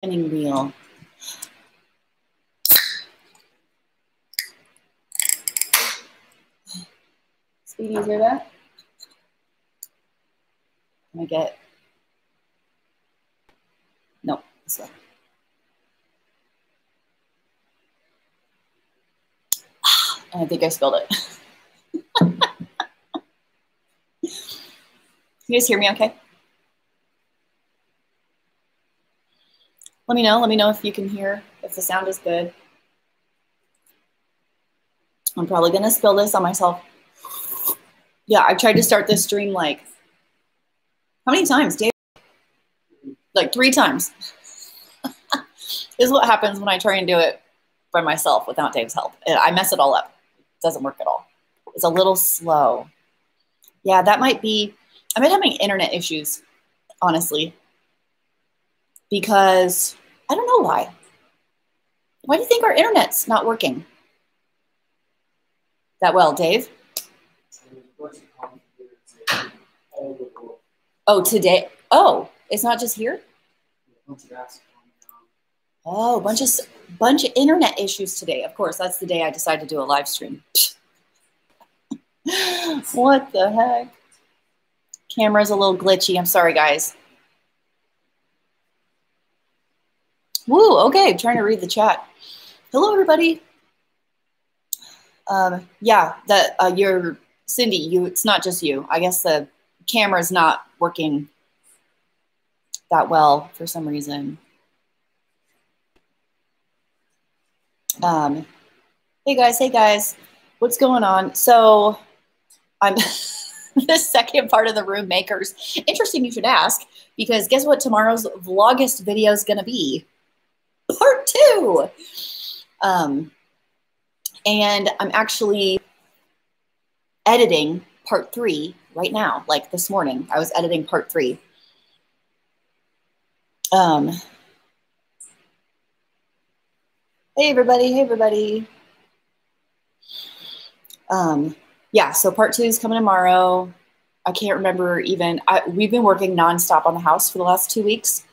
Spinning wheel. Speedy, you hear that? Can I get? No, this way. I think I spilled it. You guys hear me okay? Let me know. Let me know if you can hear, if the sound is good. I'm probably going to spill this on myself. Yeah, I tried to start this stream like, how many times, Dave? Like 3 times. This is what happens when I try and do it by myself without Dave's help. I mess it all up. It doesn't work at all. It's a little slow. Yeah, that might be, I've been having internet issues, honestly, because I don't know why. Why do you think our internet's not working that well, Dave? Oh, today? Oh, it's not just here? Oh, bunch of internet issues today. Of course, that's the day I decided to do a live stream. What the heck? Camera's a little glitchy. I'm sorry, guys. Woo, okay, I'm trying to read the chat. Hello, everybody. Yeah, you're Cindy. It's not just you. I guess the camera's not working that well for some reason. Hey guys, what's going on? So I'm the second part of the room makers. Interesting you should ask, because guess what tomorrow's vlogist video is going to be? Part 2. And I'm actually editing part 3 right now. Like this morning, I was editing part 3. Hey everybody. Yeah, so part 2 is coming tomorrow. I can't remember even, we've been working nonstop on the house for the last 2 weeks.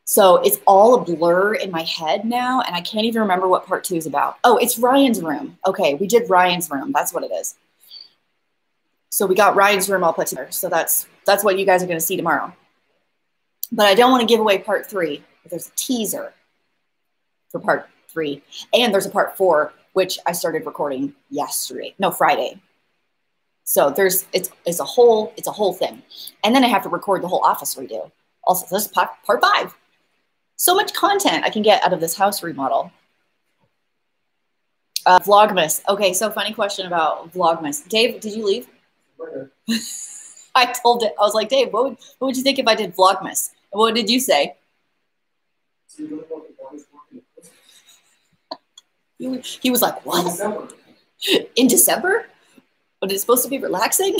So it's all a blur in my head now, and I can't even remember what part 2 is about. Oh, it's Ryan's room. Okay, we did Ryan's room. That's what it is. So we got Ryan's room all put together. So that's what you guys are going to see tomorrow. But I don't want to give away part 3. But there's a teaser for part 3, and there's a part 4, which I started recording Friday. So it's a whole thing, and then I have to record the whole office redo. Also, this is part 5. So much content I can get out of this house remodel. Vlogmas. Okay, so funny question about Vlogmas. Dave, did you leave? I told it. I was like, Dave, what would you think if I did Vlogmas? And what did you say? He was like, what? In December? But it's supposed to be relaxing?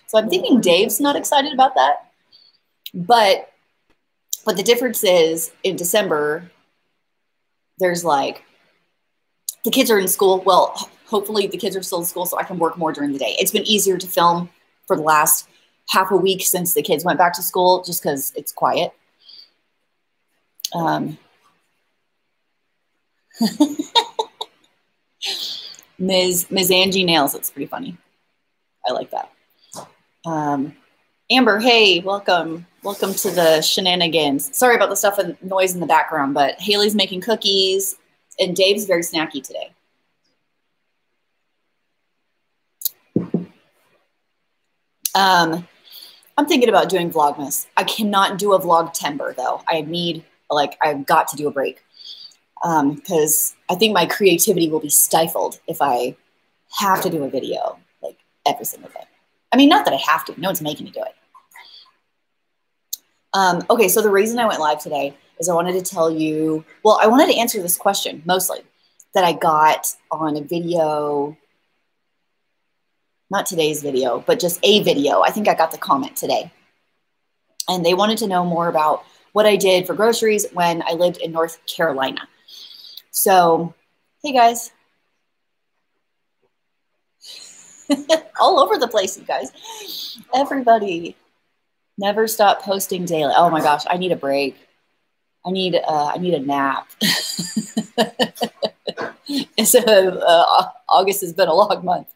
So I'm thinking Dave's not excited about that. But the difference is in December, there's like, the kids are in school. Well, hopefully the kids are still in school so I can work more during the day. It's been easier to film for the last half a week since the kids went back to school, just because it's quiet. Ms. Angie Nails, it's pretty funny. I like that. Amber, hey, welcome to the shenanigans. Sorry about the stuff and noise in the background, but Haley's making cookies and Dave's very snacky today. I'm thinking about doing Vlogmas. I cannot do a Vlogtember though. I've got to do a break. Because I think my creativity will be stifled if I have to do a video like every single day. I mean, not that I have to. No one's making me do it. Okay, so the reason I went live today is I wanted to tell you, well, I wanted to answer this question mostly that I got on a video, not today's video, but just a video. I think I got the comment today. And they wanted to know more about what I did for groceries when I lived in North Carolina. So, hey guys. All over the place, you guys. Everybody. Never stop posting daily. Oh my gosh, I need a break. I need a nap. August has been a long month.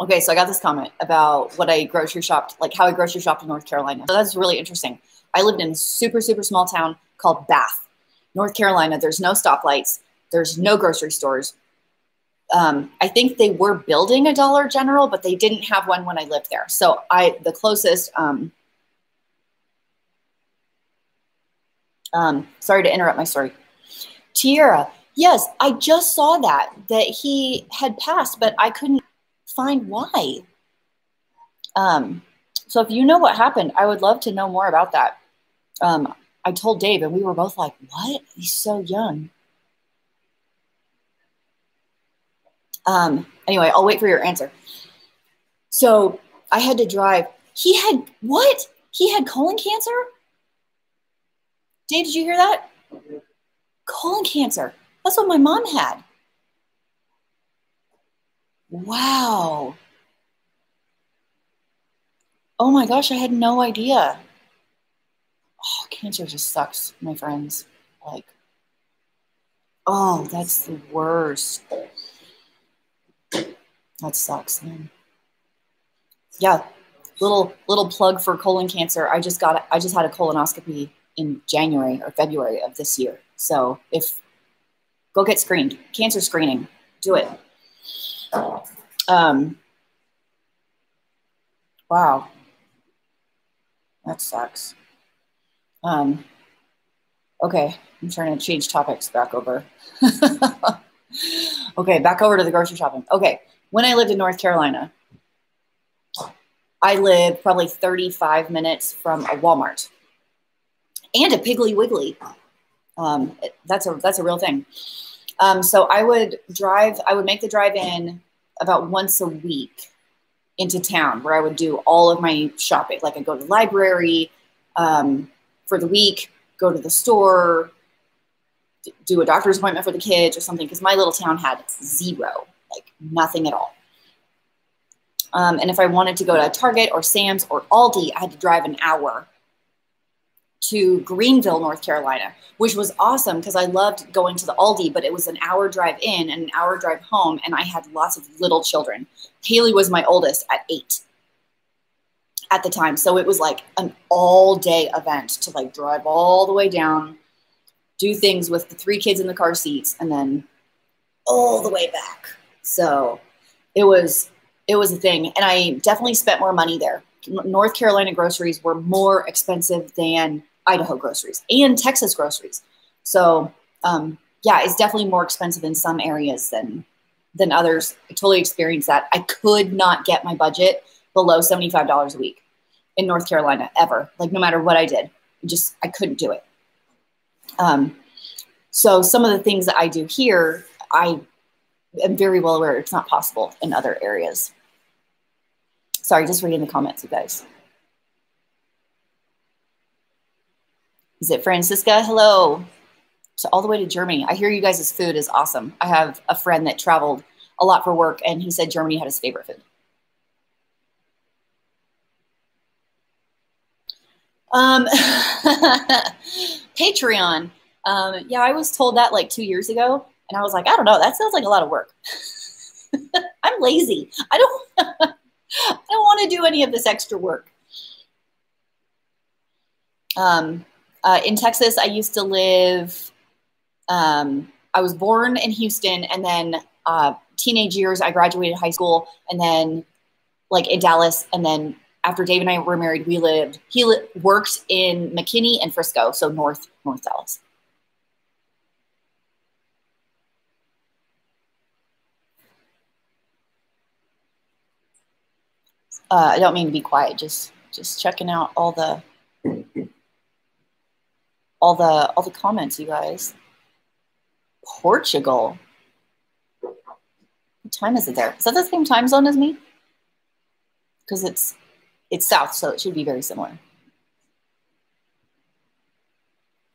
Okay, so I got this comment about what I grocery shopped, like how I grocery shopped in North Carolina. So that's really interesting. I lived in a super, super small town called Bath, North Carolina. There's no stoplights. There's no grocery stores. I think they were building a Dollar General, but they didn't have one when I lived there. So the closest, sorry to interrupt my story. Tierra, yes, I just saw that he had passed, but I couldn't find why. So if you know what happened, I would love to know more about that. I told Dave and we were both like, what? He's so young. Anyway, I'll wait for your answer. So I had to drive. He had what? He had colon cancer? Dave, did you hear that? Colon cancer. That's what my mom had. Wow. Oh my gosh, I had no idea. Oh, cancer just sucks, my friends. Like, oh, that's the worst. That sucks, man. Yeah, little plug for colon cancer. I just had a colonoscopy in January or February of this year. So go get screened. Cancer screening. Do it. Wow. That sucks. Okay, I'm trying to change topics back over. Okay, back over to the grocery shopping. Okay, when I lived in North Carolina, I lived probably 35 minutes from a Walmart and a Piggly Wiggly. That's a real thing. So I would make the drive in about once a week into town where I would do all of my shopping. Like I'd go to the library for the week, go to the store, do a doctor's appointment for the kids or something, because my little town had zero, like nothing at all. And if I wanted to go to Target or Sam's or Aldi, I had to drive an hour to Greenville, North Carolina, which was awesome because I loved going to the Aldi, but it was an hour drive in and an hour drive home, and I had lots of little children. Haley was my oldest at 8 at the time, so it was like an all-day event to like drive all the way down, do things with the 3 kids in the car seats, and then all the way back. So it was a thing, and I definitely spent more money there. North Carolina groceries were more expensive than Idaho groceries and Texas groceries. So yeah, it's definitely more expensive in some areas than others. I totally experienced that. I could not get my budget below $75 a week in North Carolina ever. Like no matter what I did, I couldn't do it. So some of the things that I do here, I am very well aware it's not possible in other areas. Sorry, just reading the comments, you guys. Is it Francisca? Hello. So all the way to Germany. I hear you guys' food is awesome. I have a friend that traveled a lot for work, and he said Germany had his favorite food. Patreon. Yeah, I was told that like 2 years ago, and I was like, I don't know. That sounds like a lot of work. I'm lazy. I don't want to do any of this extra work. In Texas, I used to live, I was born in Houston, and then teenage years, I graduated high school, and then like in Dallas, and then after Dave and I were married, he worked in McKinney and Frisco, so North Dallas. I don't mean to be quiet, just checking out all the comments, you guys. Portugal. What time is it there? Is that the same time zone as me? Because it's south, so it should be very similar.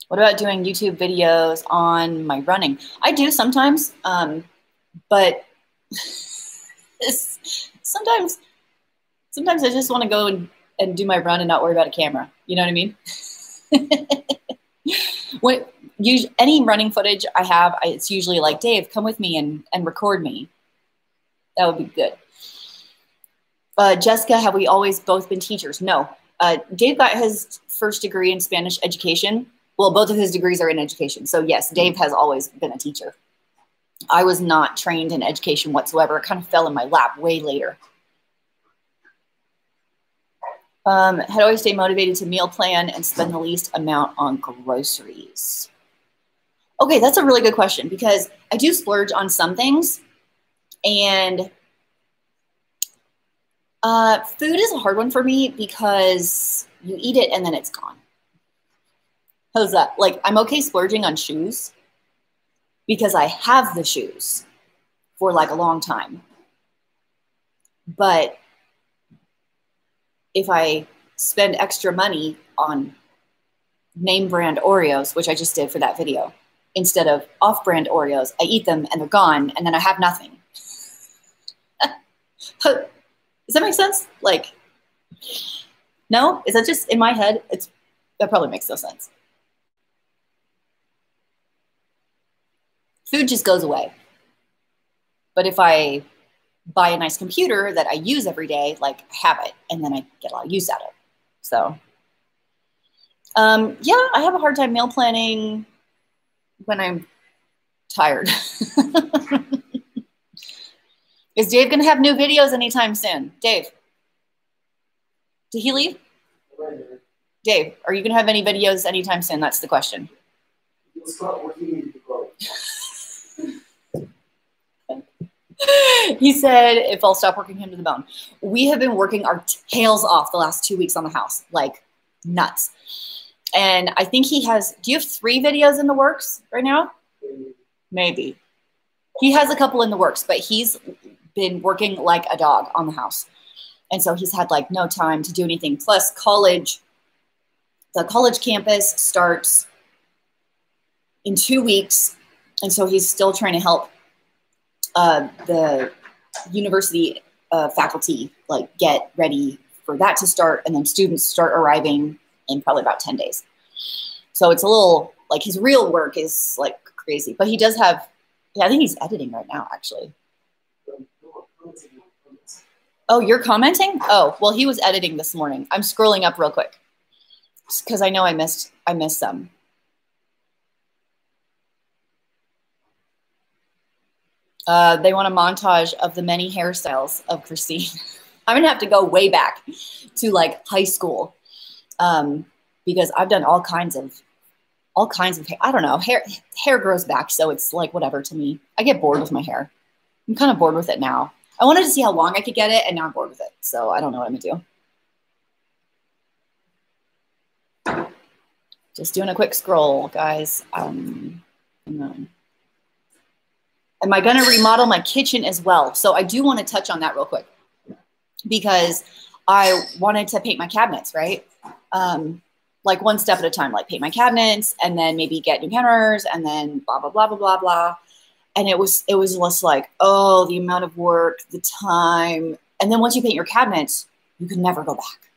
What about doing YouTube videos on my running? I do sometimes, but sometimes Sometimes I just want to go and do my run and not worry about a camera. You know what I mean? Any running footage I have, it's usually like, Dave, come with me and record me. That would be good. Jessica, have we always both been teachers? No. Dave got his first degree in Spanish education. Well, both of his degrees are in education. So yes, Dave has always been a teacher. I was not trained in education whatsoever. It kind of fell in my lap way later. How do I stay motivated to meal plan and spend the least amount on groceries? Okay, that's a really good question because I do splurge on some things, and food is a hard one for me because you eat it and then it's gone. How's that? Like, I'm okay splurging on shoes because I have the shoes for like a long time. But if I spend extra money on name brand Oreos, which I just did for that video, instead of off-brand Oreos, I eat them and they're gone and then I have nothing. Does that make sense? Like, no? Is that just in my head? That probably makes no sense. Food just goes away. But if I buy a nice computer that I use every day, like I have it, and then I get a lot of use out of it. So, yeah, I have a hard time meal planning when I'm tired. Is Dave going to have new videos anytime soon? Dave, did he leave? Dave, are you going to have any videos anytime soon? That's the question. He said, if I'll stop working him to the bone. We have been working our tails off the last 2 weeks on the house, like nuts. And I think he has, do you have 3 videos in the works right now? Maybe. He has a couple in the works, but he's been working like a dog on the house. And so he's had like no time to do anything. Plus college, the college campus starts in 2 weeks. And so he's still trying to help the university faculty like get ready for that to start. And then students start arriving in probably about 10 days. So it's a little like his real work is like crazy, but he does have, yeah, I think he's editing right now, actually. Oh, you're commenting? Oh, well, he was editing this morning. I'm scrolling up real quick because I know I missed some. They want a montage of the many hairstyles of Christine. I'm gonna have to go way back to like high school because I've done all kinds of hair. I don't know, hair grows back, so it's like whatever to me. I get bored with my hair. I'm kind of bored with it now. I wanted to see how long I could get it, and now I'm bored with it. So I don't know what I'm gonna do. Just doing a quick scroll, guys. Am I gonna remodel my kitchen as well? So I do want to touch on that real quick because I wanted to paint my cabinets, right? Like one step at a time, like paint my cabinets and then maybe get new counters and then blah, blah, blah, blah, blah, blah. And it was just like, oh, the amount of work, the time. And then once you paint your cabinets, you can never go back.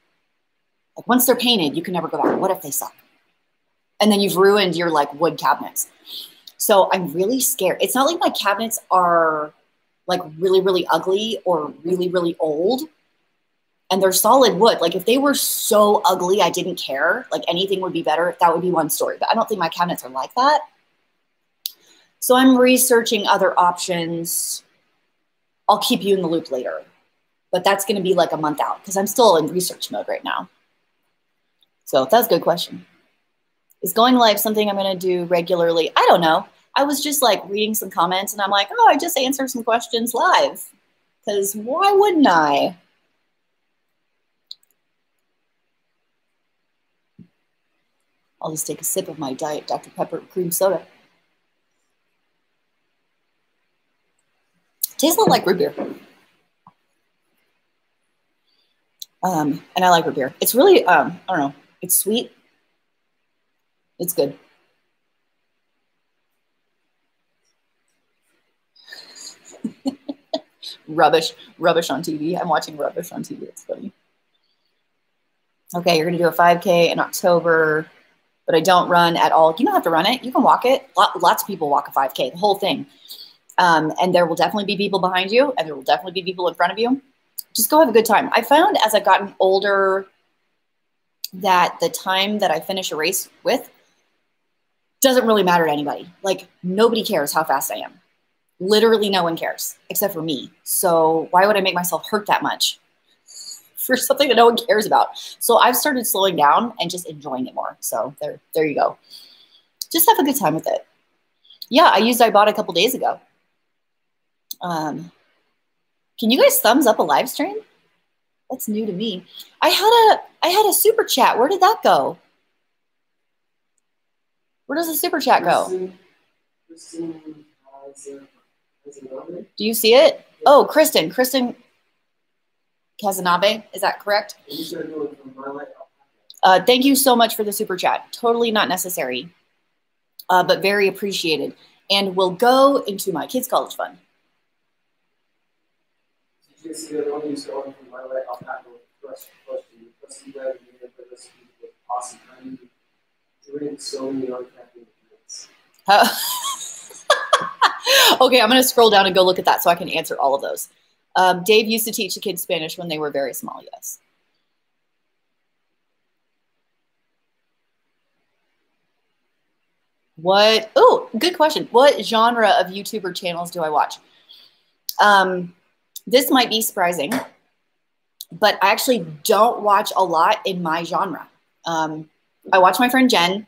Like once they're painted, you can never go back. What if they suck? And then you've ruined your like wood cabinets. So I'm really scared. It's not like my cabinets are like really, really ugly or really, really old. And they're solid wood. Like if they were so ugly, I didn't care, like anything would be better, that would be one story. But I don't think my cabinets are like that. So I'm researching other options. I'll keep you in the loop later. But that's going to be like a month out because I'm still in research mode right now. So that's a good question. Is going live something I'm going to do regularly? I don't know. I was just like reading some comments and I'm like, oh, I just answered some questions live. Because why wouldn't I? I'll just take a sip of my Diet Dr. Pepper cream soda. Tastes a little like root beer. And I like root beer. It's really, I don't know, it's sweet. It's good. Rubbish on TV. I'm watching rubbish on TV. It's funny. Okay, you're going to do a 5K in October, but I don't run at all. You don't have to run it. You can walk it. Lots of people walk a 5K, the whole thing. And there will definitely be people behind you, and there will definitely be people in front of you. Just go have a good time. I found as I've gotten older that the time that I finish a race with doesn't really matter to anybody. Like, nobody cares how fast I am. Literally no one cares except for me. So why would I make myself hurt that much for something that no one cares about? So I've started slowing down and just enjoying it more. So there you go. Just have a good time with it. Yeah, I used iBot a couple days ago. Can you guys thumbs up a live stream? That's new to me. I had a super chat. Where did that go? Where does the super chat go? Do you see it? Oh, Kristen Kazanabe, is that correct? Thank you so much for the super chat. Totally not necessary, but very appreciated. And will go into my kids' college fund. Did you see the one who's going from my light alpaca question? Awesome. I need to drink so many uncaffeinated drinks. Okay, I'm going to scroll down and go look at that so I can answer all of those. Dave used to teach the kids Spanish when they were very small, yes. Oh, good question. What genre of YouTuber channels do I watch? This might be surprising, but I actually don't watch a lot in my genre. I watch my friend Jen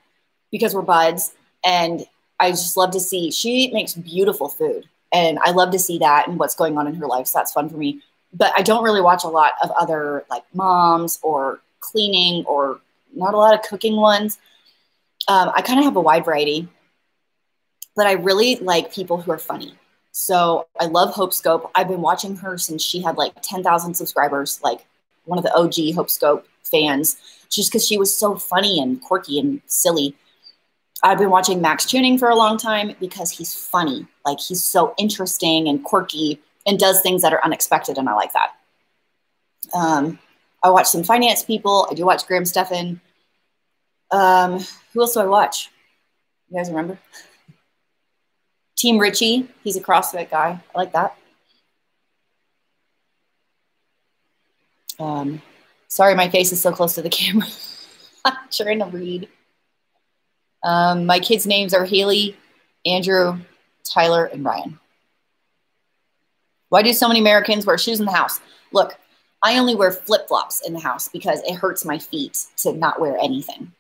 because we're buds, and I just love to see, she makes beautiful food, and I love to see that and what's going on in her life. So that's fun for me. But I don't really watch a lot of other like moms or cleaning or not a lot of cooking ones. I kind of have a wide variety, but I really like people who are funny. So I love Hope Scope. I've been watching her since she had like 10,000 subscribers, like one of the OG Hope Scope fans, just because she was so funny and quirky and silly. I've been watching Max Tuning for a long time because he's funny. Like, he's so interesting and quirky and does things that are unexpected, and I like that. I watch some finance people. I do watch Graham Stephan. Who else do I watch? You guys remember? Team Richie. He's a CrossFit guy. I like that. Sorry, my face is so close to the camera. I'm trying to read. My kids' names are Haley, Andrew, Tyler, and Ryan. Why do so many Americans wear shoes in the house? Look, I only wear flip-flops in the house because it hurts my feet to not wear anything.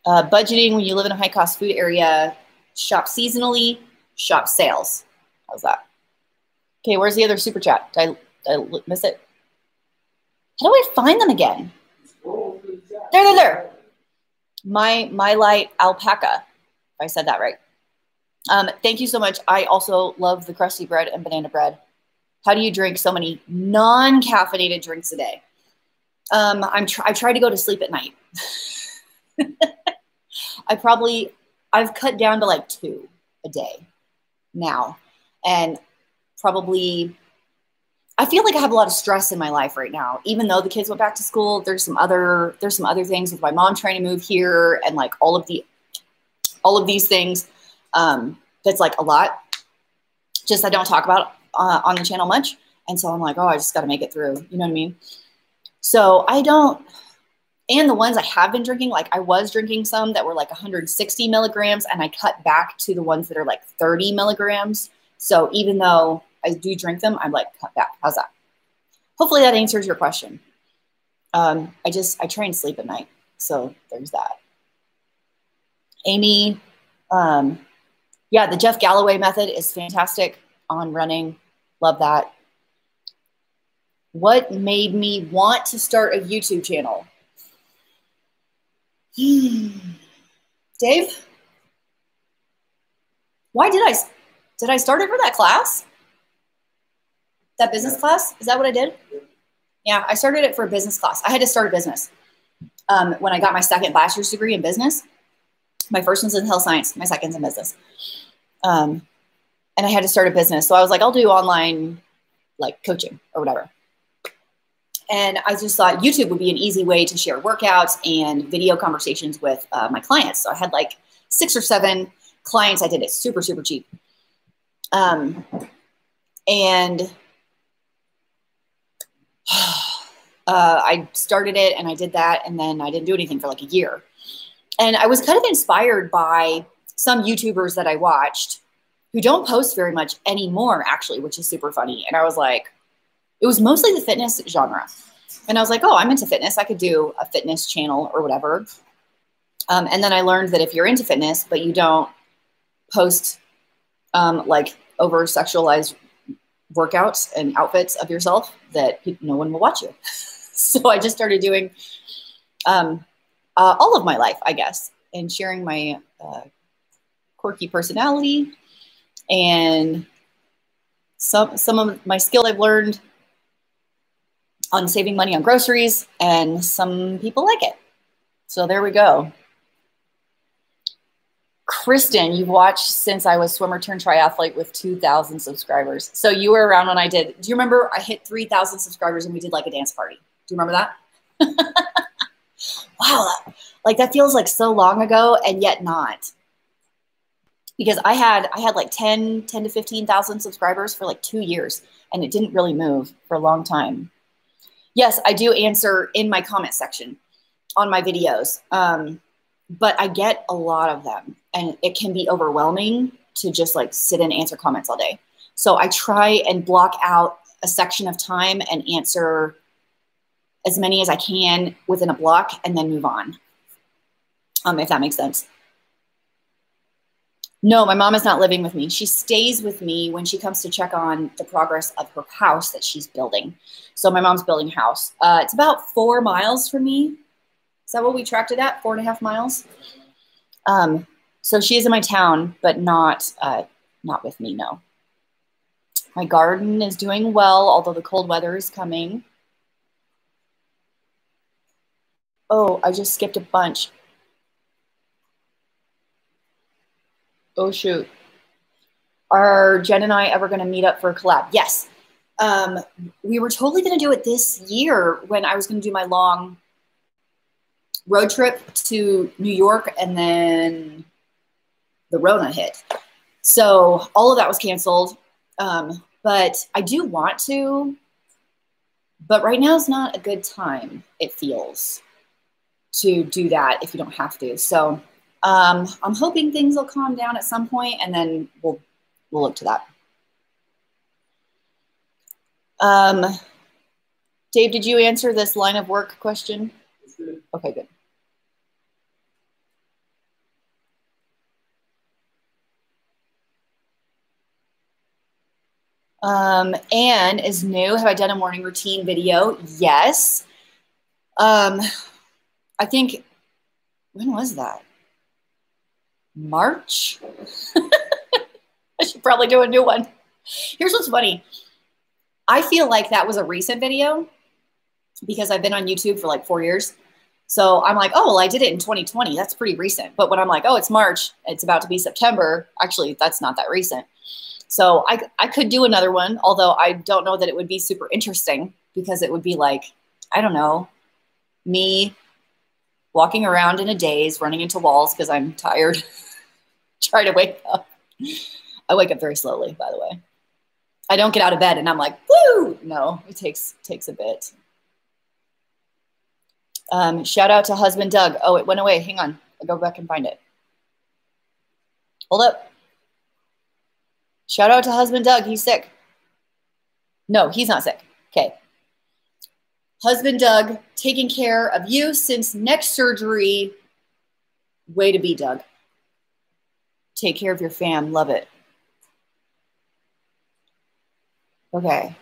Budgeting when you live in a high-cost food area, shop seasonally, shop sales. How's that? Okay, where's the other super chat? Did I miss it? How do I find them again? There. My light alpaca, if I said that right. Thank you so much. I also love the crusty bread and banana bread. How do you drink so many non-caffeinated drinks a day? I try to go to sleep at night. I've cut down to like 2 a day now. And probably, I feel like I have a lot of stress in my life right now. Even though the kids went back to school, there's some other things with my mom trying to move here and like all of these things. That's like a lot. Just I don't talk about on the channel much. And so I'm like, oh, I just got to make it through. You know what I mean? So I don't. And the ones I have been drinking, like I was drinking some that were like 160 milligrams, and I cut back to the ones that are like 30 milligrams. So even though I do drink them, I'm like, cut back. How's that? Hopefully that answers your question. I try and sleep at night. So there's that. Amy, yeah, the Jeff Galloway method is fantastic on running. Love that. What made me want to start a YouTube channel? Dave? Why did I start it for that class? That business class? Is that what I did? Yeah, I started it for a business class. I had to start a business when I got my second bachelor's degree in business. My first one's in health science. My second's in business. And I had to start a business. So I was like, I'll do online like coaching or whatever. And I just thought YouTube would be an easy way to share workouts and video conversations with my clients. So I had like 6 or 7 clients. I did it super, super cheap. And I started it and I did that. And then I didn't do anything for like a year. And I was kind of inspired by some YouTubers that I watched who don't post very much anymore, actually, which is super funny. And I was like, it was mostly the fitness genre. And I was like, oh, I'm into fitness. I could do a fitness channel or whatever. And then I learned that if you're into fitness, but you don't post like over sexualized workouts and outfits of yourself, that no one will watch you. So I just started doing all of my life, I guess, and sharing my quirky personality and some of my skill I've learned on saving money on groceries, and some people like it. So there we go. Kristen, you've watched since I was swimmer turned triathlete with 2,000 subscribers. So you were around when I did. Do you remember I hit 3,000 subscribers and we did like a dance party? Do you remember that? Wow. Like that feels like so long ago, and yet not. Because I had like 10 to 15,000 subscribers for like 2 years, and it didn't really move for a long time. Yes, I do answer in my comment section on my videos, but I get a lot of them, and it can be overwhelming to just like sit and answer comments all day. So I try and block out a section of time and answer as many as I can within a block and then move on, if that makes sense. No, my mom is not living with me. She stays with me when she comes to check on the progress of her house that she's building. So my mom's building a house. It's about 4 miles from me. Is that what we tracked it at? 4.5 miles? So she is in my town, but not with me, no. My garden is doing well, although the cold weather is coming. Oh, I just skipped a bunch. Oh, shoot. Are Jen and I ever going to meet up for a collab? Yes. We were totally going to do it this year when I was going to do my long road trip to New York, and then the Rona hit. So all of that was canceled. But I do want to, but right now is not a good time, it feels, to do that if you don't have to. So I'm hoping things will calm down at some point, and then we'll look to that. Dave, did you answer this line of work question? Okay, good. Anne is new. Have I done a morning routine video? Yes. I think, when was that? March? I should probably do a new one. Here's what's funny. I feel like that was a recent video because I've been on YouTube for like 4 years. So I'm like, oh, well, I did it in 2020. That's pretty recent. But when I'm like, oh, it's March, it's about to be September. Actually, that's not that recent. So I could do another one, although I don't know that it would be super interesting, because it would be like, I don't know, me walking around in a daze, running into walls because I'm tired, trying to wake up. I wake up very slowly, by the way. I don't get out of bed and I'm like, woo! No, it takes a bit. Shout out to husband Doug. Oh, it went away. Hang on. I'll go back and find it. Hold up. Shout out to husband Doug. He's sick. No, he's not sick. Okay. Husband Doug, taking care of you since neck surgery. Way to be, Doug. Take care of your fam. Love it. Okay.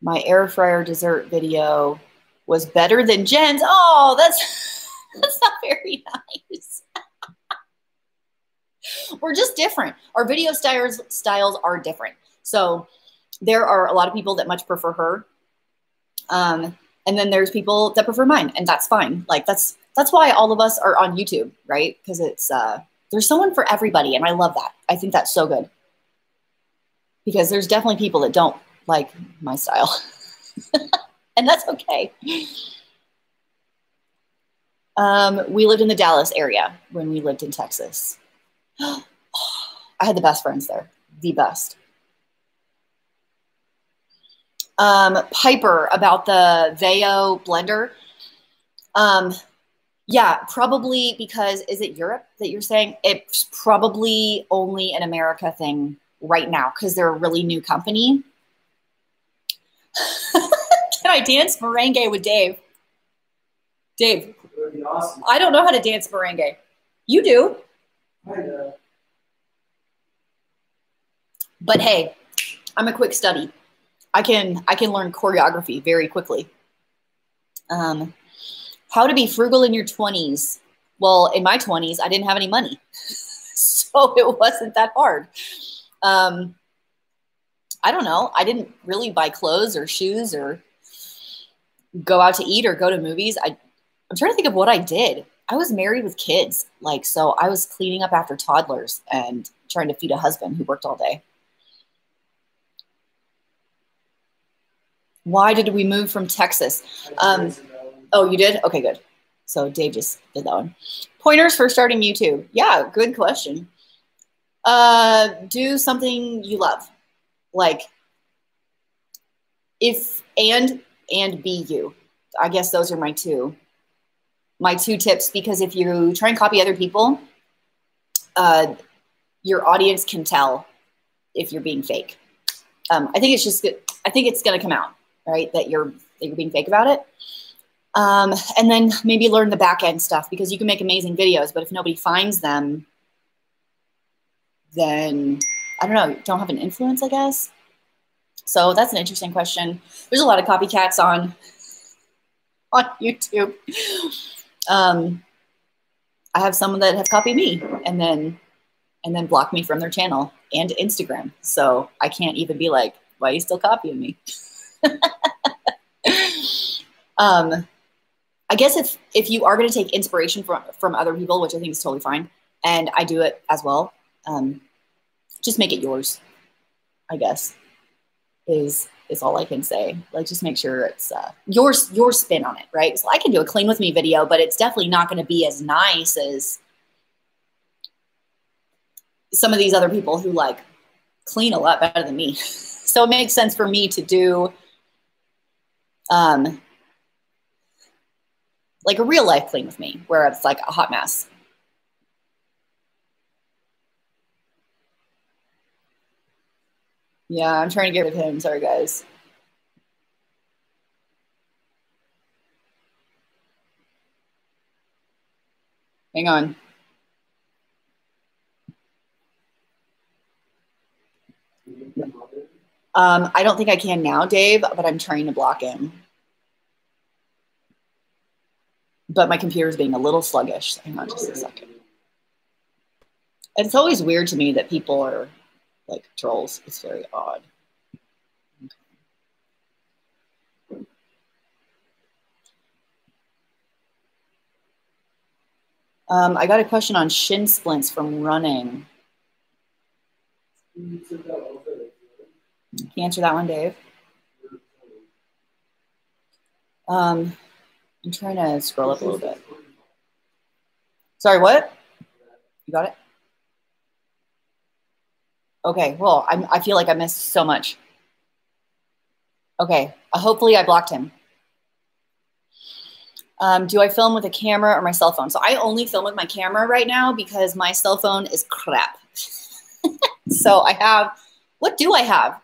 My air fryer dessert video was better than Jen's. Oh, that's not very nice. We're just different. Our video styles are different. So there are a lot of people that much prefer her. And then there's people that prefer mine, and that's fine. Like, that's That's why all of us are on YouTube, right? Because it's there's someone for everybody, and I love that. I think that's so good. Because there's definitely people that don't like my style. And that's okay. We lived in the Dallas area when we lived in Texas. I had the best friends there, the best. Piper, about the Veo blender. Yeah, probably because, is it Europe that you're saying? It's probably only an America thing right now because they're a really new company. Can I dance merengue with Dave? Dave, That would be awesome. I don't know how to dance merengue. You do. I know. But hey, I'm a quick study. I can learn choreography very quickly. How to be frugal in your 20s. Well, in my 20s, I didn't have any money. So it wasn't that hard. I don't know. I didn't really buy clothes or shoes or go out to eat or go to movies. I'm trying to think of what I did. I was married with kids. Like, so I was cleaning up after toddlers and trying to feed a husband who worked all day. Why did we move from Texas? Oh, you did? Okay, good. So Dave just did that one. Pointers for starting YouTube. Yeah, good question. Do something you love. Like, and be you. I guess those are my two tips, because if you try and copy other people, your audience can tell if you're being fake. I think it's just good. I think it's going to come out, right? That you're being fake about it. And then maybe learn the back end stuff, because you can make amazing videos, but if nobody finds them, then I don't know, don't have an influence, I guess. So that's an interesting question. There's a lot of copycats on YouTube. I have some that have copied me and then block me from their channel and Instagram. So I can't even be like, why are you still copying me? I guess if you are going to take inspiration from other people, which I think is totally fine, and I do it as well, just make it yours, I guess, is all I can say. Like, just make sure it's your spin on it, right? So I can do a clean with me video, but it's definitely not going to be as nice as some of these other people who like clean a lot better than me. So it makes sense for me to do like a real life clean with me, where it's like a hot mess. Yeah, I'm trying to get rid of him. Sorry, guys. Hang on. I don't think I can now, Dave, but I'm trying to block him. But my computer's being a little sluggish. Hang on just a second. It's always weird to me that people are like trolls. It's very odd. I got a question on shin splints from running. Can you answer that one, Dave? I'm trying to scroll up a little bit. Sorry, what? You got it? Okay, well, I feel like I missed so much. Okay, hopefully I blocked him. Do I film with a camera or my cell phone? So I only film with my camera right now because my cell phone is crap. So I have, what do I have?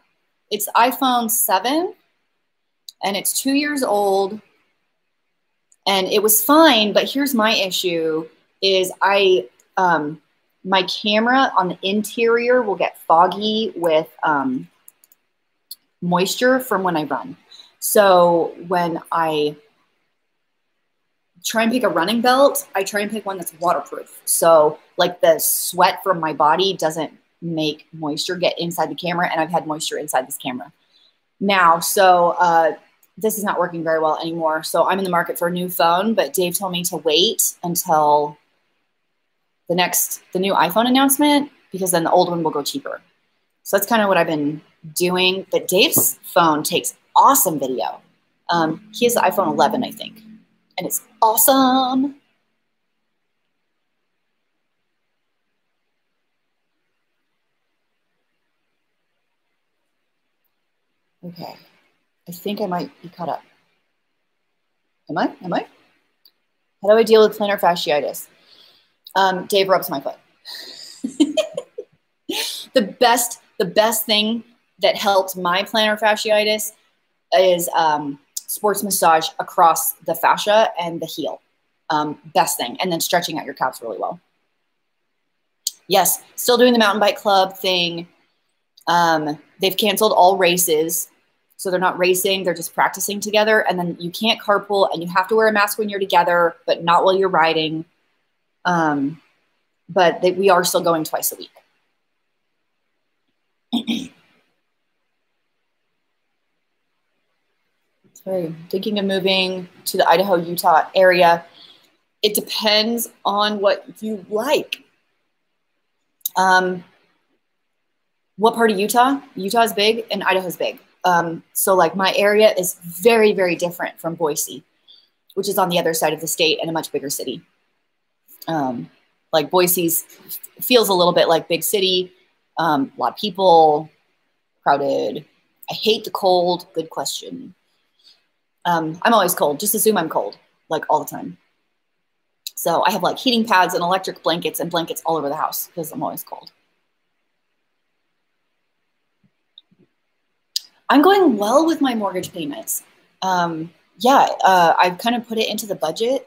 It's iPhone 7 and it's 2 years old and it was fine, but here's my issue is my camera on the interior will get foggy with moisture from when I run. So when I try and pick a running belt, I try and pick one that's waterproof. So like the sweat from my body doesn't make moisture get inside the camera, and I've had moisture inside this camera. Now, so this is not working very well anymore. So I'm in the market for a new phone, but Dave told me to wait until the new iPhone announcement, because then the old one will go cheaper. So that's kind of what I've been doing. But Dave's phone takes awesome video. He has the iPhone 11, I think, and it's awesome. Okay, I think I might be caught up. Am I? How do I deal with plantar fasciitis? Dave rubs my foot. The best thing that helped my plantar fasciitis is sports massage across the fascia and the heel. Best thing. And then stretching out your calves really well. Yes, still doing the mountain bike club thing. They've canceled all races. So they're not racing, they're just practicing together. And then you can't carpool, and you have to wear a mask when you're together, but not while you're riding. But we are still going twice a week. Sorry, thinking of moving to the Idaho, Utah area. It depends on what you like. What part of Utah? Utah is big and Idaho's big. So like my area is very, very different from Boise, which is on the other side of the state and a much bigger city. Like Boise's feels a little bit like big city, a lot of people, crowded. I hate the cold. Good question. I'm always cold. Just assume I'm cold, like all the time. So I have like heating pads and electric blankets and blankets all over the house because I'm always cold. I'm going well with my mortgage payments. I've kind of put it into the budget.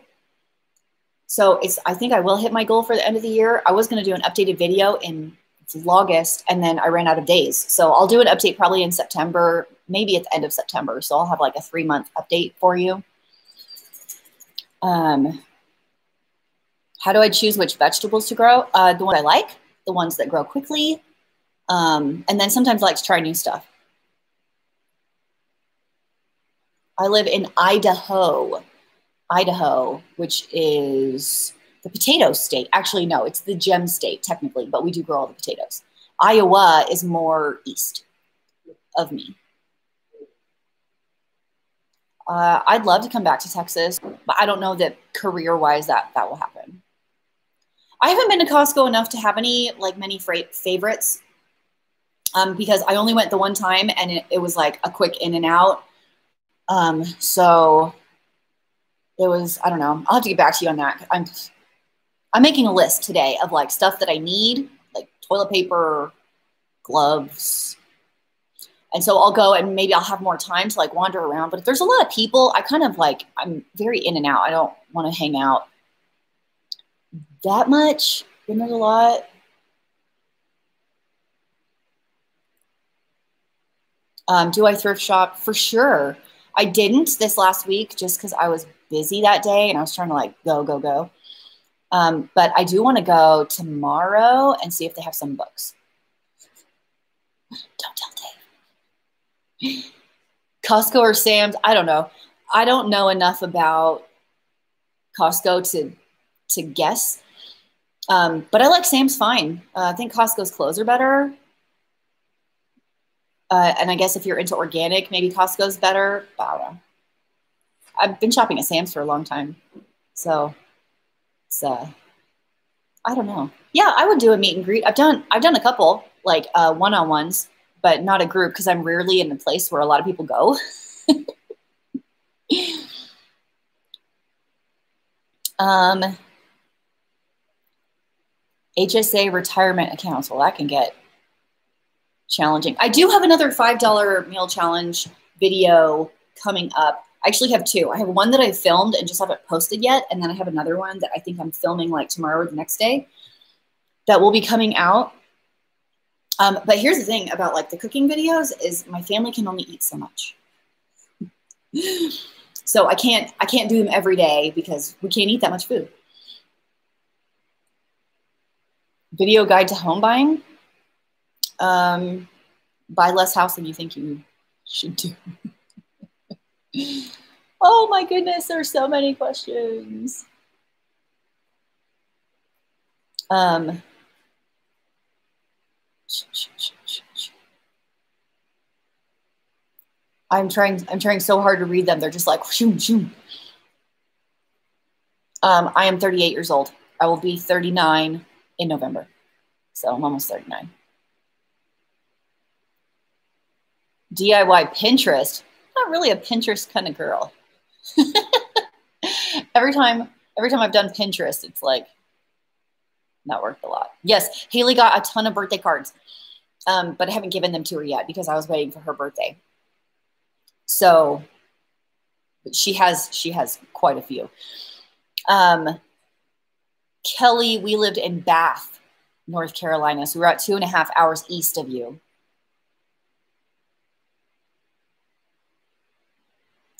So I think I will hit my goal for the end of the year. I was going to do an updated video in August, and then I ran out of days. So I'll do an update probably in September, maybe at the end of September. So I'll have like a 3-month update for you. How do I choose which vegetables to grow? The ones I like, the ones that grow quickly, and then sometimes I like to try new stuff. I live in Idaho, which is the potato state. Actually, no, it's the gem state technically, but we do grow all the potatoes. Iowa is more east of me. I'd love to come back to Texas, but I don't know that career-wise that will happen. I haven't been to Costco enough to have many favorites because I only went the one time, and it was like a quick in and out. So it was, I don't know. I'll have to get back to you on that. I'm making a list today of like stuff that I need, like toilet paper, gloves. And so I'll go and maybe I'll have more time to like wander around. But if there's a lot of people, I'm very in and out. I don't want to hang out that much when there's a lot. Do I thrift shop? For sure. I didn't this last week just because I was busy that day and I was trying to like go. But I do want to go tomorrow and see if they have some books. Don't tell Dave. Costco or Sam's? I don't know. I don't know enough about Costco to guess. But I like Sam's fine. I think Costco's clothes are better. And I guess if you're into organic, maybe Costco's better. But I don't know. I've been shopping at Sam's for a long time. So it's, I don't know. Yeah, I would do a meet and greet. I've done a couple, like one-on-ones, but not a group because I'm rarely in a place where a lot of people go. HSA retirement accounts. Well, that can get challenging. I do have another $5 meal challenge video coming up. I actually have two. I have one that I filmed and just haven't posted yet. And then I have another one that I think I'm filming like tomorrow or the next day that will be coming out. But here's the thing about like the cooking videos is my family can only eat so much. So I can't do them every day because we can't eat that much food. Video guide to home buying. Buy less house than you think you should do. Oh my goodness, there's so many questions. I'm trying so hard to read them. They're just like shoom, shoom. I am 38 years old. I will be 39 in November. So I'm almost 39. DIY Pinterest. Not really a Pinterest kind of girl. Every time I've done Pinterest, it's like not worked a lot. Yes, Haley got a ton of birthday cards, but I haven't given them to her yet because I was waiting for her birthday. So she has quite a few. Kelly, we lived in Bath, North Carolina, so we're at 2.5 hours east of you.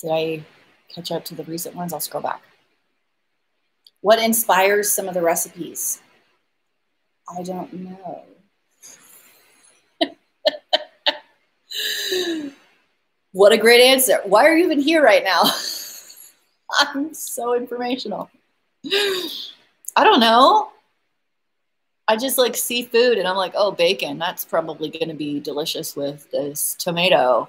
Did I catch up to the recent ones? I'll scroll back. What inspires some of the recipes? I don't know. What a great answer. Why are you even here right now? I'm so informational. I don't know. I just like see food and I'm like, oh, bacon. That's probably going to be delicious with this tomato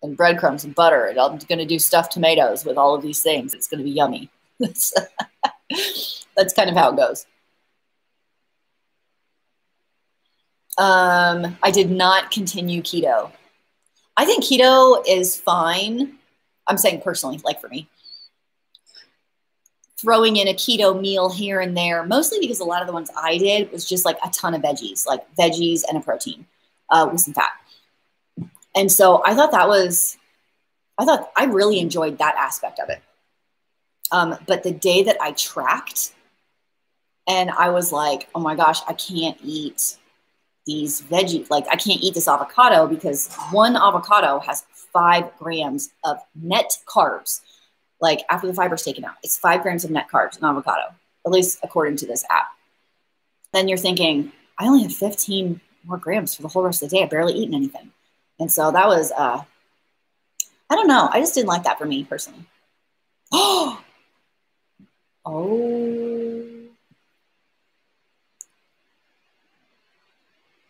and breadcrumbs and butter. And I'm going to do stuffed tomatoes with all of these things. It's going to be yummy. That's kind of how it goes. I did not continue keto. I think keto is fine. I'm saying personally, like for me. Throwing in a keto meal here and there, mostly because a lot of the ones I did was just like a ton of veggies, like veggies and a protein with some fat. And so I thought I really enjoyed that aspect of it. But the day that I tracked and I was like, oh my gosh, I can't eat these veggies. Like I can't eat this avocado because one avocado has 5 grams of net carbs. Like after the fiber's taken out, it's 5 grams of net carbs in avocado, at least according to this app. Then you're thinking, I only have 15 more grams for the whole rest of the day. I've barely eaten anything. And so that was, I don't know. I just didn't like that for me personally. Oh,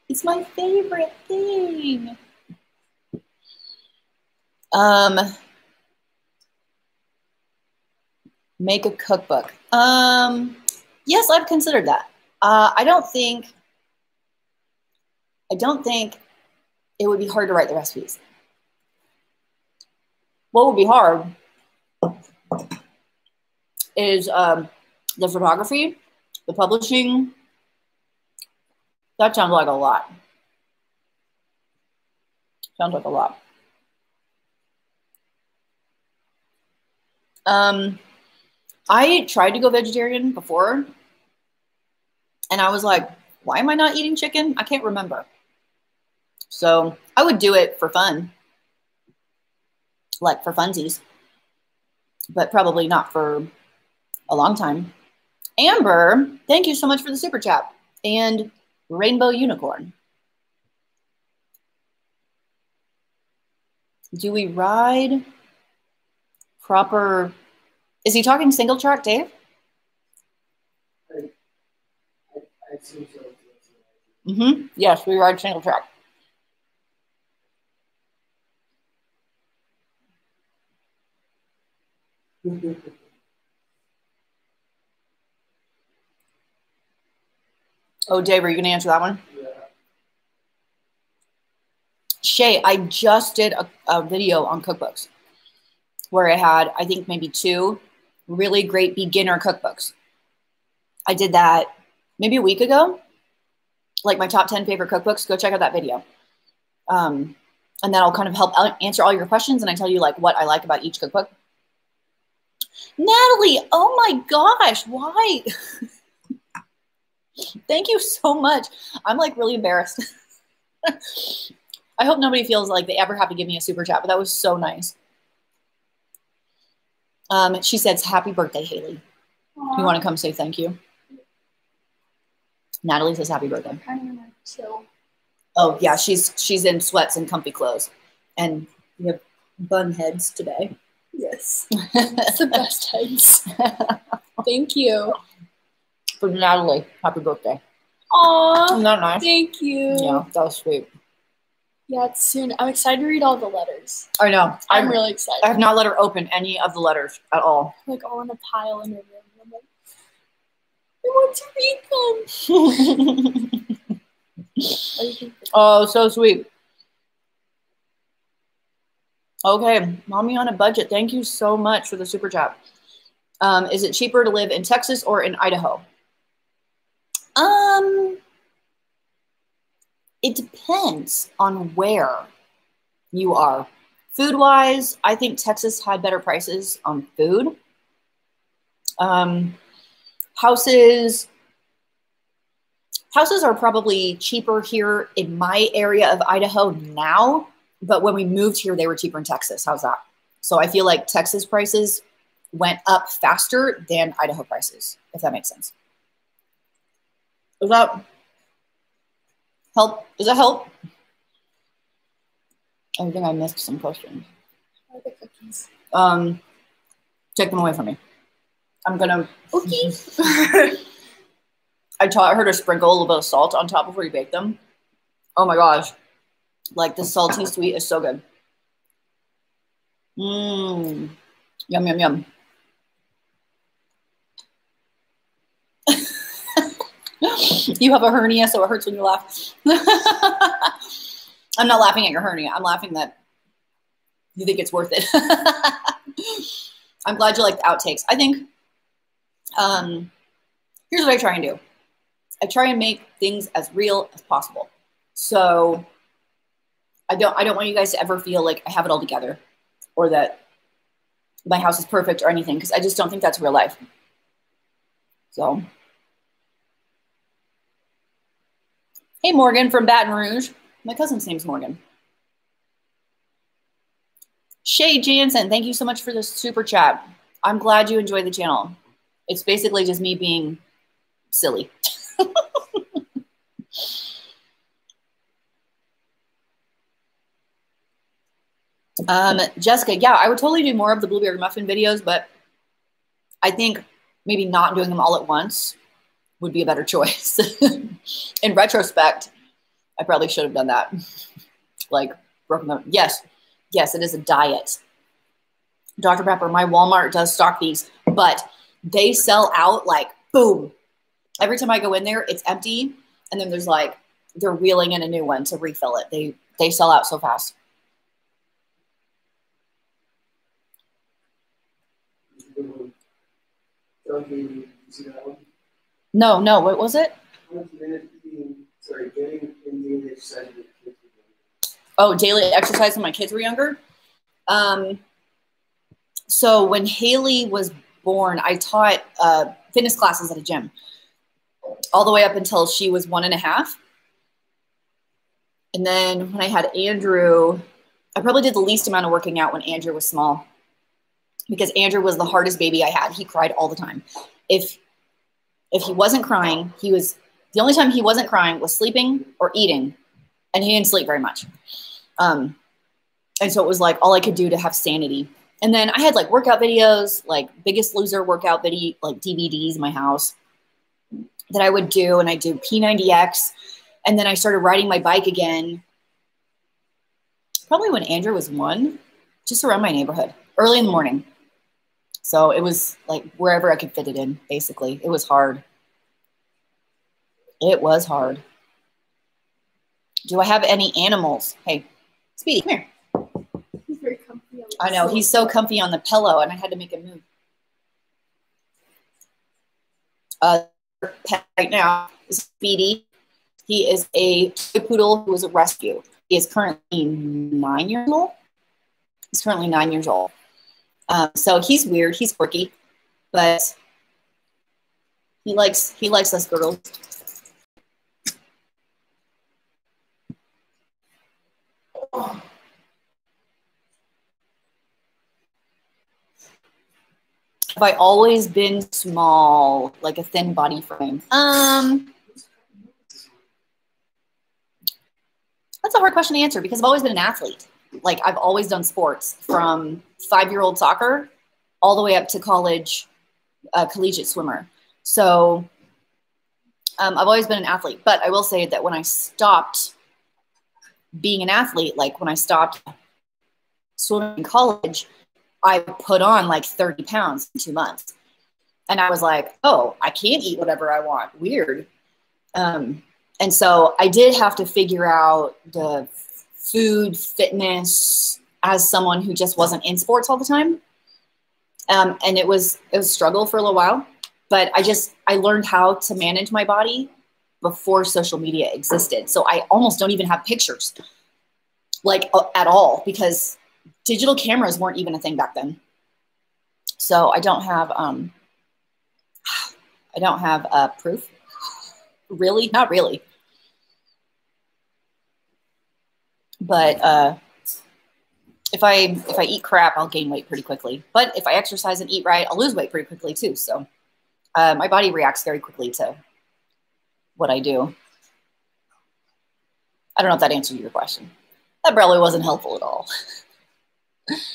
it's my favorite thing. Make a cookbook. Yes, I've considered that. I don't think it would be hard to write the recipes. What would be hard is the photography, the publishing. That sounds like a lot. Sounds like a lot. I tried to go vegetarian before, and I was like, why am I not eating chicken? I can't remember. So I would do it for fun, like for funsies, but probably not for a long time. Amber, thank you so much for the super chat. And Rainbow Unicorn. Do we ride proper? Is he talking single track, Dave? I assume so. Mm-hmm. Yes, we ride single track. Oh, Dave, are you going to answer that one? Yeah. Shay, I just did a video on cookbooks where I had, I think, maybe 2 really great beginner cookbooks. I did that maybe a week ago, like my top 10 favorite cookbooks. Go check out that video. And that'll kind of help answer all your questions. And I tell you like what I like about each cookbook. Natalie, oh my gosh, why? Thank you so much. I'm like really embarrassed. I hope nobody feels like they ever have to give me a super chat, but that was so nice. She says, happy birthday, Haley. Aww. You want to come say thank you? Natalie says happy birthday. I'm kind of gonna chill. Oh yeah, she's in sweats and comfy clothes. And we have bun heads today. Yes. It's the best heads. Thank you. For Natalie, happy birthday. Aw. Isn't that nice? Thank you. Yeah, that was sweet. Yeah, it's soon. I'm excited to read all the letters. I know. I'm really excited. I have not let her open any of the letters at all. Like all in a pile in her room. I'm like, I want to read them. What do you think? Oh, so sweet. Okay, Mommy on a Budget. Thank you so much for the super chat. Is it cheaper to live in Texas or in Idaho? It depends on where you are. Food-wise, I think Texas had better prices on food. Houses are probably cheaper here in my area of Idaho now, but when we moved here, they were cheaper in Texas. How's that? So I feel like Texas prices went up faster than Idaho prices, if that makes sense. Does that help? Does that help? I think I missed some questions. The cookies. Take them away from me. I'm gonna. Okay. I taught her to sprinkle a little bit of salt on top before you bake them. Oh my gosh. Like the salty sweet is so good. Mmm. Yum, yum, yum. You have a hernia, so it hurts when you laugh. I'm not laughing at your hernia. I'm laughing that you think it's worth it. I'm glad you like the outtakes. I think, here's what I try and do. I try and make things as real as possible. So I don't want you guys to ever feel like I have it all together or that my house is perfect or anything, because I just don't think that's real life. So, hey, Morgan from Baton Rouge. My cousin's name's Morgan. Shay Jansen, thank you so much for the super chat. I'm glad you enjoy the channel. It's basically just me being silly. Jessica, yeah, I would totally do more of the blueberry muffin videos, but I think maybe not doing them all at once would be a better choice. In retrospect, I probably should have done that. Like, broken them. Yes, it is a diet. Dr. Pepper, my Walmart does stock these, but they sell out like, boom. Every time I go in there, it's empty. And then there's like, they're wheeling in a new one to refill it. They sell out so fast. No, what was it? Oh, daily exercise when my kids were younger. So when Haley was born, I taught fitness classes at a gym all the way up until she was 1.5. And then when I had Andrew, I probably did the least amount of working out when Andrew was small, because Andrew was the hardest baby I had. He cried all the time. If he wasn't crying, the only time he wasn't crying was sleeping or eating, and he didn't sleep very much. And so it was like all I could do to have sanity. And then I had like workout videos, like Biggest Loser workout video, like DVDs in my house that I would do. And I do P90X. And then I started riding my bike again, probably when Andrew was 1, just around my neighborhood, early in the morning. So it was like wherever I could fit it in, basically. It was hard. It was hard. Do I have any animals? Hey, Speedy, come here. He's very comfy. I know, he's so comfy on the pillow, and I had to make him move. Pet right now is Speedy. He is a toy poodle who was a rescue. He is currently 9 years old. He's currently 9 years old. So he's weird. He's quirky, but he likes us girls. Have I always been small, like a thin body frame? That's a hard question to answer because I've always been an athlete. Like I've always done sports from 5-year-old soccer all the way up to college, collegiate swimmer. So I've always been an athlete, but I will say that when I stopped being an athlete, like when I stopped swimming in college, I put on like 30 pounds in 2 months. And I was like, oh, I can't eat whatever I want. Weird. And so I did have to figure out the food, fitness as someone who just wasn't in sports all the time. And it was a struggle for a little while, but I learned how to manage my body before social media existed. So I almost don't even have pictures like at all because digital cameras weren't even a thing back then. So I don't have proof. Really? Not really. But if I eat crap, I'll gain weight pretty quickly. But if I exercise and eat right, I'll lose weight pretty quickly too. So my body reacts very quickly to what I do. I don't know if that answered your question. That probably wasn't helpful at all.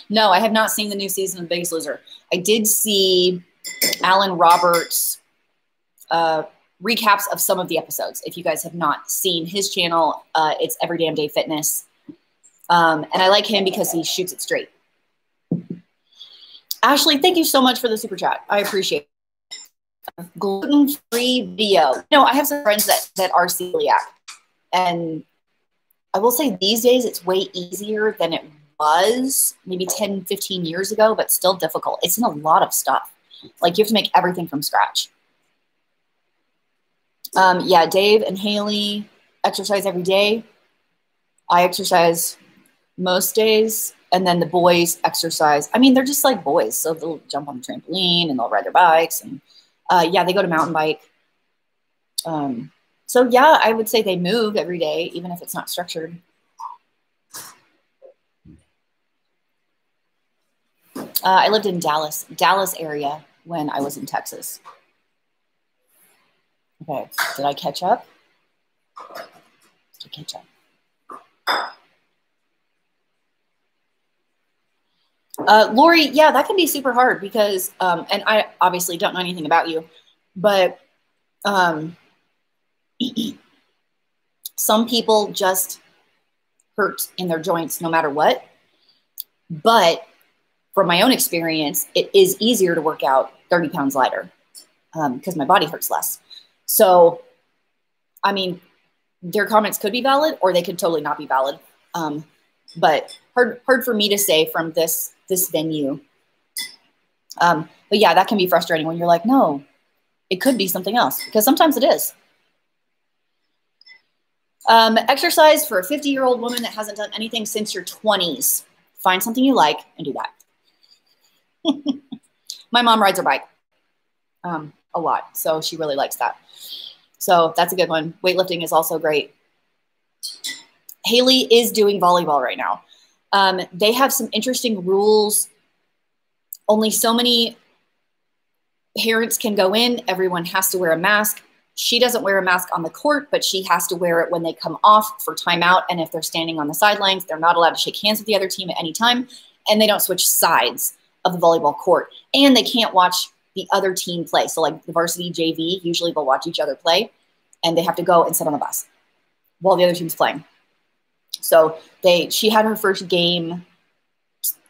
No, I have not seen the new season of Biggest Loser. I did see Alan Roberts' recaps of some of the episodes. If you guys have not seen his channel, it's Every Damn Day Fitness. And I like him because he shoots it straight. Ashley, thank you so much for the super chat. I appreciate it. Gluten-free video. No, I have some friends that are celiac. And I will say these days it's way easier than it was maybe 10, 15 years ago, but still difficult. It's in a lot of stuff. Like you have to make everything from scratch. Yeah, Dave and Haley exercise every day. I exercise most days, and then the boys exercise. I mean, they're just like boys, so they'll jump on the trampoline and they'll ride their bikes, and yeah, they go to mountain bike. So yeah, I would say they move every day, even if it's not structured. I lived in Dallas area when I was in Texas. Okay, did I catch up? Did I catch up? Lori, yeah, that can be super hard because, and I obviously don't know anything about you, but some people just hurt in their joints no matter what. But from my own experience, it is easier to work out 30 pounds lighter because my body hurts less. So, I mean, their comments could be valid or they could totally not be valid. But hard for me to say from this venue. But yeah, that can be frustrating when you're like, no, it could be something else because sometimes it is. Exercise for a 50-year-old woman that hasn't done anything since your 20s. Find something you like and do that. My mom rides her bike a lot, so she really likes that. So that's a good one. Weightlifting is also great. Haley is doing volleyball right now. They have some interesting rules. Only so many parents can go in. Everyone has to wear a mask. She doesn't wear a mask on the court, but she has to wear it when they come off for timeout. And if they're standing on the sidelines, they're not allowed to shake hands with the other team at any time. And they don't switch sides of the volleyball court. And they can't watch the other team play. So like the varsity JV, usually they'll watch each other play. And they have to go and sit on the bus while the other team's playing. So she had her first game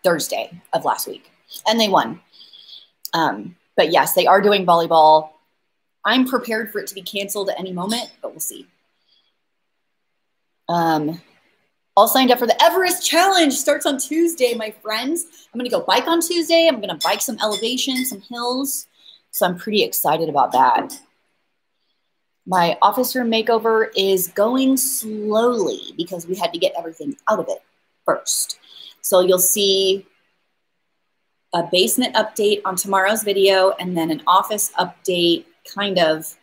Thursday of last week. And they won. But yes, they are doing volleyball. I'm prepared for it to be canceled at any moment, but we'll see. All signed up for the Everest Challenge. Starts on Tuesday, my friends. I'm going to go bike on Tuesday. I'm going to bike some elevation, some hills. So I'm pretty excited about that. My office room makeover is going slowly because we had to get everything out of it first. So you'll see a basement update on tomorrow's video and then an office update kind of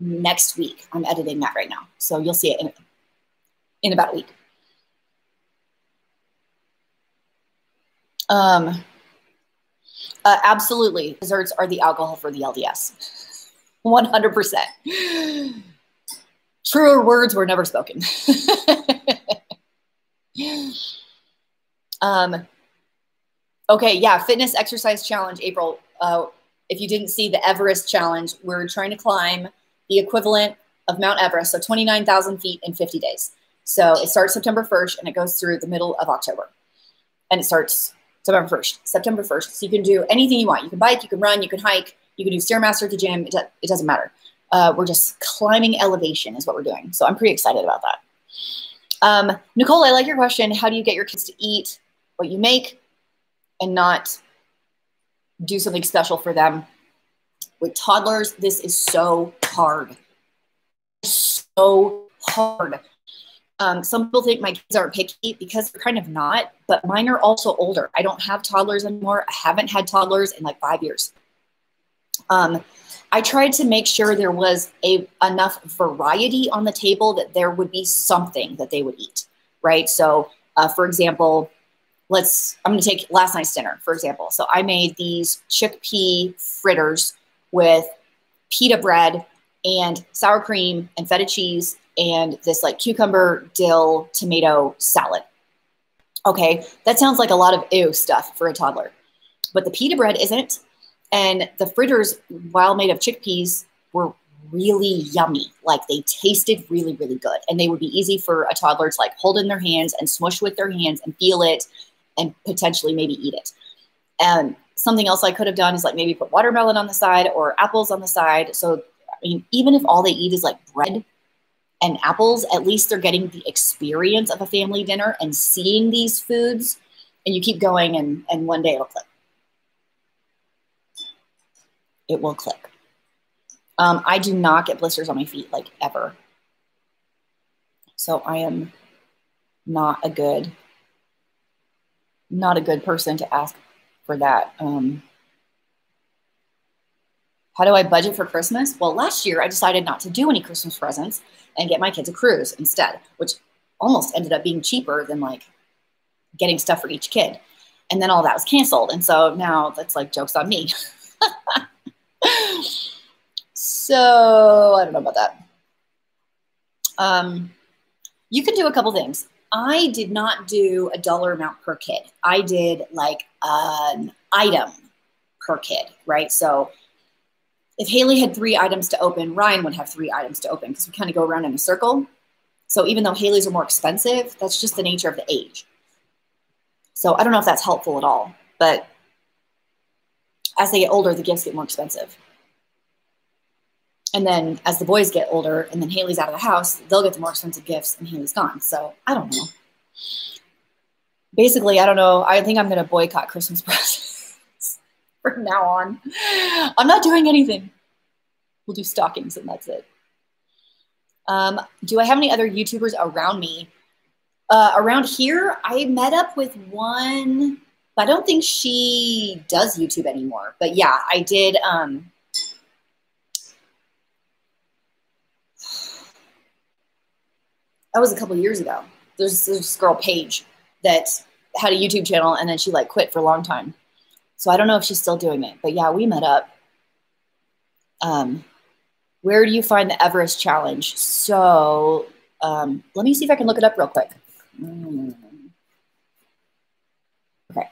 next week. I'm editing that right now. So you'll see it in about a week. Absolutely. Desserts are the alcohol for the LDS. 100%. Truer words were never spoken. Okay, yeah, fitness exercise challenge, April. If you didn't see the Everest challenge, we're trying to climb the equivalent of Mount Everest, so 29,000 feet in 50 days. So it starts September 1st and it goes through the middle of October. And it starts September 1st. So you can do anything you want. You can bike, you can run, you can hike, you can do Stairmaster at the gym. It doesn't matter. We're just climbing elevation is what we're doing. So I'm pretty excited about that. Nicole, I like your question. How do you get your kids to eat what you make and not do something special for them? With toddlers, this is so hard. So hard. Some people think my kids aren't picky because they're kind of not, but mine are also older. I don't have toddlers anymore. I haven't had toddlers in like 5 years. I tried to make sure there was enough variety on the table that there would be something that they would eat, right? So, for example, I'm going to take last night's dinner, for example. So I made these chickpea fritters with pita bread and sour cream and feta cheese and this like cucumber, dill, tomato salad. Okay, that sounds like a lot of ew stuff for a toddler, but the pita bread isn't. And the fritters, while made of chickpeas, were really yummy. Like they tasted really, really good. And they would be easy for a toddler to like hold in their hands and smush with their hands and feel it and potentially maybe eat it. And something else I could have done is like maybe put watermelon on the side or apples on the side. So, I mean, even if all they eat is like bread and apples, at least they're getting the experience of a family dinner and seeing these foods. And you keep going and one day it'll click. It will click. I do not get blisters on my feet like ever. So I am not a good person to ask for that. How do I budget for Christmas? Well, last year I decided not to do any Christmas presents and get my kids a cruise instead, which almost ended up being cheaper than like getting stuff for each kid. And then all that was canceled. And so now that's like jokes on me. So I don't know about that. You can do a couple things. I did not do a dollar amount per kid. I did like an item per kid, right? So if Haley had 3 items to open, Ryan would have 3 items to open because we kind of go around in a circle. So even though Haley's are more expensive, that's just the nature of the age. So I don't know if that's helpful at all, but as they get older, the gifts get more expensive. And then as the boys get older and then Haley's out of the house, they'll get the more expensive gifts and Haley's gone. So I don't know. Basically, I don't know. I think I'm going to boycott Christmas presents from now on. I'm not doing anything. We'll do stockings and that's it. Do I have any other YouTubers around me? Around here, I met up with one, but I don't think she does YouTube anymore. But yeah, I did. That was a couple years ago. There's this girl, Paige, that had a YouTube channel and then she like quit for a long time. So I don't know if she's still doing it, but yeah, we met up. Where do you find the Everest challenge? So let me see if I can look it up real quick. Okay.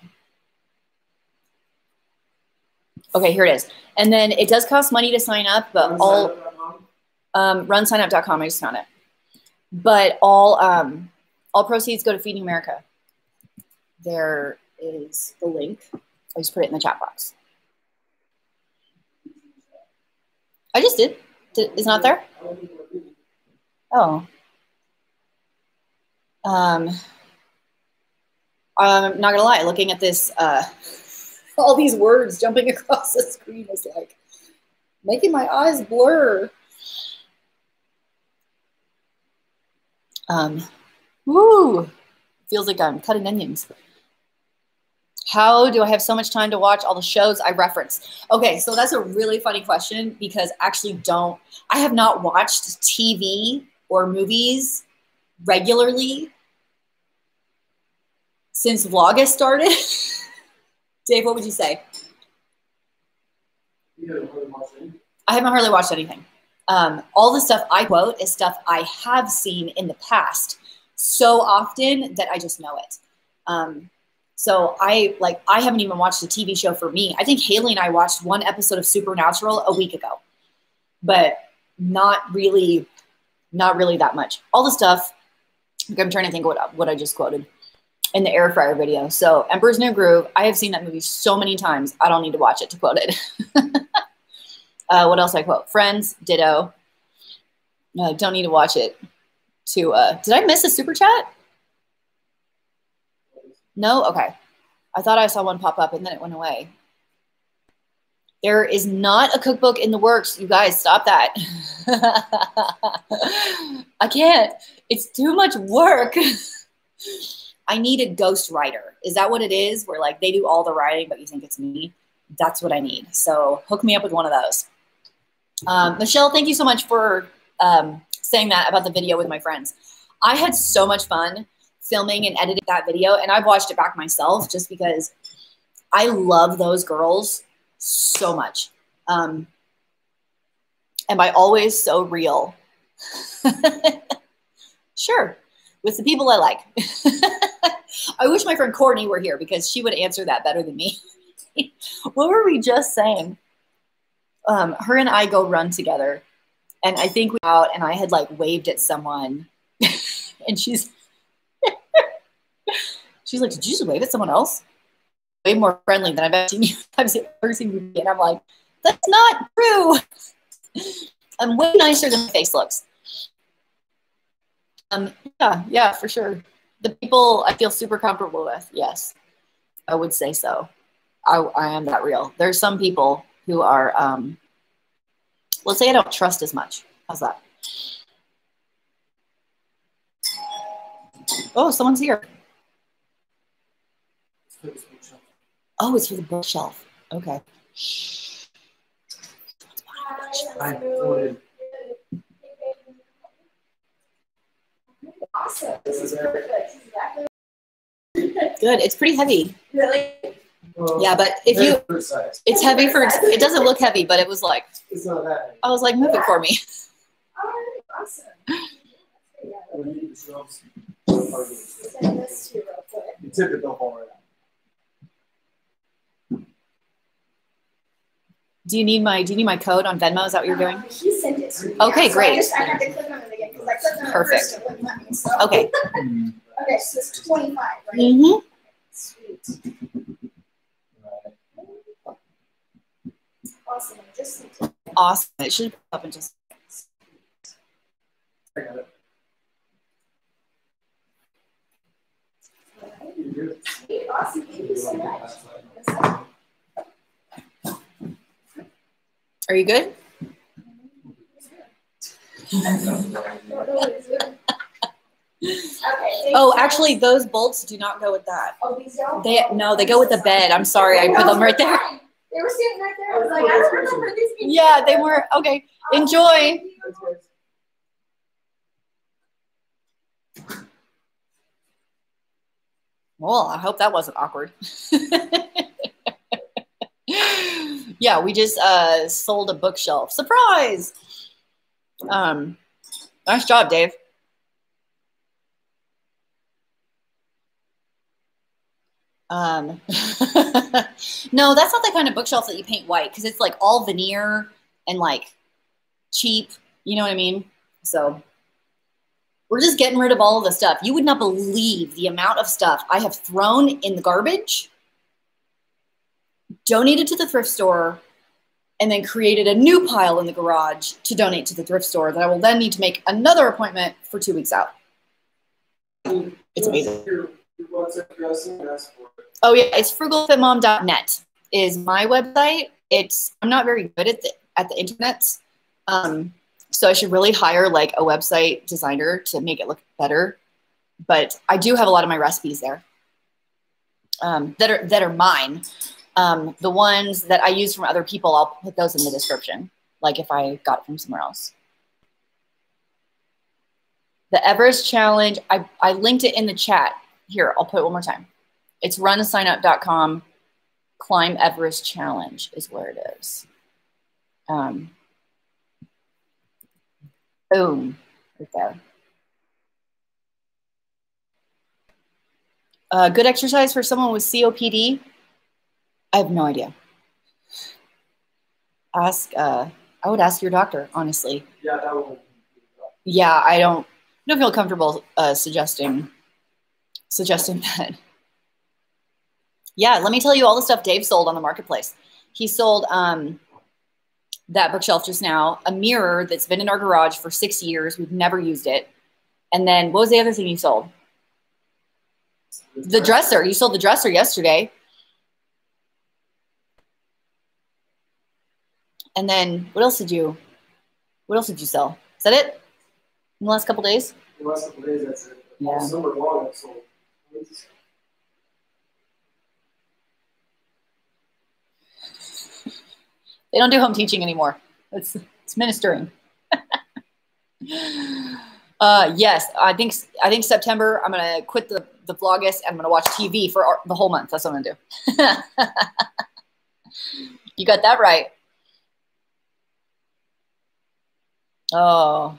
Okay, here it is. And then it does cost money to sign up, but runsignup.com, I just found it. But all proceeds go to Feeding America. There is the link. I just put it in the chat box. I just did. It's not there? Oh. I'm not gonna lie, looking at this, all these words jumping across the screen is like making my eyes blur. Woo! Feels like I'm cutting onions. How do I have so much time to watch all the shows I reference? Okay, so that's a really funny question because actually I have not watched TV or movies regularly since Vlogmas started. Dave, what would you say? I haven't hardly watched anything. All the stuff I quote is stuff I have seen in the past so often that I just know it. So I haven't even watched a TV show for me. I think Haley and I watched one episode of Supernatural a week ago, but not really that much. All the stuff, like I'm trying to think what I just quoted in the air fryer video. So Emperor's New Groove, I have seen that movie so many times. I don't need to watch it to quote it. What else I quote? Friends, ditto. Don't need to watch it to, did I miss a super chat? No? Okay. I thought I saw one pop up and then it went away. There is not a cookbook in the works. You guys, stop that. I can't. It's too much work. I need a ghostwriter. Is that what it is? Where like they do all the writing, but you think it's me? That's what I need. So hook me up with one of those. Michelle, thank you so much for saying that about the video with my friends. I had so much fun filming and editing that video, and I've watched it back myself just because I love those girls so much. And by always so real. Sure. With the people I like. I wish my friend Courtney were here because she would answer that better than me. What were we just saying? Her and I go run together, and I think we were out and I had like waved at someone and she's like, did you just wave at someone else? Way more friendly than I've ever seen you. And I'm like, that's not true. I'm way nicer than my face looks. Yeah, for sure. The people I feel super comfortable with, yes, I would say so. I am that real. There's some people who are, let's say I don't trust as much. How's that? Oh, someone's here. Oh, it's for the bookshelf. Okay. Awesome. Good. It's pretty heavy. Really? Yeah, but if you, it's heavy for, it doesn't look heavy, but it was like, It's not that heavy. I was like, move it for me. Oh, awesome. Send this to you real quick. You tip it, don't fall right out. Do you need my code on Venmo? Is that what you're doing? He sent it to me. Okay, So great. I had to click on it again because I clicked on it Perfect. first. It wouldn't let me, so. Okay. Okay, so it's 25, right? Mm-hmm. Sweet. Awesome. I just sent it. Awesome. It should pop up in just. I got it. Sweet. Awesome. Thank you so much. Are you good? Oh, actually, those bolts do not go with that. Oh, these don't? They go with the bed. I'm sorry, I put them right there. They were sitting right there. I was like, I don't remember these being. Yeah, they were. Okay, enjoy. Well, I hope that wasn't awkward. Yeah, we just sold a bookshelf. Surprise! Nice job, Dave. No, that's not the kind of bookshelf that you paint white because it's like all veneer and like cheap. You know what I mean? So we're just getting rid of all of the stuff. You would not believe the amount of stuff I have thrown in the garbage, donated to the thrift store, and then created a new pile in the garage to donate to the thrift store that I will then need to make another appointment for 2 weeks out. It's amazing. Oh yeah, it's frugalfitmom.net is my website. I'm not very good at the internet. So I should really hire like a website designer to make it look better. But I do have a lot of my recipes there that are mine. The ones that I use from other people, I'll put those in the description, like if I got it from somewhere else. The Everest challenge, I linked it in the chat. Here, I'll put it one more time. It's runsignup.com. Climb Everest challenge is where it is. Boom. Right there. Good exercise for someone with COPD? I have no idea. I would ask your doctor, honestly. Yeah, that one. Yeah, I don't feel comfortable suggesting that. Yeah, let me tell you all the stuff Dave sold on the marketplace. He sold that bookshelf just now, a mirror that's been in our garage for 6 years. We've never used it. And then what was the other thing you sold? The dresser. You sold the dresser yesterday. And then what else did you sell? Is that it? In the last couple days? The last couple days, that's it. Yeah. All summer long, I've sold. They don't do home teaching anymore. It's ministering. Yes, I think September I'm gonna quit the Vlogmas and I'm gonna watch TV for the whole month. That's what I'm gonna do. You got that right. Oh,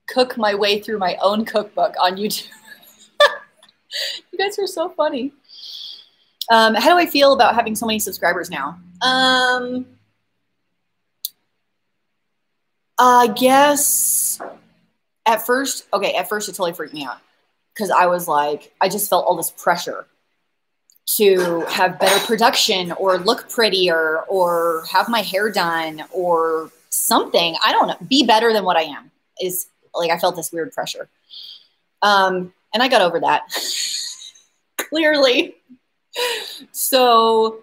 cook my way through my own cookbook on YouTube. You guys are so funny. How do I feel about having so many subscribers now? I guess at first it totally freaked me out because I was like, I just felt all this pressure to have better production or look prettier or have my hair done or something. I don't know. Be better than what I am is like, I felt this weird pressure. And I got over that clearly. So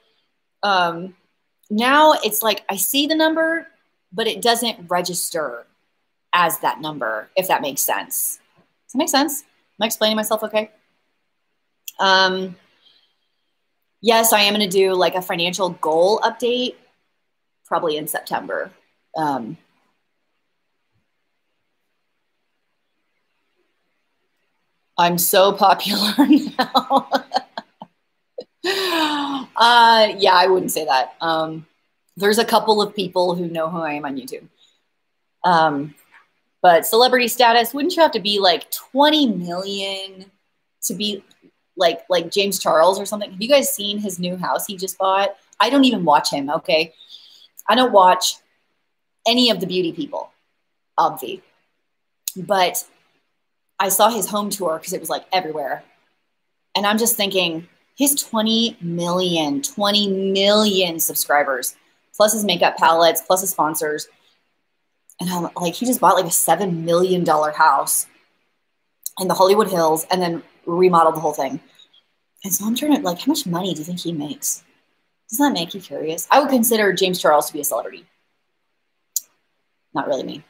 now it's like, I see the number, but it doesn't register as that number, if that makes sense. Does that make sense? Am I explaining myself okay? Yes, I am going to do like a financial goal update probably in September. I'm so popular now. Yeah, I wouldn't say that. There's a couple of people who know who I am on YouTube. But celebrity status, wouldn't you have to be like 20 million to be like James Charles or something? Have you guys seen his new house he just bought? I don't even watch him, okay? I don't watch any of the beauty people, obvi. But I saw his home tour because it was like everywhere. And I'm just thinking, his 20 million subscribers, plus his makeup palettes, plus his sponsors. And I'm like, he just bought like a $7 million house in the Hollywood Hills and then remodeled the whole thing. And so I'm trying to like, how much money do you think he makes? Doesn't that make you curious? I would consider James Charles to be a celebrity. Not really me.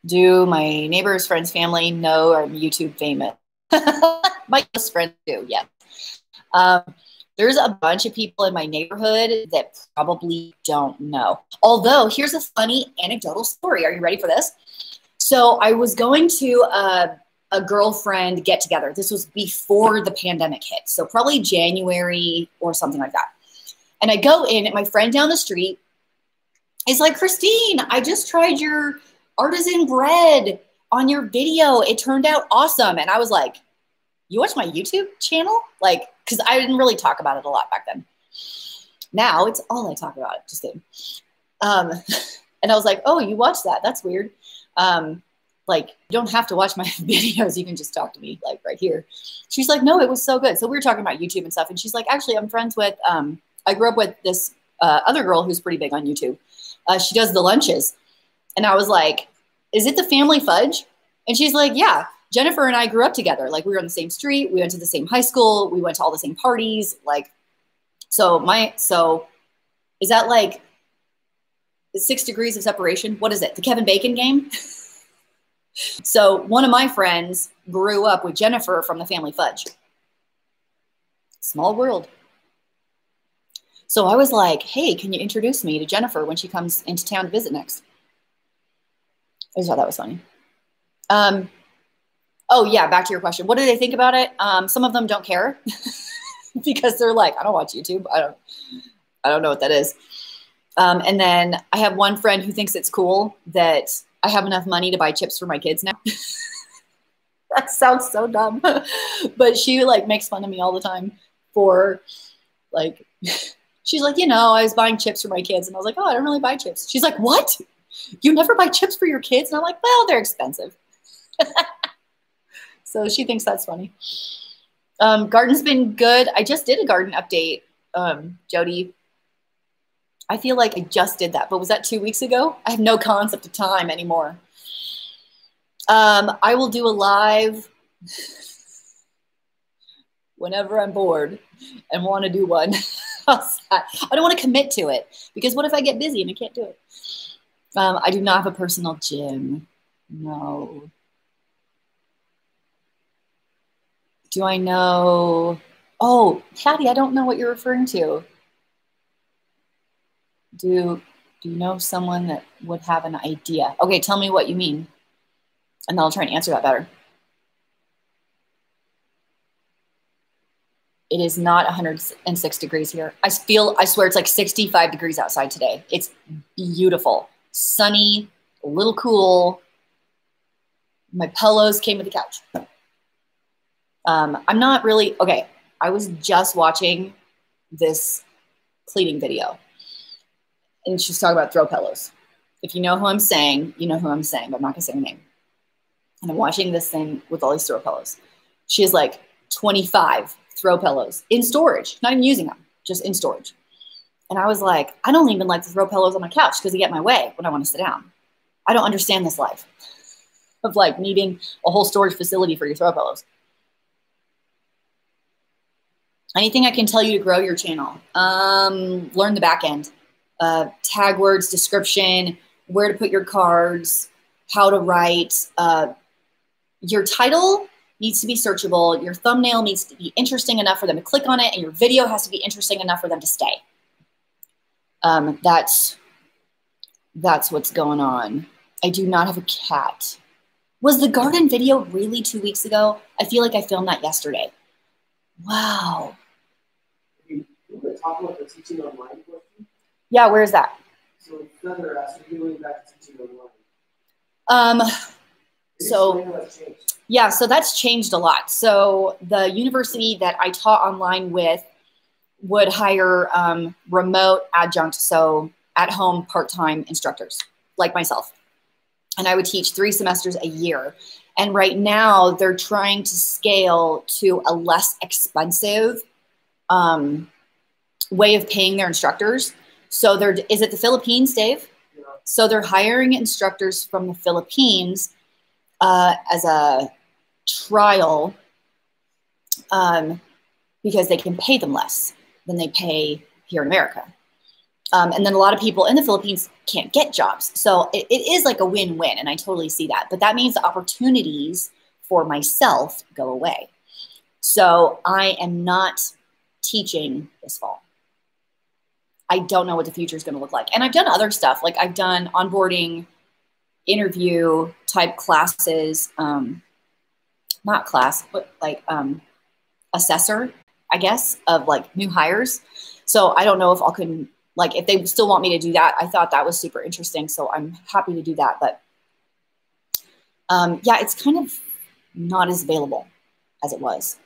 Do my neighbors, friends, family know I'm YouTube famous? My close friends do, yes. There's a bunch of people in my neighborhood that probably don't know. Although, here's a funny anecdotal story. Are you ready for this? So I was going to a girlfriend get-together. This was before the pandemic hit, so probably January or something like that. And I go in, and my friend down the street is like, Christine, I just tried your artisan bread on your video. It turned out awesome. And I was like, you watch my YouTube channel? Like, because I didn't really talk about it a lot back then. Now it's all I talk about. Just kidding. And I was like, oh, you watch that? That's weird. Like, you don't have to watch my videos. You can just talk to me, like, right here. She's like, no, it was so good. So we were talking about YouTube and stuff. And she's like, actually, I'm friends with, I grew up with this other girl who's pretty big on YouTube. She does the lunches. And I was like, is it the family fudge? And she's like, yeah, Jennifer and I grew up together. Like, we were on the same street. We went to the same high school. We went to all the same parties. Like, so is that like 6 degrees of separation? What is it? The Kevin Bacon game? So one of my friends grew up with Jennifer from the family fudge. Small world. So I was like, hey, can you introduce me to Jennifer when she comes into town to visit next? I just thought that was funny. Oh yeah, back to your question. What do they think about it? Some of them don't care because they're like, I don't watch YouTube. I don't know what that is. And then I have one friend who thinks it's cool that I have enough money to buy chips for my kids now. That sounds so dumb. But she like makes fun of me all the time for like, she's like, you know, I was buying chips for my kids. And I was like, oh, I don't really buy chips. She's like, what? You never buy chips for your kids? And I'm like, well, they're expensive. So she thinks that's funny. Garden's been good. I just did a garden update, Jody. I feel like I just did that, but was that 2 weeks ago? I have no concept of time anymore. I will do a live whenever I'm bored and want to do one. I don't want to commit to it because what if I get busy and I can't do it? I do not have a personal gym. No. Do I know? Oh, Patty, I don't know what you're referring to. Do you know someone that would have an idea? Okay, tell me what you mean. And then I'll try and answer that better. It is not 106 degrees here. I swear it's like 65 degrees outside today. It's beautiful. Sunny, a little cool. My pillows came with the couch. I'm not really, okay, I was just watching this cleaning video. And she's talking about throw pillows. If you know who I'm saying, you know who I'm saying, but I'm not going to say her name. And I'm watching this thing with all these throw pillows. She has like 25 throw pillows in storage, not even using them, just in storage. And I was like, I don't even like to throw pillows on my couch because they get in my way when I want to sit down. I don't understand this life of like needing a whole storage facility for your throw pillows. Anything I can tell you to grow your channel? Learn the back end. Tag words, description, where to put your cards, how to write. Your title needs to be searchable. Your thumbnail needs to be interesting enough for them to click on it, and your video has to be interesting enough for them to stay. That's what's going on. I do not have a cat. Was the garden video really 2 weeks ago? I feel like I filmed that yesterday. Wow. You want to talk about the teaching online question? Yeah, where is that? So Feather asked, are you going back to teaching online? Yeah, so that's changed a lot. So the university that I taught online with would hire remote adjunct, so at-home part-time instructors like myself. And I would teach 3 semesters a year. And right now they're trying to scale to a less expensive way of paying their instructors. So is it the Philippines, Dave? Yeah. So they're hiring instructors from the Philippines as a trial because they can pay them less than they pay here in America. And then a lot of people in the Philippines can't get jobs. So it is like a win-win, and I totally see that. But that means the opportunities for myself go away. So I am not teaching this fall. I don't know what the future is going to look like. And I've done other stuff. Like I've done onboarding, interview type classes, not class, but like assessor, I guess, of like new hires. So I don't know if I can, like, if they still want me to do that. I thought that was super interesting. So I'm happy to do that. But yeah, it's kind of not as available as it was.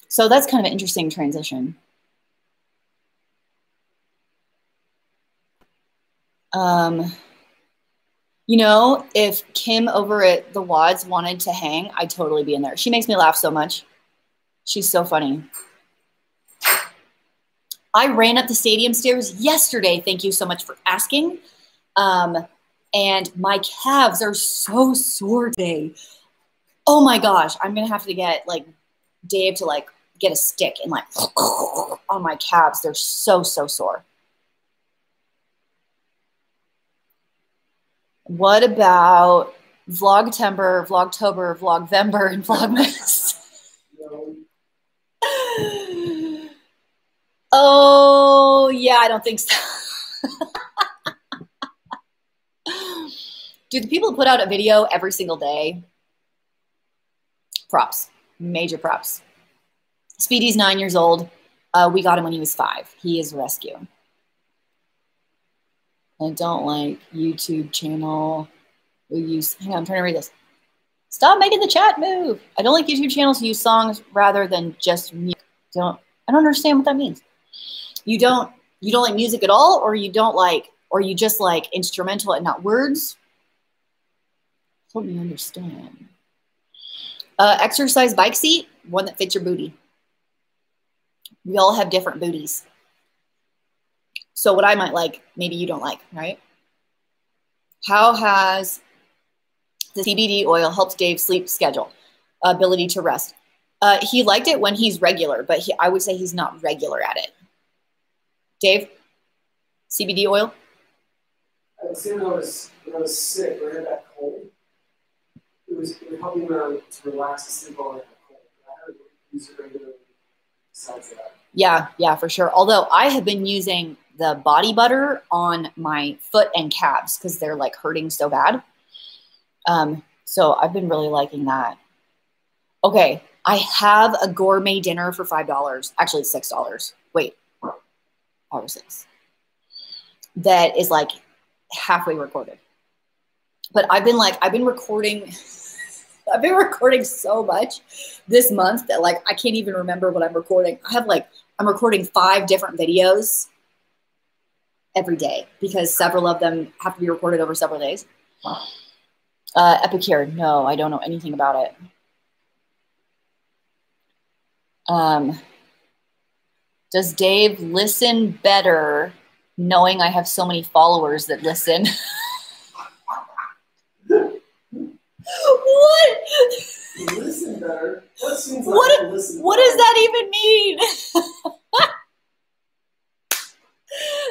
So that's kind of an interesting transition. You know, if Kim over at the Wads wanted to hang, I'd totally be in there. She makes me laugh so much. She's so funny. I ran up the stadium stairs yesterday. Thank you so much for asking. And my calves are so sore today. Oh my gosh. I'm going to have to get like Dave to like get a stick and like on my calves. They're so, so sore. What about Vlogtember, Vlogtober, Vlogvember, and Vlogmas? Oh, yeah, I don't think so. Do the people put out a video every single day? Props, major props. Speedy's 9 years old. We got him when he was 5. He is a rescue. I don't like YouTube channel. Hang on, I'm trying to read this. Stop making the chat move. I don't like YouTube channels who use songs rather than just music. I don't understand what that means. You don't like music at all, or you just like instrumental and not words? Help me understand. Exercise bike seat, one that fits your booty. We all have different booties. So what I might like, maybe you don't like, right? How has the CBD oil helped Dave's sleep schedule, ability to rest? He liked it when he's regular, but I would say he's not regular at it. Dave, CBD oil? I would say when I was sick, when I had that cold, it would help me to relax and sleep while I had that cold. I had to use it regularly besides that. Yeah, for sure. Although I have been using the body butter on my foot and calves because they're like hurting so bad. So I've been really liking that. Okay, I have a gourmet dinner for $5. Actually, it's $6. Wait, 5 or 6. That is like halfway recorded. But I've been recording. I've been recording so much this month that like I can't even remember what I'm recording. I'm recording 5 different videos every day because several of them have to be recorded over several days. Epicure, no, I don't know anything about it. Does Dave listen better knowing I have so many followers that listen? What? Listen better? That seems like what does that even mean?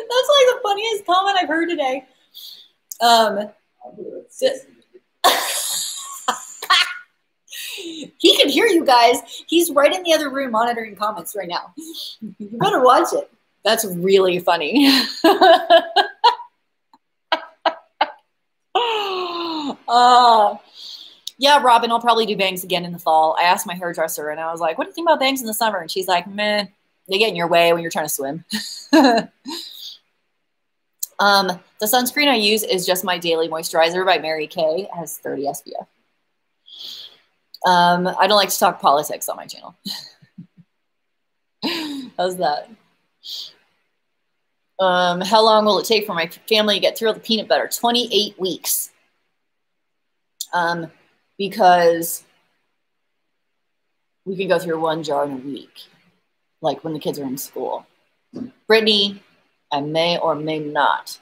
That's like the funniest comment I've heard today. He can hear you guys. He's right in the other room monitoring comments right now. You better watch it. That's really funny. Yeah, Robin, I'll probably do bangs again in the fall. I asked my hairdresser and I was like, what do you think about bangs in the summer? And she's like, meh, they get in your way when you're trying to swim. The sunscreen I use is just my Daily Moisturizer by Mary Kay. It has 30 SPF. I don't like to talk politics on my channel. How's that? How long will it take for my family to get through all the peanut butter? 28 weeks. Because we can go through 1 jar in a week, like when the kids are in school. Brittany, I may or may not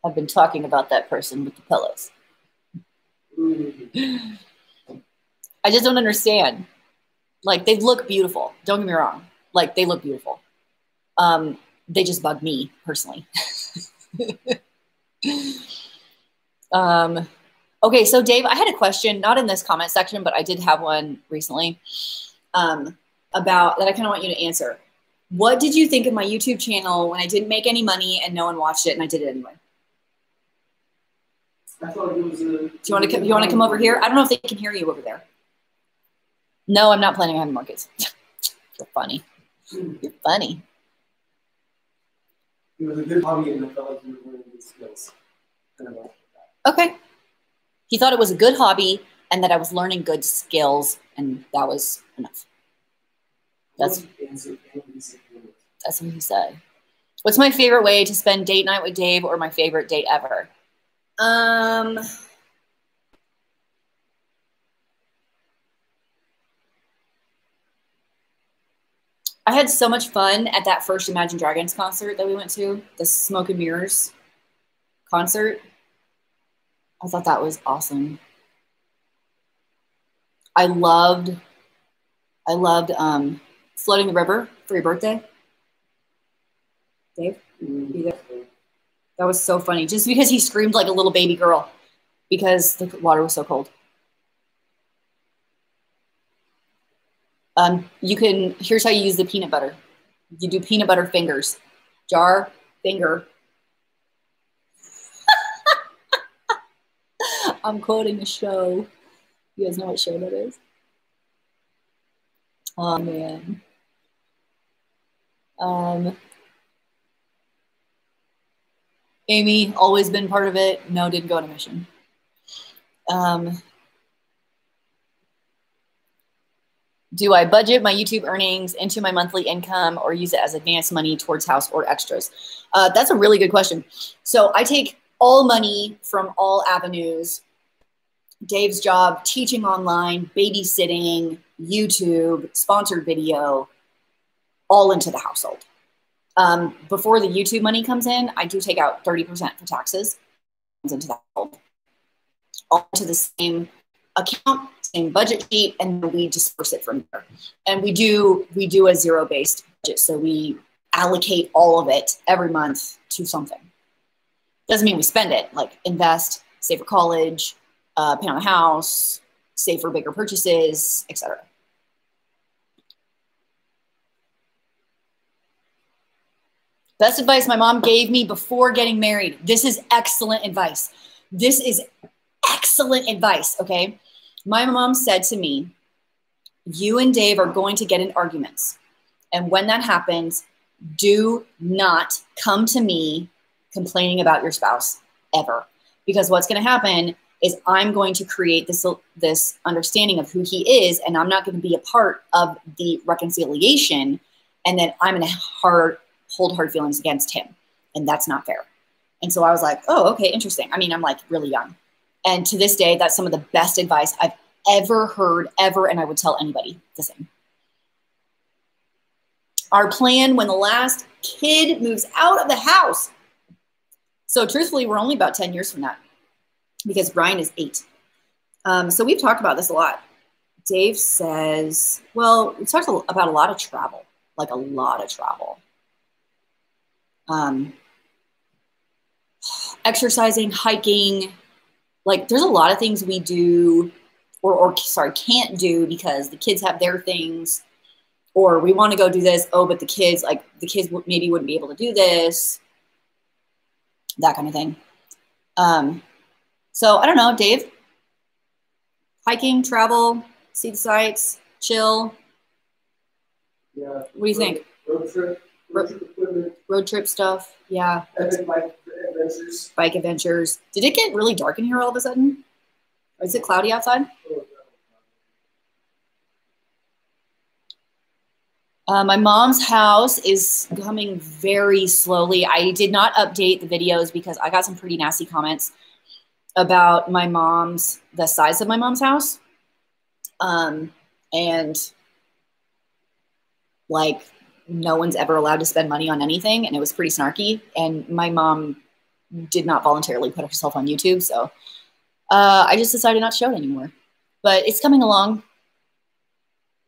have been talking about that person with the pillows. I just don't understand. Like, they look beautiful. Don't get me wrong. Like, they look beautiful. They just bug me personally. Okay, so Dave, I had a question, not in this comment section, but I did have one recently about that I kind of want you to answer. What did you think of my YouTube channel when I didn't make any money and no one watched it and I did it anyway? I thought it was a... Do you want to come over here? I don't know if they can hear you over there. No, I'm not planning on having more kids. You're funny. You're funny. It was a good hobby and I felt like you were learning good skills. Okay. He thought it was a good hobby and that I was learning good skills, and that was enough. That's what he said. What's my favorite way to spend date night with Dave, or my favorite date ever? I had so much fun at that first Imagine Dragons concert that we went to, the Smoke and Mirrors concert. I thought that was awesome. I loved Floating the River for your birthday. Dave, you there? That was so funny. Just because he screamed like a little baby girl because the water was so cold. Here's how you use the peanut butter. You do peanut butter fingers. Jar, finger. I'm quoting a show. You guys know what show that is? Oh, man. Amy, always been part of it. No, didn't go on a mission. Do I budget my YouTube earnings into my monthly income or use it as advance money towards house or extras? That's a really good question. So I take all money from all avenues. Dave's job, teaching online, babysitting, YouTube, sponsored video, all into the household. Before the YouTube money comes in, I do take out 30% for taxes into the household. All to the same account, same budget sheet, and then we disperse it from there. And we do a zero-based budget, so we allocate all of it every month to something. Doesn't mean we spend it, like invest, save for college, pay on a house, save for bigger purchases, etc. Best advice my mom gave me before getting married. This is excellent advice. This is excellent advice, okay? My mom said to me, you and Dave are going to get in arguments. And when that happens, do not come to me complaining about your spouse ever. Because what's going to happen is I'm going to create this understanding of who he is, and I'm not going to be a part of the reconciliation, and then I'm going to hold hard feelings against him. And that's not fair. And so I was like, oh, okay, interesting. I mean, I'm like really young. And to this day, that's some of the best advice I've ever heard, ever, and I would tell anybody the same. Our plan when the last kid moves out of the house. So truthfully, we're only about 10 years from that because Brian is 8. So we've talked about this a lot. Dave says, well, we talked about a lot of travel, like a lot of travel. Exercising, hiking, like there's a lot of things we do or can't do because the kids have their things, or we want to go do this. Oh, but the kids maybe wouldn't be able to do this, that kind of thing. So I don't know, Dave, hiking, travel, see the sights, chill. Yeah. What do you think? Road trip stuff. Yeah. Epic bike adventures. Bike adventures. Did it get really dark in here all of a sudden? Or is it cloudy outside? My mom's house is coming very slowly. I did not update the videos because I got some pretty nasty comments about the size of my mom's house. And like no one's ever allowed to spend money on anything. And it was pretty snarky. And my mom did not voluntarily put herself on YouTube. So I just decided not to show it anymore. But it's coming along.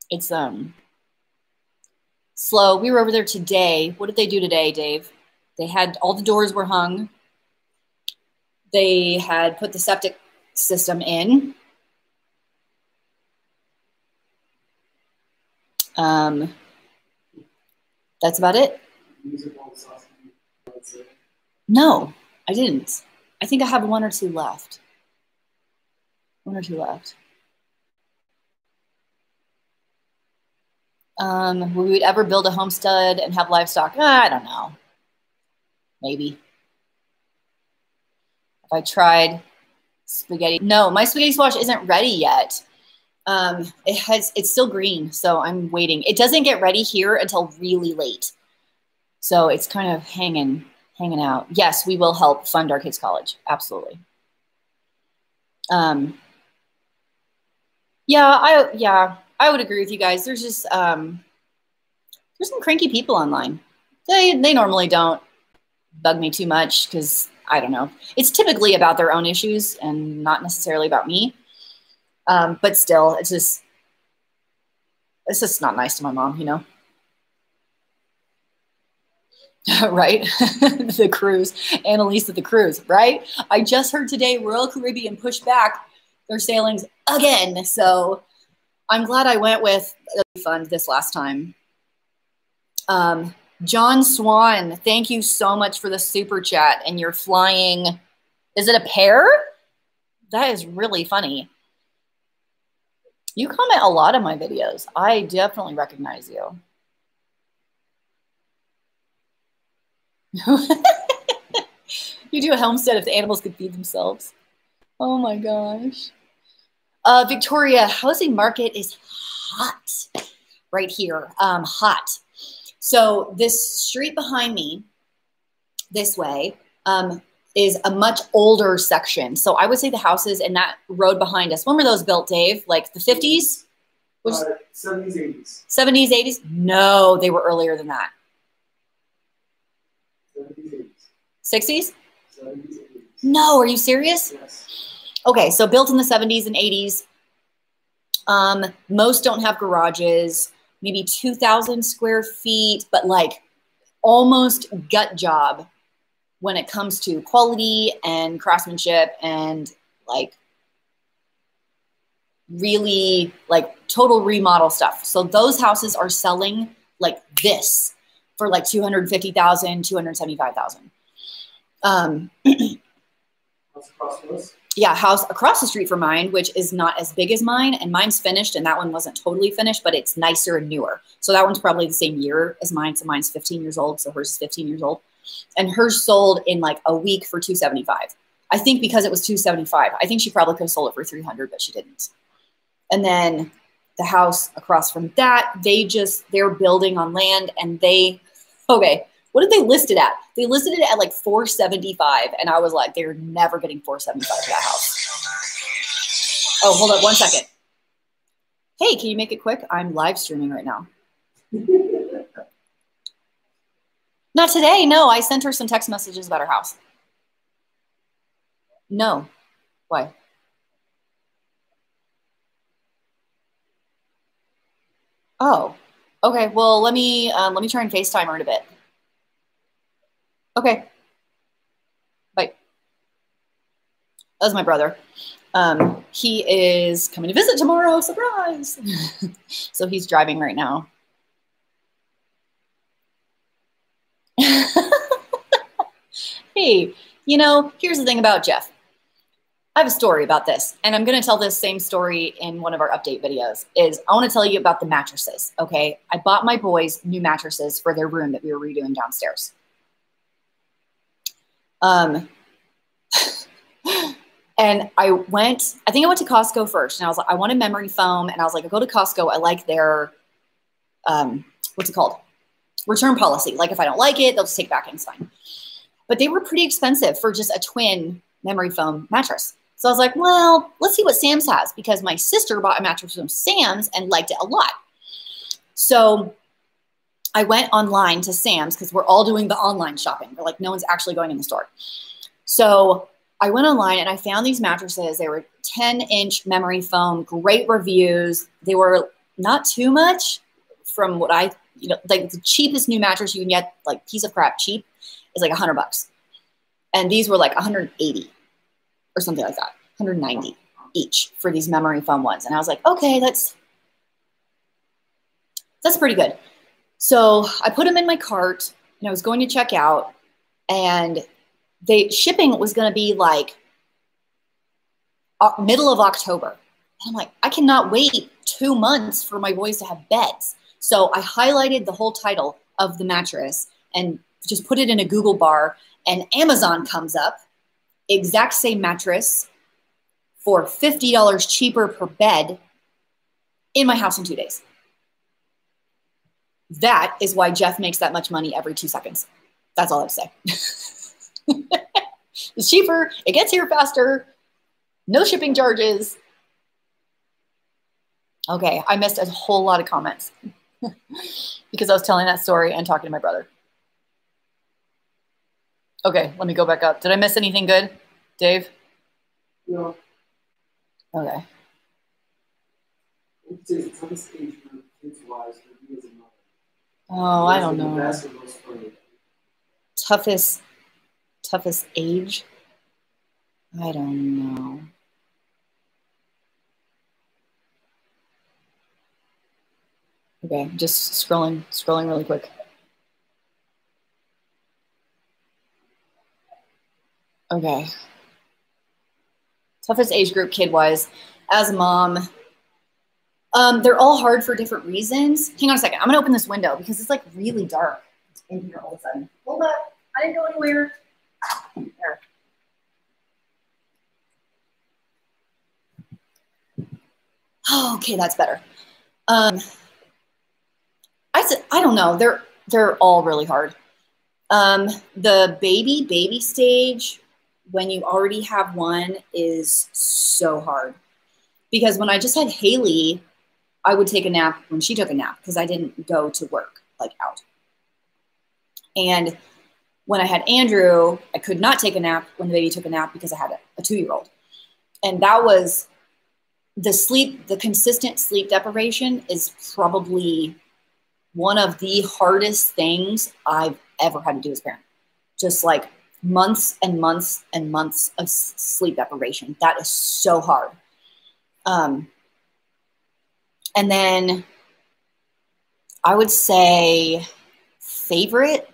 It's slow. We were over there today. What did they do today, Dave? They had all the doors were hung. They had put the septic system in. That's about it. No, I didn't. I think I have 1 or 2 left. 1 or 2 left. We would ever build a homestead and have livestock? I don't know. Maybe. If I tried spaghetti. No, my spaghetti squash isn't ready yet. It's still green, so I'm waiting. It doesn't get ready here until really late. So it's kind of hanging out. Yes, we will help fund our kids' college. Absolutely. Yeah, I would agree with you guys. There's just there's some cranky people online. They normally don't bug me too much because I don't know. It's typically about their own issues and not necessarily about me. But still, it's just not nice to my mom, you know? Right? The cruise. Annalisa the cruise, right? I just heard today Royal Caribbean pushed back their sailings again. So I'm glad I went with the fund this last time. John Swan, thank you so much for the super chat. And you're flying, is it a pair? That is really funny. You comment a lot on my videos. I definitely recognize you. You do a homestead if the animals could feed themselves. Oh my gosh. Victoria, housing market is hot right here. Hot. So this street behind me, this way, is a much older section. So I would say the houses in that road behind us, when were those built, Dave? Like the 50s? 70s, 80s. 70s, 80s? No, they were earlier than that. 70s, 80s. 60s? 70s, 80s. No, are you serious? Yes. Okay, so built in the 70s and 80s. Most don't have garages, maybe 2,000 square feet, but like almost gut job when it comes to quality and craftsmanship and like really like total remodel stuff. So those houses are selling like this for like 250,000, 275,000. Yeah, house across the street from mine, which is not as big as mine, and mine's finished, and that one wasn't totally finished, but it's nicer and newer. So that one's probably the same year as mine. So mine's 15 years old, so hers is 15 years old, and hers sold in like a week for 275. I think because it was 275. I think she probably could have sold it for 300, but she didn't. And then the house across from that, they're building on land, and okay. What did they list it at? They listed it at like 475, and I was like, they're never getting 475 for that house. Oh, hold up 1 second. Hey, can you make it quick? I'm live streaming right now. Not today. No, I sent her some text messages about her house. No. Why? Oh, okay. Well, let me try and FaceTime her in a bit. Okay. Bye. That was my brother. He is coming to visit tomorrow. Surprise. So he's driving right now. Hey, you know, here's the thing about Jeff. I have a story about this, and I'm going to tell this same story in one of our update videos. I want to tell you about the mattresses, okay? I bought my boys new mattresses for their room that we were redoing downstairs. And I think I went to Costco first, and I was like, I wanted memory foam, and I was like, I go to Costco, I like their, what's it called? Return policy. Like if I don't like it, they'll just take it back and it's fine. But they were pretty expensive for just a twin memory foam mattress. So I was like, well, let's see what Sam's has, because my sister bought a mattress from Sam's and liked it a lot. So I went online to Sam's because we're all doing the online shopping. We're like, no one's actually going in the store. So I went online and I found these mattresses. They were 10-inch memory foam, great reviews. They were not too much from what like the cheapest new mattress you can get, like piece of crap cheap, is like $100. And these were like 180 or something like that, 190 each for these memory foam ones. And I was like, okay, that's pretty good. So I put them in my cart and I was going to check out, and shipping was going to be like middle of October. And I'm like, I cannot wait 2 months for my boys to have beds. So I highlighted the whole title of the mattress and just put it in a Google bar, and Amazon comes up, exact same mattress for $50 cheaper per bed in my house in 2 days. That is why Jeff makes that much money every 2 seconds. That's all I have to say. It's cheaper. It gets here faster. No shipping charges. Okay, I missed a whole lot of comments because I was telling that story and talking to my brother. Okay, let me go back up. Did I miss anything good, Dave? No. Okay. Oh, I don't know. Toughest age? I don't know. Okay, just scrolling really quick. Okay. Toughest age group kid-wise, as a mom, they're all hard for different reasons. Hang on a second. I'm gonna open this window because it's like really dark in here all of a sudden. Hold up. I didn't go anywhere. There. Oh, okay, that's better. I don't know. They're all really hard. The baby stage, when you already have one, is so hard. Because when I just had Haley, I would take a nap when she took a nap because I didn't go to work, like out. And when I had Andrew, I could not take a nap when the baby took a nap because I had a 2-year-old. And that was the consistent sleep deprivation is probably one of the hardest things I've ever had to do as a parent. Just like months and months and months of sleep deprivation. That is so hard. And then I would say favorite.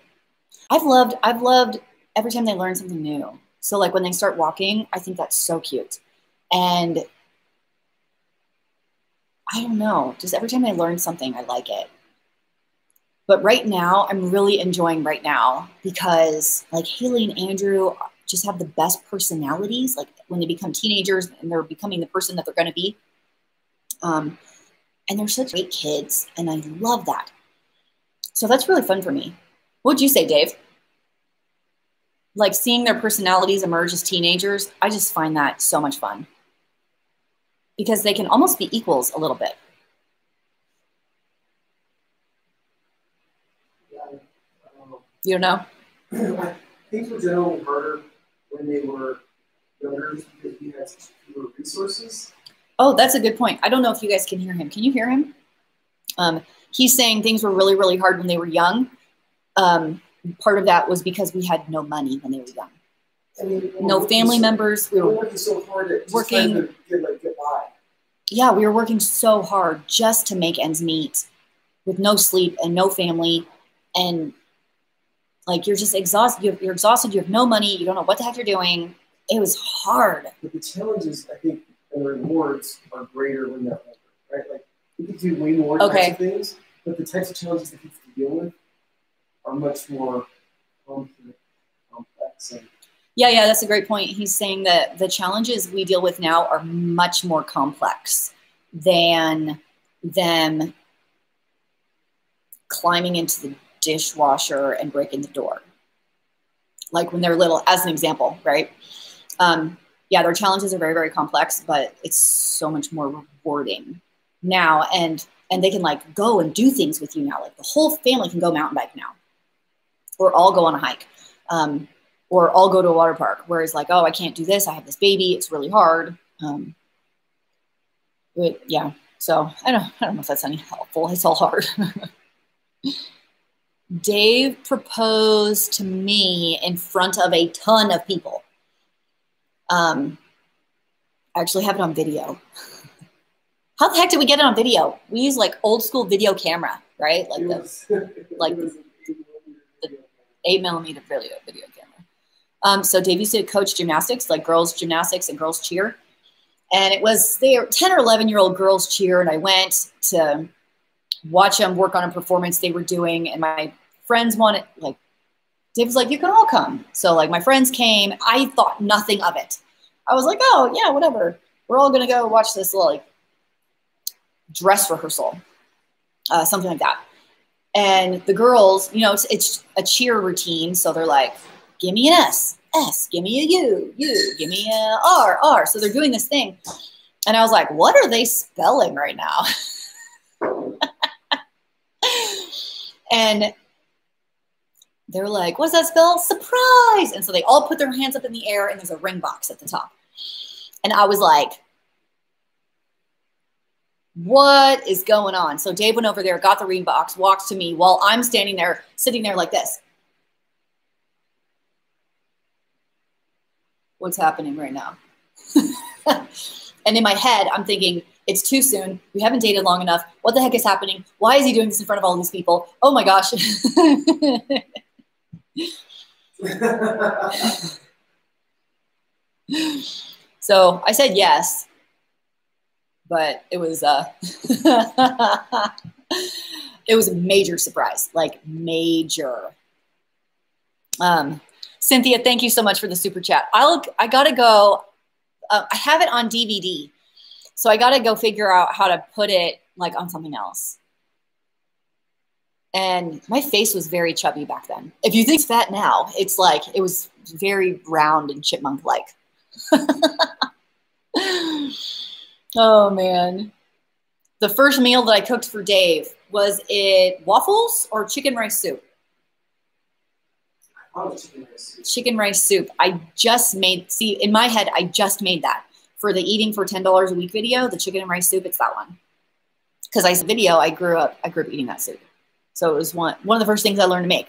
I've loved every time they learn something new. So like when they start walking, I think that's so cute. And I don't know, just every time I learn something, I like it. But right now, I'm really enjoying right now because like Haley and Andrew just have the best personalities. Like when they become teenagers and they're becoming the person that they're going to be. And they're such great kids. And I love that. So that's really fun for me. What'd you say, Dave? Like seeing their personalities emerge as teenagers, I just find that so much fun. Because they can almost be equals a little bit. You don't know? I think we're generally harder when they were younger because we had such fewer resources. Oh, that's a good point. I don't know if you guys can hear him. Can you hear him? He's saying things were really, really hard when they were young. Part of that was because we had no money when they were young. I mean, no family members. We were working so hard at just trying to get by. Yeah, we were working so hard just to make ends meet with no sleep and no family. And like, you're just exhausted. You're exhausted. You have no money. You don't know what the heck you're doing. It was hard. But the challenges, I think, and the rewards are greater when they're older, right? Like, you can do way more types of things, but the types of challenges that you have to deal with are much more complex. Yeah, that's a great point. He's saying that the challenges we deal with now are much more complex than them climbing into the dishwasher and breaking the door. Like when they're little, as an example, right? Yeah, their challenges are very, very complex, but it's so much more rewarding now. And they can like go and do things with you now. Like the whole family can go mountain bike now, or all go on a hike. Or I'll go to a water park, whereas like, oh, I can't do this. I have this baby. It's really hard. But yeah, so I don't know if that's any helpful. It's all hard. Dave proposed to me in front of a ton of people. I actually have it on video. How the heck did we get it on video? We use like old school video camera, right? Like the 8mm video camera. So Dave used to coach gymnastics, like girls gymnastics and girls cheer. And it was their 10 or 11-year-old girls cheer. And I went to watch them work on a performance they were doing. And my friends wanted, like, Dave was like, you can all come. So like my friends came. I thought nothing of it. I was like, oh yeah, whatever. We're all going to go watch this little like dress rehearsal, something like that. And the girls, you know, it's a cheer routine. So they're like, give me an S, give me a U, give me a R. So they're doing this thing. And I was like, what are they spelling right now? And they're like, what does that spell? Surprise. And so they all put their hands up in the air and there's a ring box at the top. And I was like, what is going on? So Dave went over there, got the ring box, walked to me while I'm standing there, sitting there like this. What's happening right now? And in my head, I'm thinking, it's too soon. We haven't dated long enough. What the heck is happening? Why is he doing this in front of all these people? Oh my gosh. So I said yes, but it was it was a major surprise, like major. Cynthia, thank you so much for the super chat. I gotta go. I have it on DVD. So I got to go figure out how to put it like on something else. And my face was very chubby back then. If you think it's fat now, it's like, it was very round and chipmunk-like. Oh, man. The first meal that I cooked for Dave, was it waffles or chicken rice soup? Oh, chicken rice soup. Chicken rice soup. I just made, see, in my head, I just made that. For the eating for $10 a week video, the chicken and rice soup, it's that one. Because I grew up eating that soup. So it was one of the first things I learned to make,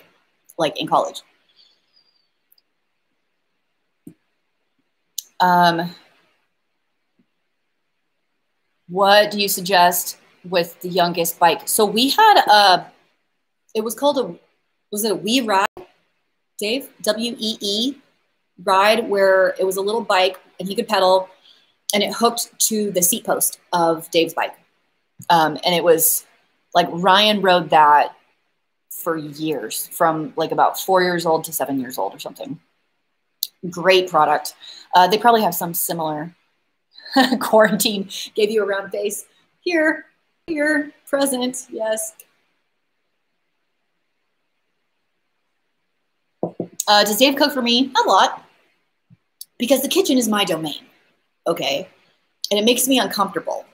like in college. What do you suggest with the youngest bike? So we had it was called was it a Wee Ride, Dave? W-E-E ride, where it was a little bike and he could pedal and it hooked to the seat post of Dave's bike. And it was like Ryan rode that for years, from like about 4 years old to 7 years old or something. Great product. They probably have some similar. Quarantine gave you a round face. Here, present, yes. Does Dave cook for me? A lot. Because the kitchen is my domain, okay? And it makes me uncomfortable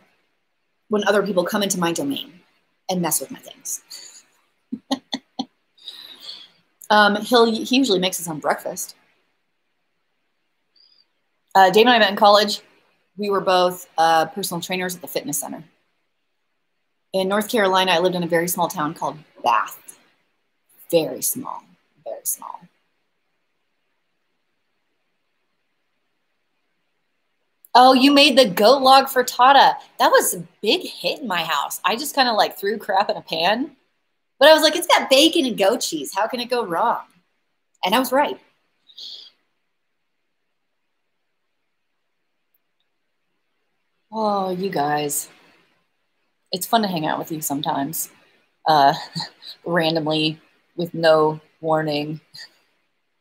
when other people come into my domain and mess with my things. He usually makes his own breakfast. Dave and I met in college. We were both personal trainers at the fitness center. In North Carolina, I lived in a very small town called Bath. Very small, very small. Oh, you made the goat log frittata. That was a big hit in my house. I just kind of like threw crap in a pan. But I was like, it's got bacon and goat cheese. How can it go wrong? And I was right. Oh, you guys. It's fun to hang out with you sometimes. Randomly, with no warning.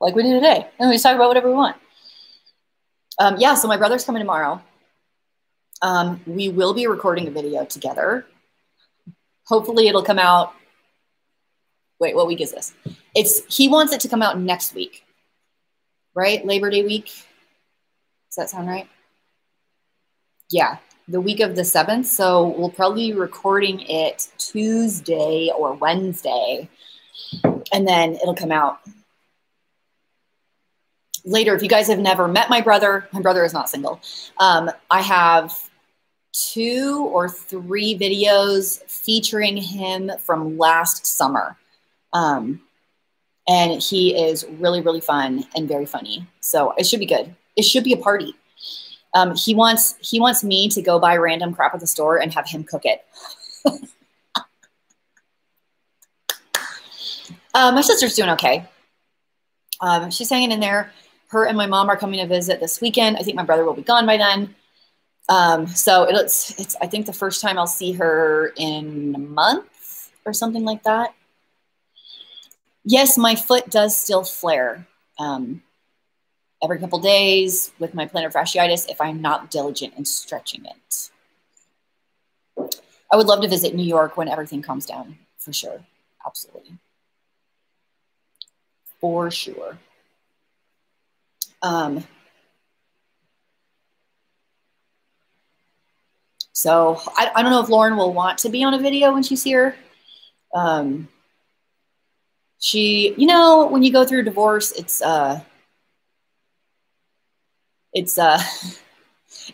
Like we do today. And we just talk about whatever we want. Yeah, so my brother's coming tomorrow. We will be recording a video together. Hopefully it'll come out. Wait, what week is this? He wants it to come out next week, right? Labor Day week. Does that sound right? Yeah, the week of the 7th. So we'll probably be recording it Tuesday or Wednesday, and then it'll come out later. If you guys have never met my brother is not single. I have 2 or 3 videos featuring him from last summer. And he is really, really fun and very funny. So it should be good. It should be a party. He wants me to go buy random crap at the store and have him cook it. My sister's doing okay. She's hanging in there. Her and my mom are coming to visit this weekend. I think my brother will be gone by then. So it's I think the first time I'll see her in a month or something like that. Yes, my foot does still flare every couple days with my plantar fasciitis if I'm not diligent in stretching it. I would love to visit New York when everything calms down, for sure. Absolutely. For sure. So I don't know if Lauren will want to be on a video when she's here. She, you know, when you go through a divorce, it's a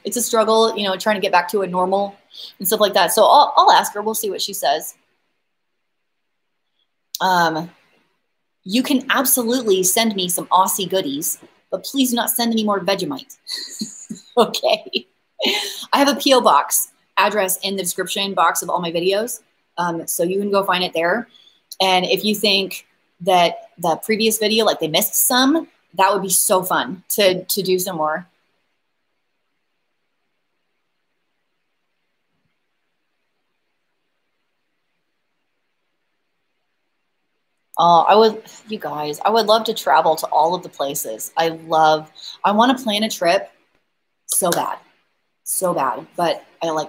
struggle, you know, trying to get back to a normal and stuff like that. So I'll ask her. We'll see what she says. You can absolutely send me some Aussie goodies, but please do not send any more Vegemite. Okay. I have a P.O. box address in the description box of all my videos. So you can go find it there. And if you think that the previous video, like they missed some, that would be so fun to do some more. You guys, I would love to travel to all of the places. I want to plan a trip so bad. so bad. But I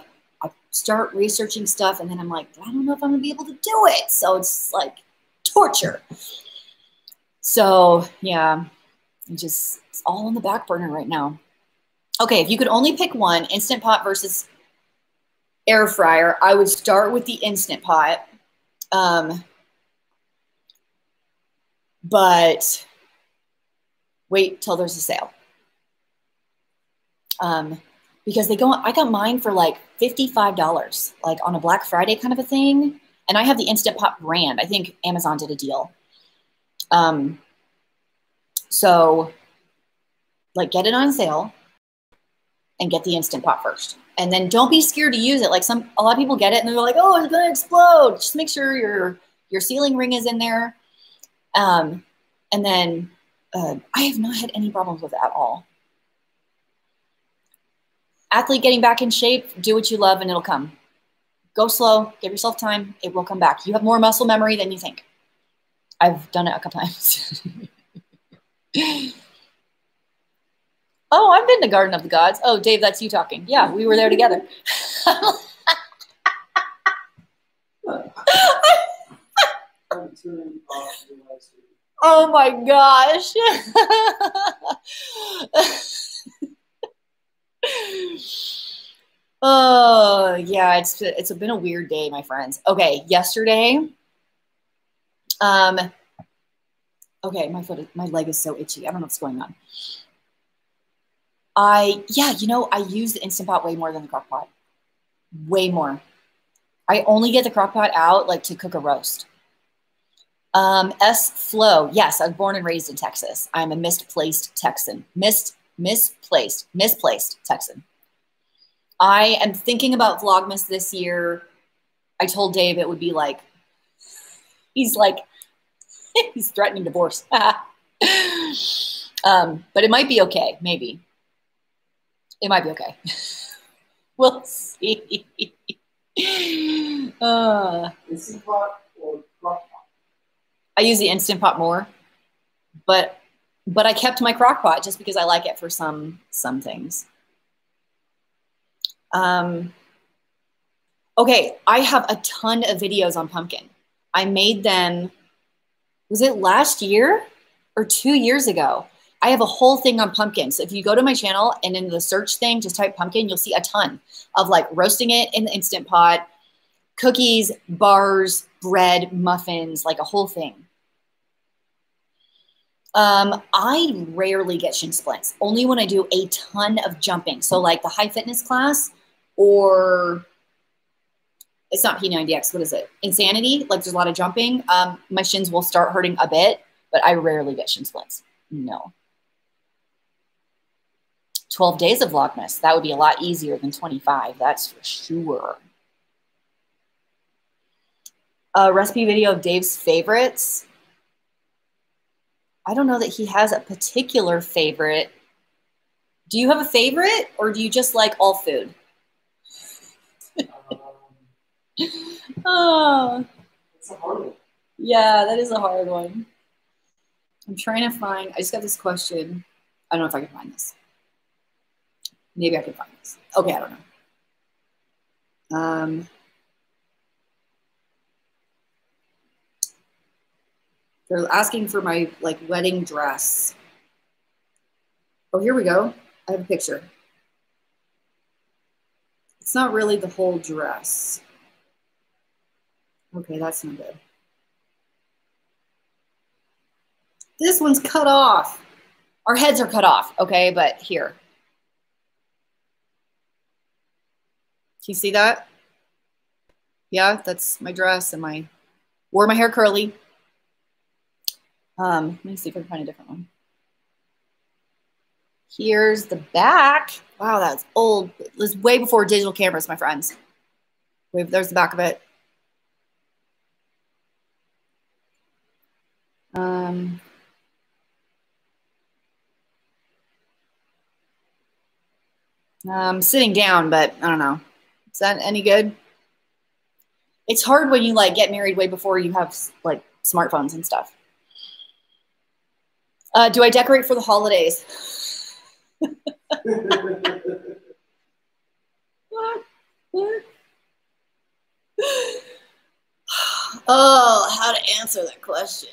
start researching stuff and then I'm like, I don't know if I'm gonna be able to do it. So it's like torture. So yeah, it's all on the back burner right now. Okay, if you could only pick one, Instant Pot versus air fryer, I would start with the Instant Pot. But wait till there's a sale. Because I got mine for like $55, like on a Black Friday kind of a thing. And I have the Instant Pot brand. I think Amazon did a deal. So like get it on sale and get the Instant Pot first. And then don't be scared to use it. Like a lot of people get it and they're like, oh, it's gonna explode. Just make sure your sealing ring is in there. And then I have not had any problems with it at all. Athlete getting back in shape, do what you love and it'll come. Go slow, give yourself time, it will come back. You have more muscle memory than you think. I've done it a couple times. Oh, I've been to Garden of the Gods. Oh, Dave, that's you talking. Yeah, we were there together. Oh my gosh. Oh yeah, it's been a weird day, my friends. Okay, yesterday. Okay, my leg is so itchy. I don't know what's going on. I use the Instant Pot way more than the crock pot. Way more. I only get the crock pot out like to cook a roast. S Flo. Yes, I was born and raised in Texas. I'm a misplaced Texan. Misplaced Texan. I am thinking about Vlogmas this year. I told Dave it would be like, he's threatening divorce. But it might be okay. Maybe. It might be okay. We'll see. Instant Pot or crock pot? I use the Instant Pot more, but I kept my crock pot just because I like it for some things. Okay, I have a ton of videos on pumpkin. I made them, was it last year or 2 years ago? I have a whole thing on pumpkin. So if you go to my channel and in the search thing, just type pumpkin, you'll see a ton of like roasting it in the Instant Pot, cookies, bars, bread, muffins, like a whole thing. I rarely get shin splints, only when I do a ton of jumping. So like the high fitness class, or it's not P90X, what is it? Insanity, like there's a lot of jumping. My shins will start hurting a bit, but I rarely get shin splints, no. 12 days of Vlogmas, that would be a lot easier than 25, that's for sure. A recipe video of Dave's favorites. I don't know that he has a particular favorite. Do you have a favorite or do you just like all food? Oh, That's a hard one. Yeah, that is a hard one. I'm trying to find, I just got this question. I don't know if I can find this. Maybe I can find this. Okay, I don't know. They're asking for my like wedding dress. Oh, here we go. I have a picture. It's not really the whole dress. Okay, that's not good. This one's cut off. Our heads are cut off, okay, but here. Can you see that? Yeah, that's my dress and wore my hair curly. Let me see if I can find a different one. Here's the back. Wow, that's old. It was way before digital cameras, my friends. There's the back of it. I'm sitting down, but I don't know. Is that any good? It's hard when you like get married way before you have like smartphones and stuff. Do I decorate for the holidays? Oh, how to answer that question.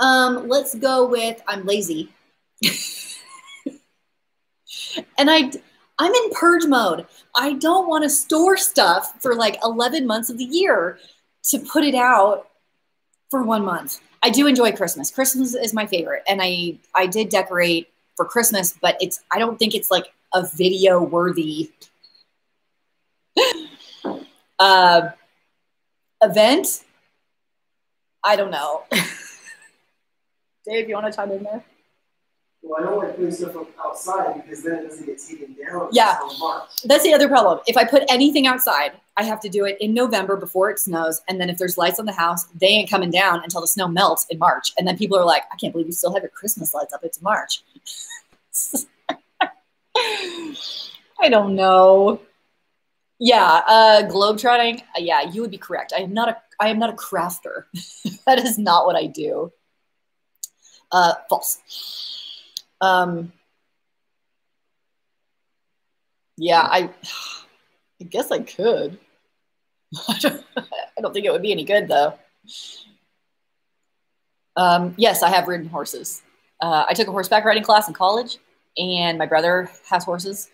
Let's go with I'm lazy. And I'm in purge mode. I don't want to store stuff for like 11 months of the year to put it out for 1 month. I do enjoy Christmas. Christmas is my favorite. And I did decorate for Christmas, but I don't think it's like a video worthy event. I don't know. Dave, you want to chime in there? Well, I don't like putting stuff up outside because then it doesn't get taken down until March. That's the other problem. If I put anything outside, I have to do it in November before it snows. And then if there's lights on the house, they ain't coming down until the snow melts in March. And then people are like, I can't believe you still have your Christmas lights up. It's March. I don't know. Yeah, globetrotting. Yeah, you would be correct. I am not a crafter. That is not what I do. False. Yeah, I guess I could. I don't think it would be any good though. Yes, I have ridden horses. I took a horseback riding class in college, and my brother has horses.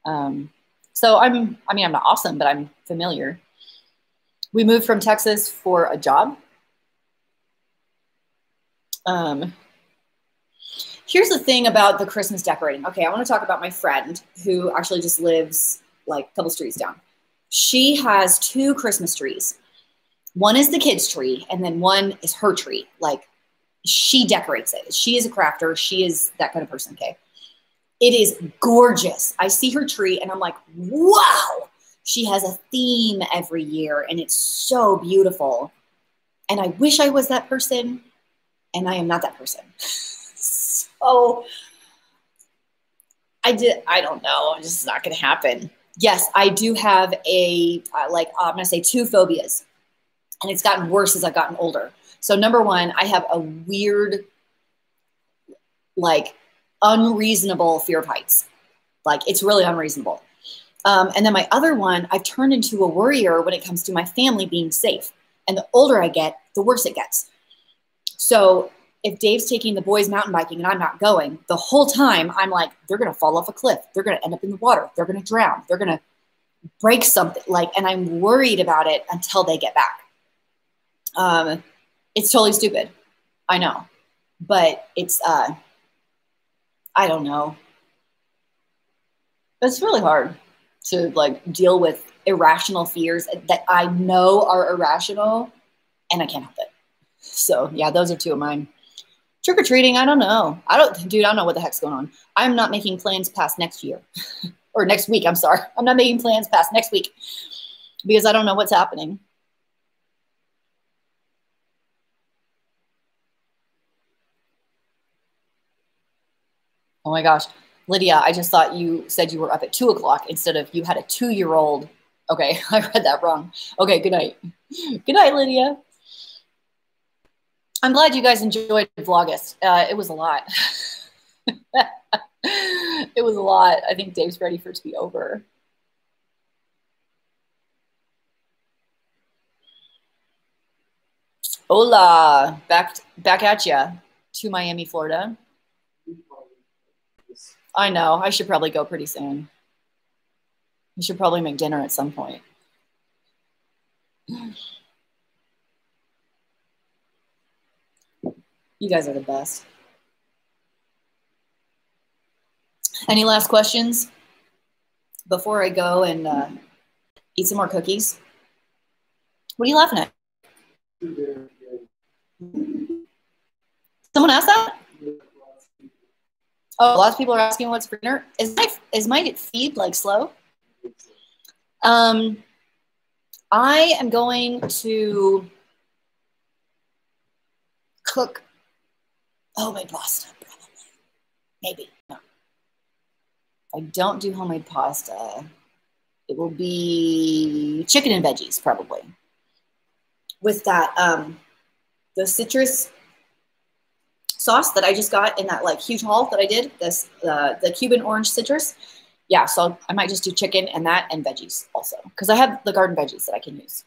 So I'm not awesome, but I'm familiar. We moved from Texas for a job. Here's the thing about the Christmas decorating. Okay, I want to talk about my friend who actually just lives like a couple streets down. She has 2 Christmas trees. One is the kids' tree, and then one is her tree. Like, she decorates it. She is a crafter. She is that kind of person, okay? It is gorgeous. I see her tree, and I'm like, wow! She has a theme every year, and it's so beautiful. And I wish I was that person, and I am not that person. So I don't know. It's just not going to happen. Yes, I do have I'm going to say 2 phobias, and it's gotten worse as I've gotten older. So number 1, I have a weird, like, unreasonable fear of heights. Like, it's really unreasonable. And then my other one, I've turned into a worrier when it comes to my family being safe. And the older I get, the worse it gets. So if Dave's taking the boys mountain biking and I'm not going, the whole time I'm like, they're going to fall off a cliff. They're going to end up in the water. They're going to drown. They're going to break something. And I'm worried about it until they get back. It's totally stupid. I know. But it's, I don't know. It's really hard to like deal with irrational fears that I know are irrational and I can't help it. So yeah, those are 2 of mine. Trick-or-treating, I don't know. I don't know what the heck's going on. I'm not making plans past next year. Or next week, I'm sorry. I'm not making plans past next week because I don't know what's happening. Oh my gosh. Lydia, I just thought you said you were up at 2 o'clock instead of you had a 2-year-old. Okay, I read that wrong. Okay, good night. Good night, Lydia. I'm glad you guys enjoyed Vlogmas. It was a lot. It was a lot. I think Dave's ready for it to be over. Hola, back at ya to Miami, Florida. I know. I should probably go pretty soon. We should probably make dinner at some point. You guys are the best. Any last questions before I go and eat some more cookies? What are you laughing at? Someone asked that? Oh, lots of people are asking what's for dinner. Is my feed like slow? I am going to cook homemade pasta, probably. Maybe. No. If I don't do homemade pasta, it will be chicken and veggies, probably. With that, the citrus sauce that I just got in that like huge haul that I did, the Cuban orange citrus. yeah, so I might just do chicken and that and veggies also, because I have the garden veggies that I can use.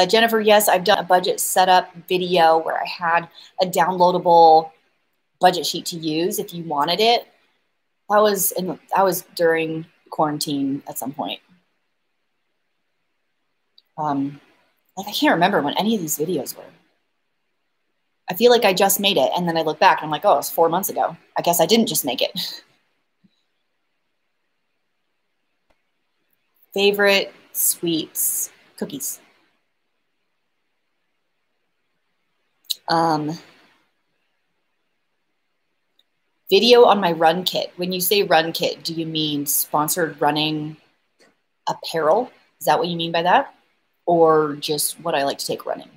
Jennifer, yes, I've done a budget setup video where I had a downloadable budget sheet to use if you wanted it. That was during quarantine at some point. Like I can't remember when any of these videos were. I feel like I just made it, and then I look back and I'm like, oh, it was 4 months ago. I guess I didn't just make it. Favorite sweets, cookies. Video on my run kit. When you say run kit, do you mean sponsored running apparel? Is that what you mean by that? Or just what I like to take running?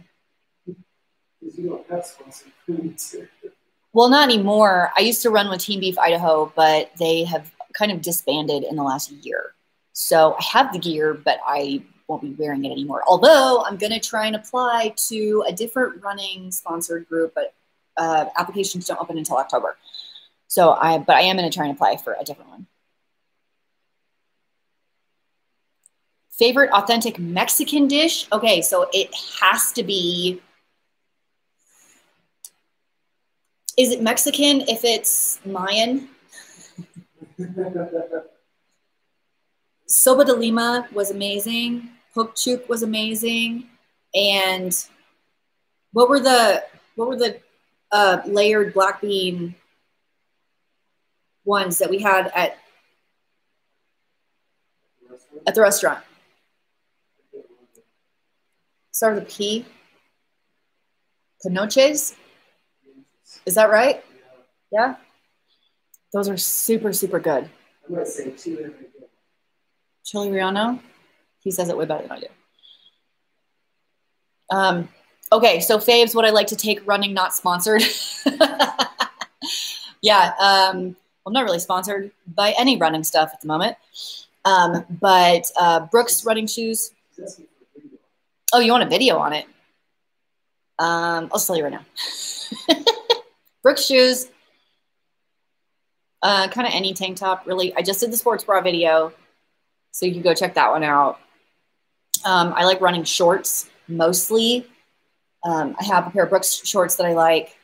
Because you don't have sponsored foods. Well, not anymore. I used to run with Team Beef Idaho, but they have kind of disbanded in the last year. So I have the gear, but I won't be wearing it anymore. Although I'm going to try and apply to a different running sponsored group, but applications don't open until October. So but I am going to try and apply for a different one. Favorite authentic Mexican dish? Okay, so it has to be, is it Mexican if it's Mayan? Soba de Lima was amazing. Pokchuk was amazing. And what were the layered black bean ones that we had at the restaurant? Start with a P. Panoches? Is that right? Yeah. Those are super, super good. I might say chile relleno. Chili relleno? He says it way better than I do. Okay, so faves, what I like to take running, not sponsored. Yeah, I'm not really sponsored by any running stuff at the moment. But Brooks running shoes. Oh, you want a video on it? I'll tell you right now. Brooks shoes. Kind of any tank top, really. I just did the sports bra video, so you can go check that one out. I like running shorts mostly. I have a pair of Brooks shorts that I like,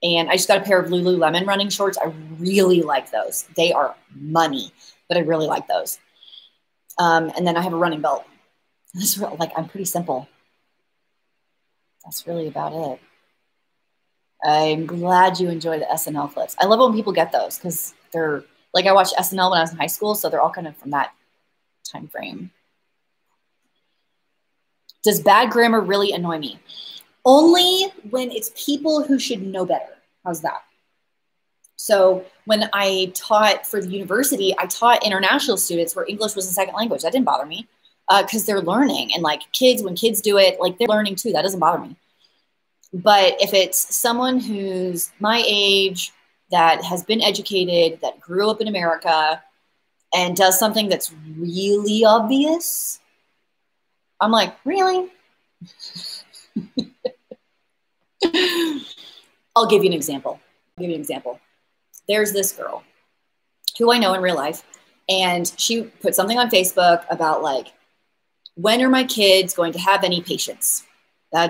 and I just got a pair of Lululemon running shorts. I really like those. They are money, but I really like those. And then I have a running belt. I'm pretty simple. That's really about it. I'm glad you enjoy the SNL clips. I love it when people get those because they're like, I watched SNL when I was in high school, so they're all kind of from that time frame. Does bad grammar really annoy me? Only when it's people who should know better. How's that? So when I taught for the university, I taught international students where English was a second language. That didn't bother me because they're learning. And like kids, when kids do it, like they're learning too. That doesn't bother me. But if it's someone who's my age, that has been educated, that grew up in America, and does something that's really obvious, I'm like, really? I'll give you an example. There's this girl who I know in real life, and she put something on Facebook about like, when are my kids going to have any patience?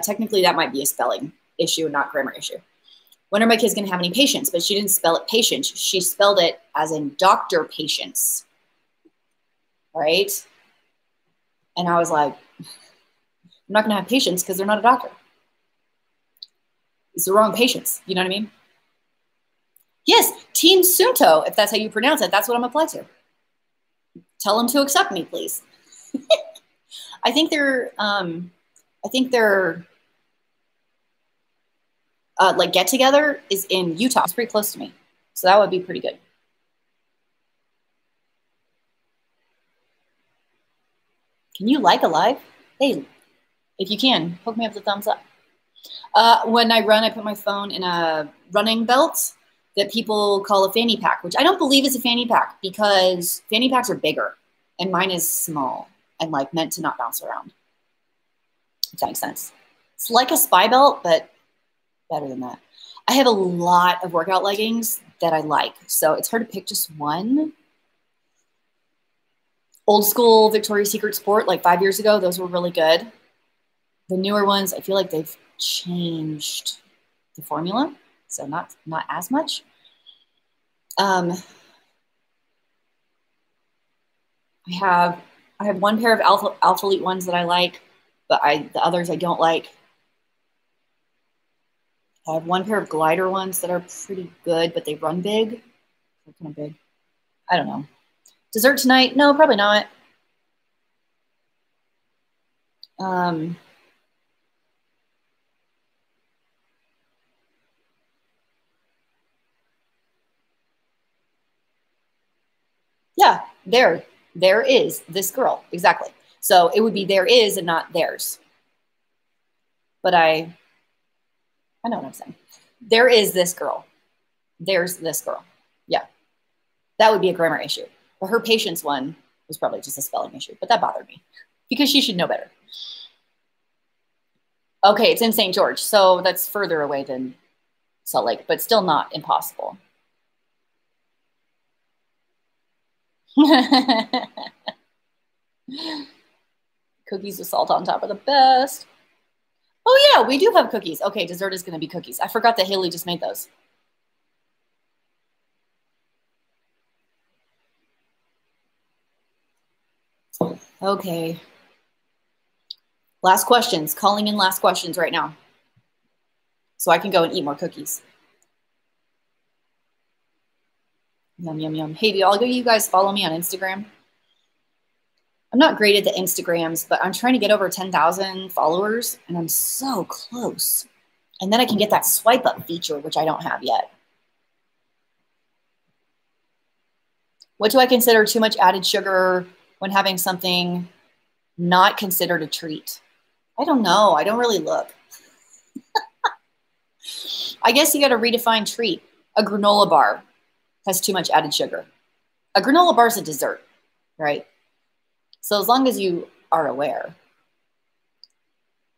Technically, that might be a spelling issue, not grammar issue. When are my kids going to have any patience? But she didn't spell it patience. She spelled it as in doctor patience, right? And I was like, I'm not going to have patience because they're not a doctor. It's the wrong patience. You know what I mean? Yes, Team Sunto, if that's how you pronounce it, that's what I'm applied to. Tell them to accept me, please. I think their like get together is in Utah. It's pretty close to me, so that would be pretty good. Can you like a live? Hey, if you can, hook me up with a thumbs up. When I run, I put my phone in a running belt that people call a fanny pack, which I don't believe is a fanny pack because fanny packs are bigger and mine is small and like meant to not bounce around. If that makes sense. It's like a spy belt, but better than that. I have a lot of workout leggings that I like. So it's hard to pick just one. Old school Victoria's Secret Sport, like 5 years ago, those were really good. The newer ones, I feel like they've changed the formula, so not as much. I have one pair of Alpha Elite ones that I like, but the others I don't like. I have one pair of glider ones that are pretty good, but they run big. They're kind of big. I don't know. Dessert tonight? No, probably not. Yeah, there is this girl. Exactly. So it would be there is and not theirs. But I know what I'm saying. There is this girl. There's this girl. Yeah. That would be a grammar issue. But her patience one was probably just a spelling issue. But that bothered me because she should know better. Okay, it's in St. George. So that's further away than Salt Lake, but still not impossible. Cookies with salt on top are the best. Oh yeah, we do have cookies. Okay, dessert is going to be cookies. I forgot that Haley just made those. Okay. Last questions. Calling in last questions right now. So I can go and eat more cookies. Yum, yum, yum. Hey, do all of you guys follow me on Instagram? I'm not great at the Instagrams, but I'm trying to get over 10,000 followers, and I'm so close. And then I can get that swipe up feature, which I don't have yet. What do I consider too much added sugar when having something not considered a treat? I don't know. I don't really look. I guess you got to redefine treat. A granola bar has too much added sugar. A granola bar is a dessert, right? So as long as you are aware,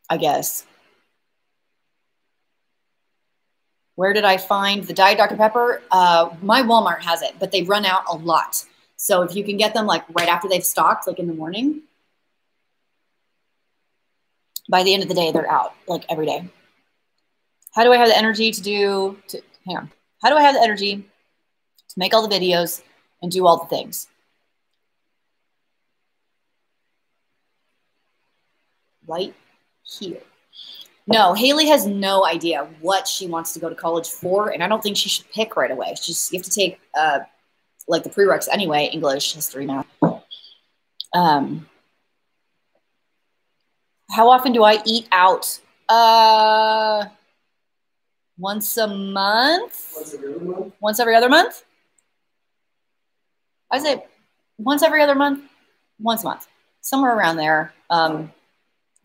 I guess. Where did I find the Diet Dr. Pepper? My Walmart has it, but they run out a lot. So if you can get them like right after they've stocked, like in the morning, by the end of the day, they're out like every day. How do I have the energy hang on. How do I have the energy to make all the videos and do all the things? Right here. No, Haley has no idea what she wants to go to college for, and I don't think she should pick right away. You have to take like the prereqs anyway, English, history, math. How often do I eat out? Once a month? Once every other month? Once every other month? I say once every other month, once a month, somewhere around there.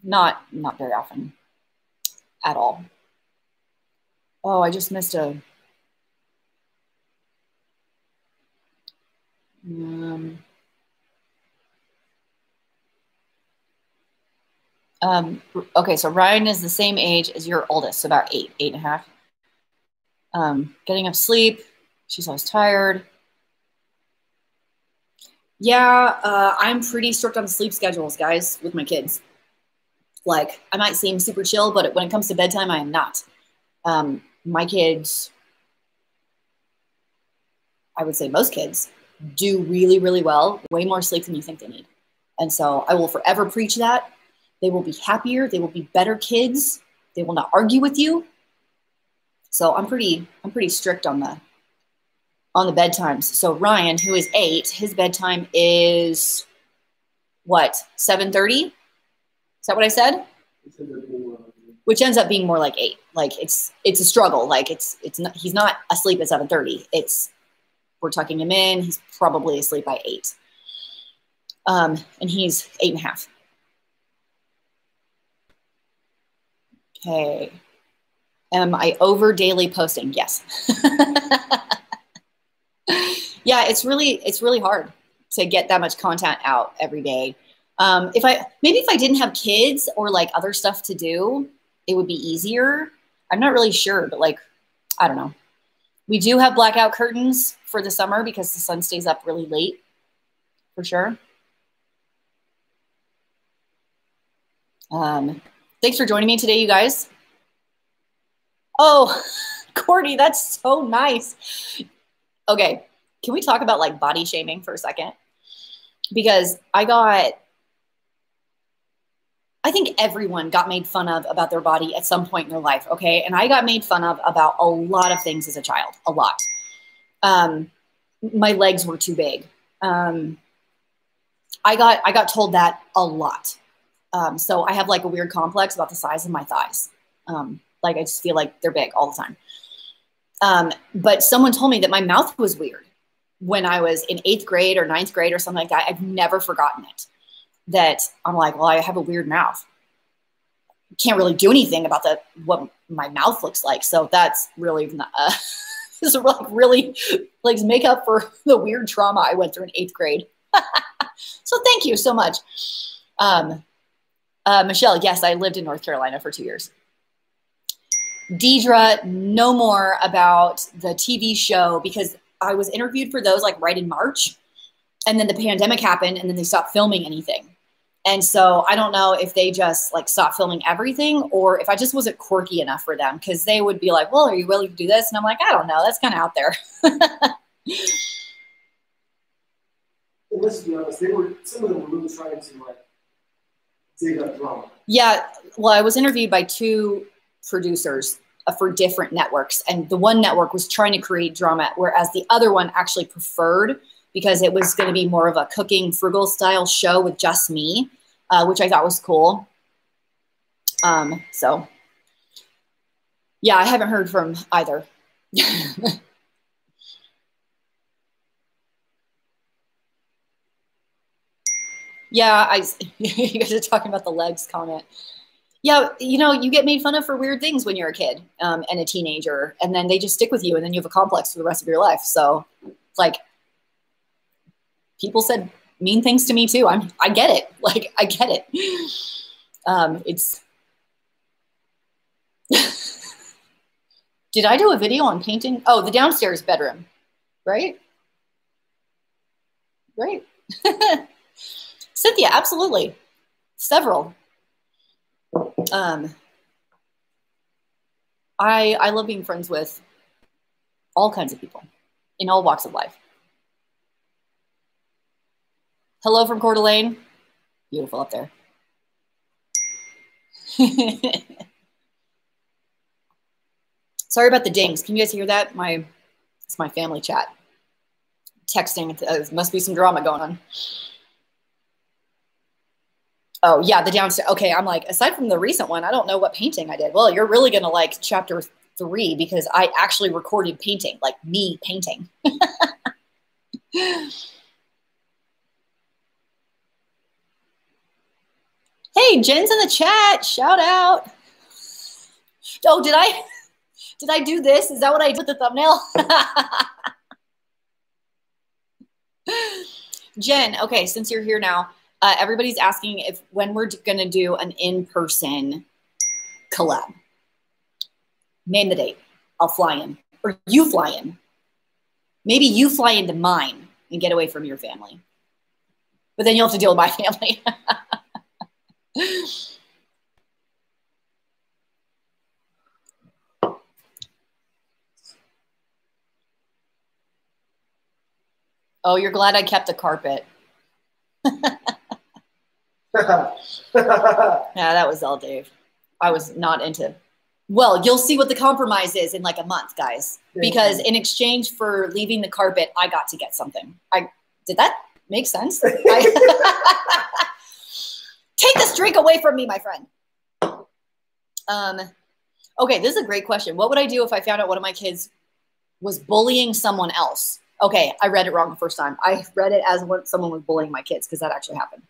Not very often at all. Oh, I just missed a. Okay, so Ryan is the same age as your oldest, so about 8.5. Getting up sleep. She's always tired. Yeah, I'm pretty strict on sleep schedules, guys, with my kids. Like, I might seem super chill, but when it comes to bedtime, I am not. My kids, I would say most kids, do really, really well, way more sleep than you think they need. And so I will forever preach that. They will be happier. They will be better kids. They will not argue with you. So I'm pretty strict on the bedtimes. So Ryan, who is 8, his bedtime is what, 7:30? Is that what I said? Which ends up being more like 8. Like it's a struggle. Like he's not asleep at 7:30. We're tucking him in. He's probably asleep by 8. And he's 8.5. Okay. Am I over daily posting? Yes. Yeah, it's really hard to get that much content out every day. If I didn't have kids or like other stuff to do, it would be easier. I'm not really sure, but like, I don't know. We do have blackout curtains for the summer because the sun stays up really late, for sure. Thanks for joining me today, you guys. Oh, Courtney, that's so nice. Okay, can we talk about like body shaming for a second? Because I think everyone got made fun of about their body at some point in their life, okay? And I got made fun of about a lot of things as a child, a lot. My legs were too big. I got told that a lot. So I have like a weird complex about the size of my thighs. Like I just feel like they're big all the time. But someone told me that my mouth was weird when I was in 8th grade or 9th grade or something like that. I've never forgotten it. That I'm like, well, I have a weird mouth. Can't really do anything about what my mouth looks like. So that's really this is really like make up for the weird trauma I went through in 8th grade. So thank you so much. Michelle, yes, I lived in North Carolina for 2 years. Deidre, no more about the TV show because I was interviewed for those like right in March. And then the pandemic happened and then they stopped filming anything. And so I don't know if they just like stopped filming everything or if I just wasn't quirky enough for them because they would be like, well, are you willing to do this? And I'm like, I don't know. That's kind of out there. Let's be honest, some of them were really trying to like dig up drama. Yeah. Well, I was interviewed by 2 producers for different networks. And the one network was trying to create drama, whereas the other one actually preferred because it was going to be more of a cooking frugal style show with just me, which I thought was cool. So yeah, I haven't heard from either. Yeah, you guys are talking about the legs comment. Yeah, you know, you get made fun of for weird things when you're a kid and a teenager, and then they just stick with you, and then you have a complex for the rest of your life. So it's like, people said mean things to me too. I get it. Like, I get it. It's, did I do a video on painting? Oh, the downstairs bedroom, right? Right. Cynthia, absolutely. Several. I love being friends with all kinds of people in all walks of life. Hello from Coeur d'Alene. Beautiful up there. Sorry about the dings. Can you guys hear that? It's my family chat. Texting. There must be some drama going on. Oh, yeah, the downstairs. Okay, I'm like, aside from the recent one, I don't know what painting I did. Well, you're really going to like chapter 3 because I actually recorded painting, like me painting. Hey, Jen's in the chat. Shout out. Oh, did I do this? Is that what I did with the thumbnail? Jen, okay, since you're here now, everybody's asking when we're going to do an in-person collab. Name the date. I'll fly in. Or you fly in. Maybe you fly into mine and get away from your family. But then you'll have to deal with my family. Oh, you're glad I kept the carpet. Yeah, that was all Dave. I was not into. Well, you'll see what the compromise is in like a month, guys. Because in exchange for leaving the carpet, I got to get something. Did that make sense? Take this drink away from me, my friend. Okay, this is a great question. What would I do if I found out one of my kids was bullying someone else? Okay, I read it wrong the first time. I read it as when someone was bullying my kids because that actually happened.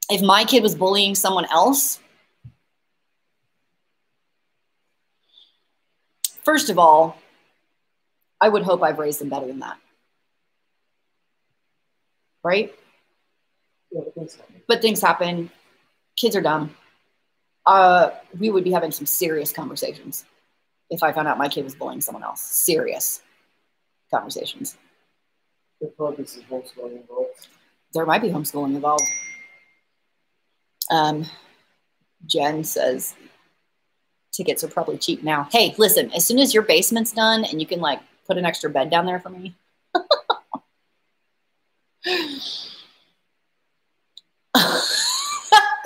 If my kid was bullying someone else, first of all, I would hope I've raised them better than that. Right? Yeah, things happen. But things happen. Kids are dumb. We would be having some serious conversations. if I found out my kid was bullying someone else. Serious conversations. The focus is homeschooling involved. There might be homeschooling involved. Jen says tickets are probably cheap now. Hey, listen, as soon as your basement's done and you can like put an extra bed down there for me.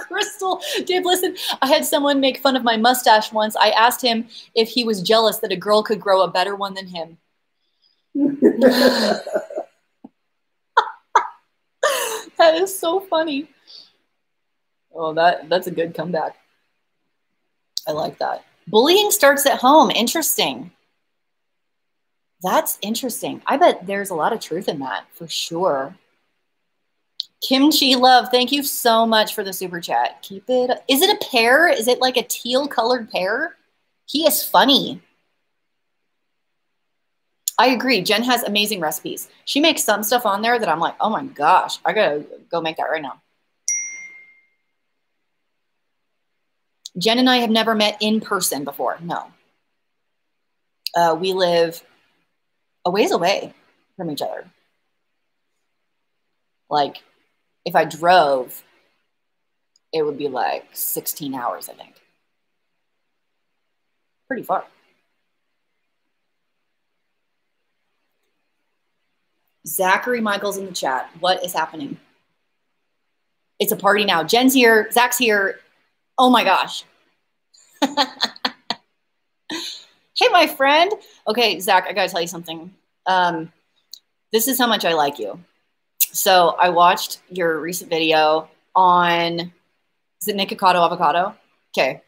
Crystal, Dave, listen, I had someone make fun of my mustache once. I asked him if he was jealous that a girl could grow a better one than him. That is so funny. Oh, that's a good comeback. I like that. Bullying starts at home. Interesting. That's interesting. I bet there's a lot of truth in that for sure. Kimchi Love, thank you so much for the super chat. Keep it. Is it a pear? Is it like a teal colored pear? He is funny. I agree. Jen has amazing recipes. She makes some stuff on there that I'm like, oh my gosh, I gotta go make that right now. Jen and I have never met in person before. No. We live a ways away from each other. Like, if I drove, it would be like 16 hours, I think. Pretty far. Zachary Michael's in the chat. What is happening? It's a party now. Jen's here. Zach's here. Oh my gosh. Hey, my friend. Okay, Zach, I gotta tell you something. This is how much I like you. So I watched your recent video on, is it Nikocado Avocado? Okay.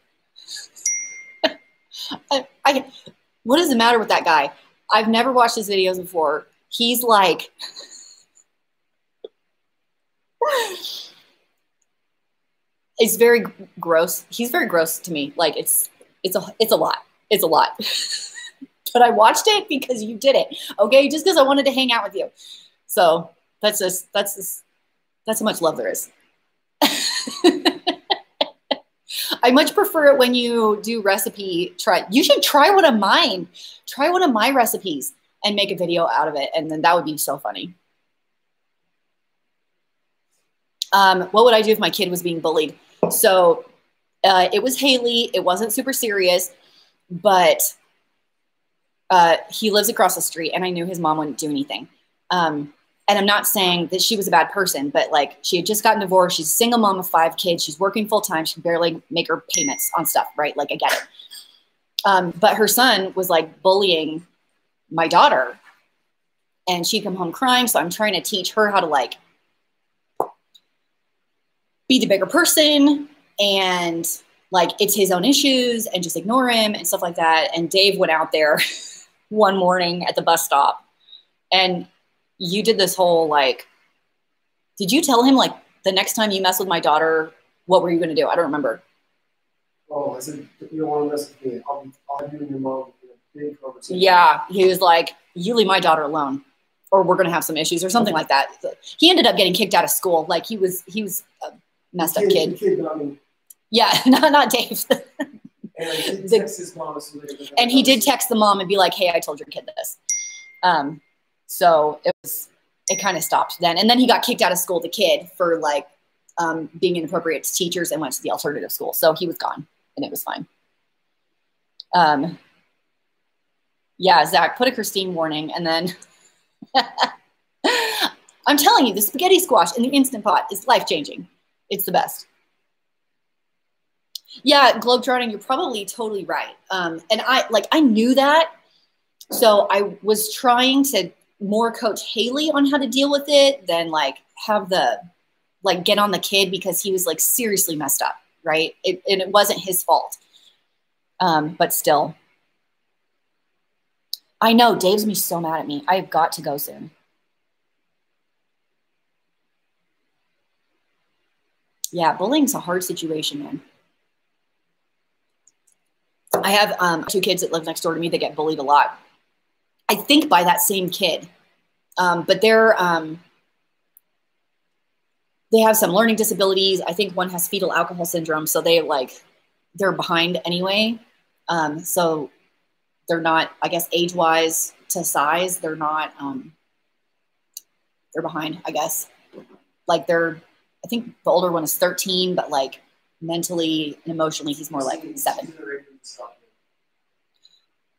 What is the matter with that guy? I've never watched his videos before. He's like, it's very gross. He's very gross to me. Like it's a lot. It's a lot. But I watched it because you did it. Okay, just because I wanted to hang out with you. So that's how much love there is. I much prefer it when you do recipe try. You should try one of mine. Try one of my recipes and make a video out of it. And then that would be so funny. What would I do if my kid was being bullied? So it was Haley. It wasn't super serious, but he lives across the street and I knew his mom wouldn't do anything. And I'm not saying that she was a bad person, but like she had just gotten divorced. She's a single mom of 5 kids. She's working full time. She can barely make her payments on stuff, right? Like I get it. But her son was like bullying my daughter and she'd come home crying. So I'm trying to teach her how to like be the bigger person and like it's his own issues and just ignore him and stuff like that. And Dave went out there one morning at the bus stop and you did this whole like, did you tell him like the next time you mess with my daughter, what were you going to do? I don't remember. Oh, I said, if you don't want to mess with me, I'll you and your mom in a big conversation. Yeah, he was like, you leave my daughter alone or we're going to have some issues or something like that. He ended up getting kicked out of school. Like he was a messed up kid. Yeah, not Dave. And I did text his mom. And he did text the mom and be like, hey, I told your kid this. So it kind of stopped then. And then he got kicked out of school, the kid, for like being inappropriate to teachers and went to the alternative school. So he was gone and it was fine. Yeah, Zach, put a Christine warning and then I'm telling you, the spaghetti squash in the Instant Pot is life-changing. It's the best. Yeah, globetrotting, you're probably totally right. And I knew that. So I was trying to more coach Haley on how to deal with it than like have the, like get on the kid because he was like seriously messed up, right? And it wasn't his fault. But still. I know, Dave's gonna be so mad at me. I've got to go soon. Yeah, bullying's a hard situation, man. I have 2 kids that live next door to me that get bullied a lot. I think by that same kid, but they have some learning disabilities. I think one has fetal alcohol syndrome, so they're behind anyway. So they're not, I guess, age-wise to size, they're not, they're behind, I guess. Like I think the older one is 13, but like mentally and emotionally, he's more like 7.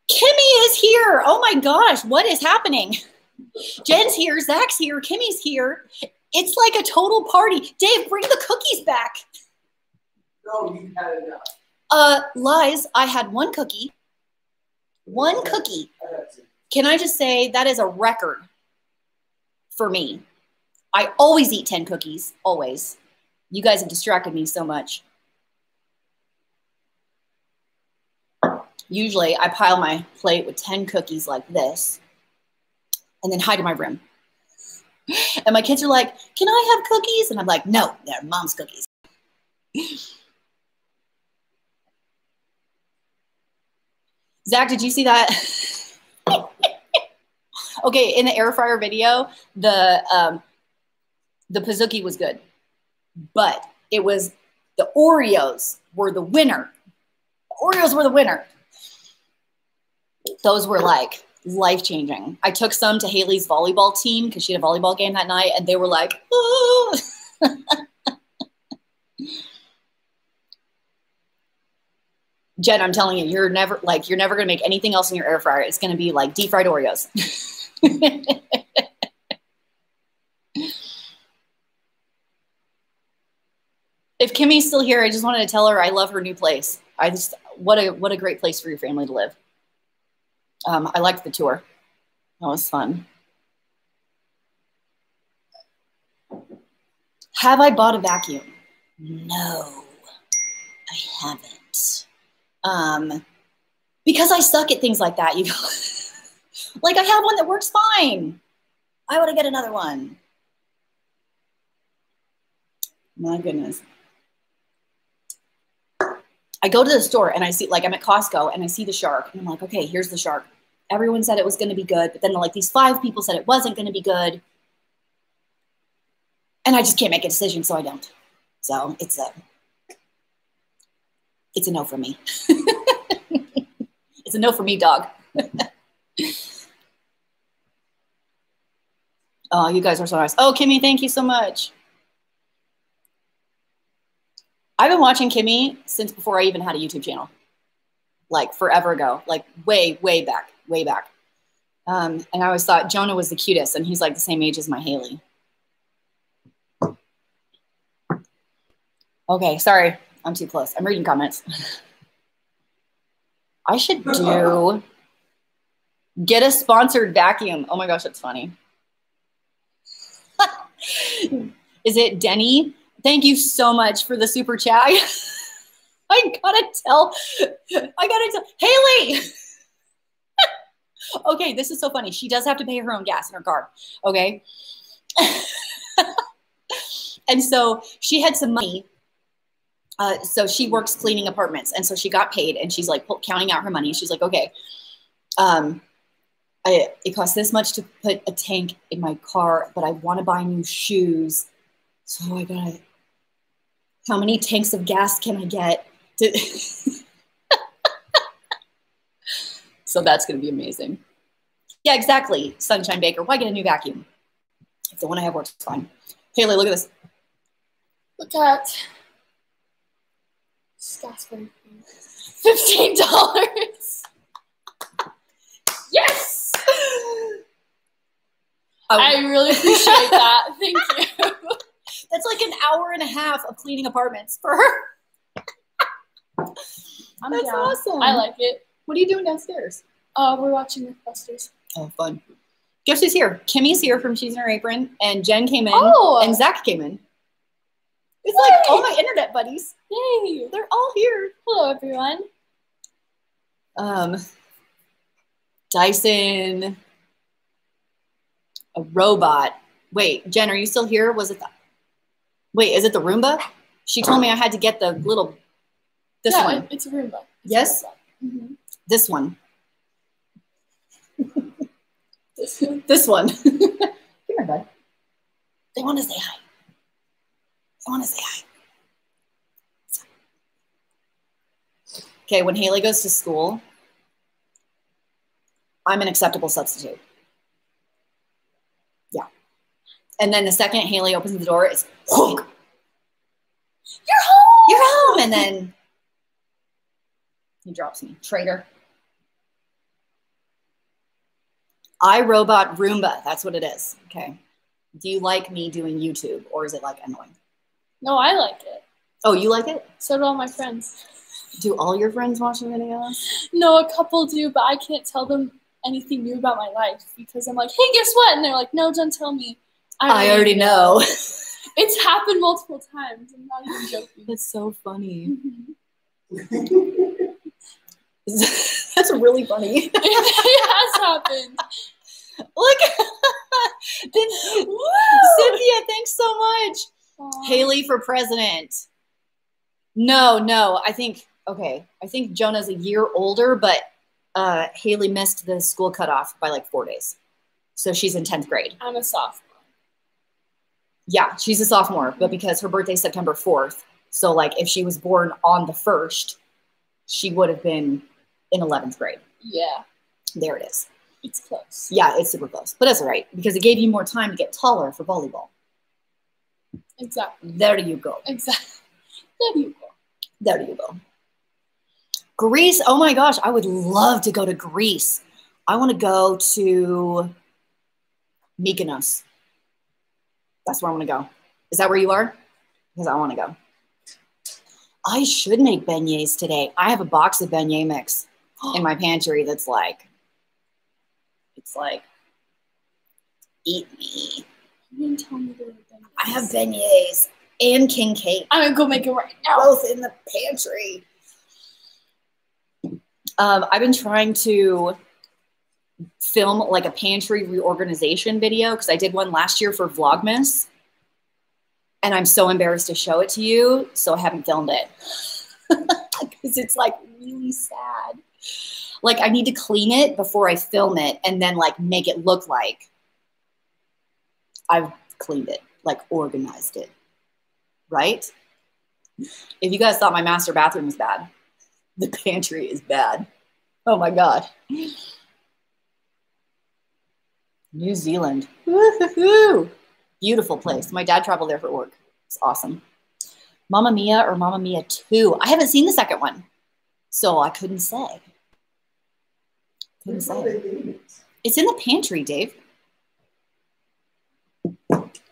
Kimmy is here. Oh my gosh, what is happening? Jen's here, Zach's here, Kimmy's here. It's like a total party. Dave, bring the cookies back. No, you had enough. Lies, I had 1 cookie. 1 cookie. Can I just say that is a record for me. I always eat 10 cookies, always. You guys have distracted me so much. Usually I pile my plate with 10 cookies like this and then hide in my room. And my kids are like, can I have cookies? And I'm like, no, they're mom's cookies. Zach, did you see that? Okay, in the air fryer video, the Pizookie was good, but it was the Oreos were the winner. The Oreos were the winner. Those were like life-changing. I took some to Haley's volleyball team because she had a volleyball game that night, and they were like, oh. Jen, I'm telling you, you're never going to make anything else in your air fryer. It's going to be like deep fried Oreos. If Kimmy's still here, I just wanted to tell her I love her new place. What a great place for your family to live. I liked the tour. That was fun. Have I bought a vacuum? No, I haven't. Because I suck at things like that, you know. Like I have one that works fine. I want to get another one. My goodness. I go to the store and I see, like I'm at Costco and I see the shark and I'm like, okay, here's the shark. Everyone said it was going to be good, but then like these 5 people said it wasn't going to be good. And I just can't make a decision, so I don't. So it's a no for me. It's a no for me, dog. Oh, you guys are so nice. Oh, Kimmy, thank you so much. I've been watching Kimmy since before I even had a YouTube channel. Like forever ago, like way back. And I always thought Jonah was the cutest, and he's like the same age as my Haley. Okay, sorry, I'm too close. I'm reading comments. I should get a sponsored vacuum. Oh my gosh, that's funny. Is it Denny? Thank you so much for the super chat. I gotta tell Haley. Okay, this is so funny. She does have to pay her own gas in her car. Okay. And so she had some money. So she works cleaning apartments. And so she got paid and she's like counting out her money. She's like, okay, it costs this much to put a tank in my car, but I want to buy new shoes. So I gotta, how many tanks of gas can I get? So that's going to be amazing. Yeah, exactly. Sunshine Baker. Why get a new vacuum? If the one I have works fine. Haley, look at this. Look at $15. Yes! I really appreciate that. Thank you. That's like an hour and a half of cleaning apartments for her. That's awesome. I like it. What are you doing downstairs? We're watching Mythbusters. Oh, fun. Guess who's here? Kimmy's here from She's in Her Apron, and Jen came in, and Zach came in. It's like all my internet buddies. Yay! They're all here. Hello, everyone. Dyson, a robot. Wait, Jen, are you still here? Was it wait, is it the Roomba? She told me I had to get the little, this one. It's a Roomba. Yes? Mm-hmm. This one. This one? This one. Come here, bud. They want to say hi. They want to say hi. Okay, when Haley goes to school, I'm an acceptable substitute. Yeah. And then the second Haley opens the door, it's, you're home! You're home! And then he drops me. Traitor. iRobot Roomba. That's what it is. Okay. Do you like me doing YouTube, or is it like annoying? No, I like it. Oh, you like it? So do all my friends. Do all your friends watch the videos? No, a couple do, but I can't tell them anything new about my life because I'm like, hey, guess what? And they're like, no, don't tell me. I already know. It's happened multiple times. I'm not even joking. That's so funny. Mm-hmm. That's really funny. It has happened. Look. Cynthia, thanks so much. Aww. Haley for president. No, I think Jonah's a year older, but Haley missed the school cutoff by like 4 days. So she's in 10th grade. I'm a sophomore. Yeah, she's a sophomore, but because her birthday's September 4th, so like if she was born on the 1st, she would have been in 11th grade. Yeah. There it is. It's close. Yeah, it's super close. But that's all right, because it gave you more time to get taller for volleyball. Exactly. There you go. Exactly. There you go. There you go. Greece. Oh my gosh, I would love to go to Greece. I want to go to Mykonos. That's where I want to go. Is that where you are? Because I want to go. I should make beignets today. I have a box of beignet mix in my pantry that's like, it's like, eat me. You didn't tell me there were beignets. I have beignets and king cake. I'm going to go make it right now. Both in the pantry. I've been trying to film like a pantry reorganization video because I did one last year for Vlogmas. And I'm so embarrassed to show it to you, so I haven't filmed it. Because it's like really sad. Like I need to clean it before I film it and then like make it look like I've cleaned it, like organized it. Right? If you guys thought my master bathroom was bad, the pantry is bad. Oh my God. New Zealand. Woo-hoo-hoo. Beautiful place. My dad traveled there for work. It's awesome. Mamma Mia or Mamma Mia 2. I haven't seen the second one, so I couldn't say. Couldn't say. It's in the pantry, Dave.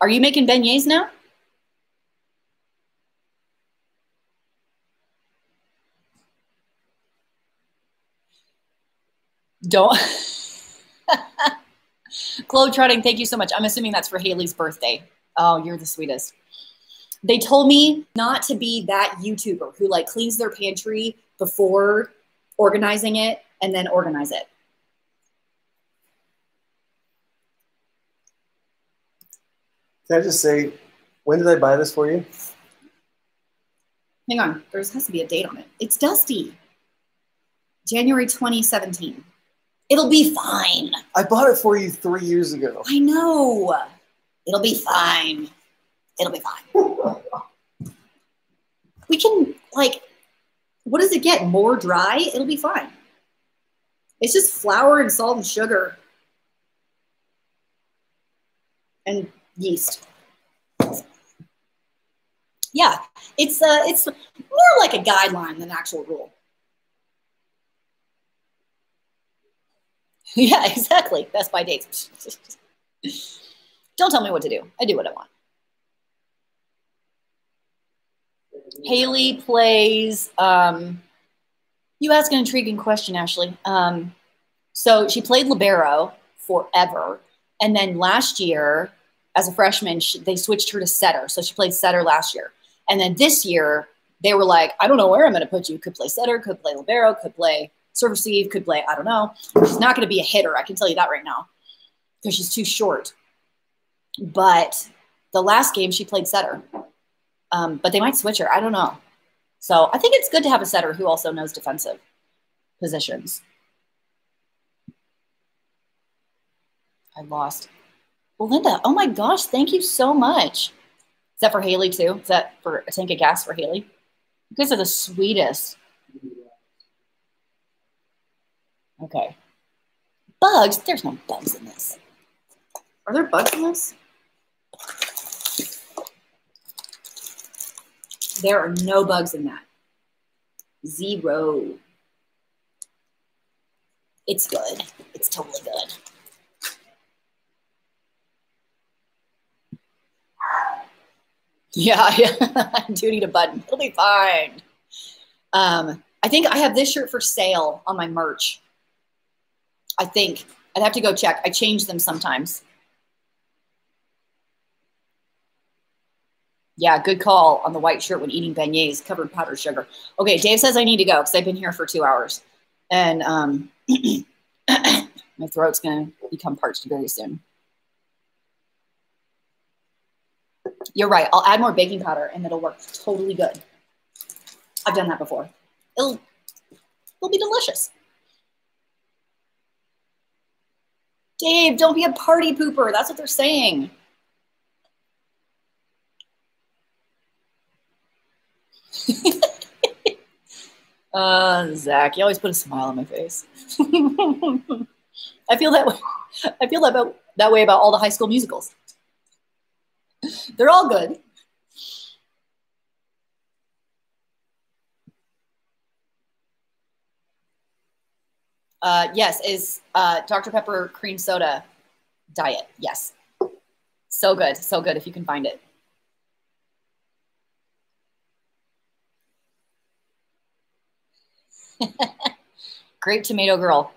Are you making beignets now? Don't. Globetrotting, thank you so much. I'm assuming that's for Haley's birthday. Oh, you're the sweetest. They told me not to be that YouTuber who like cleans their pantry before organizing it and then organize it. Can I just say, when did I buy this for you? Hang on, there has to be a date on it. It's dusty. January 2017. It'll be fine. I bought it for you 3 years ago. I know. It'll be fine. It'll be fine. We can, like, what does it get? More dry? It'll be fine. It's just flour and salt and sugar. And yeast. Yeah, it's more like a guideline than an actual rule. Yeah, exactly. Best by dates. Don't tell me what to do. I do what I want. Haley plays, you ask an intriguing question, Ashley. So she played libero forever. And then last year, as a freshman, they switched her to setter. So she played setter last year. And then this year, they were like, I don't know where I'm going to put you. Could play setter, could play libero, could play serve receive, could play, I don't know. She's not going to be a hitter. I can tell you that right now because she's too short. But the last game she played setter. But they might switch her. I don't know. So I think it's good to have a setter who also knows defensive positions. I lost. Well, Linda, oh my gosh, thank you so much. Is that for Haley too? Is that for a tank of gas for Haley? You guys are the sweetest. Okay. Bugs? There's no bugs in this. Are there bugs in this? There are no bugs in that. 0. It's good. It's totally good. Yeah, I do need a button. It'll be fine. I think I have this shirt for sale on my merch. I think. I'd have to go check. I change them sometimes. Yeah, good call on the white shirt when eating beignets covered powdered sugar. Okay, Dave says I need to go because I've been here for 2 hours. And my throat's going to become parched very soon. You're right. I'll add more baking powder and it'll work totally good. I've done that before. It'll be delicious. Dave, don't be a party pooper. That's what they're saying. Zach, you always put a smile on my face. I feel that way. I feel that way about all the High School Musicals. They're all good. Yes, is Dr. Pepper cream soda diet. Yes. So good. So good if you can find it. Grape tomato girl.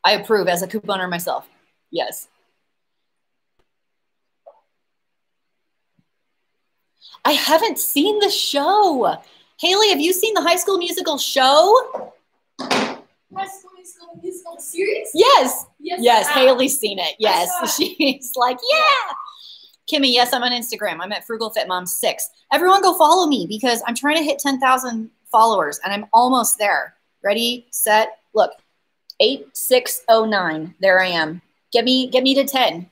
I approve as a couponer myself. Yes. I haven't seen the show. Haley, have you seen the High School Musical show? High School Musical series? Yes. Yes, Haley's seen it. Yes. She's like, yeah. Kimmy, yes, I'm on Instagram. I'm at FrugalFitMom6. Everyone go follow me because I'm trying to hit 10,000 followers and I'm almost there. Ready, set, look. 8609. There I am. Get me to 10.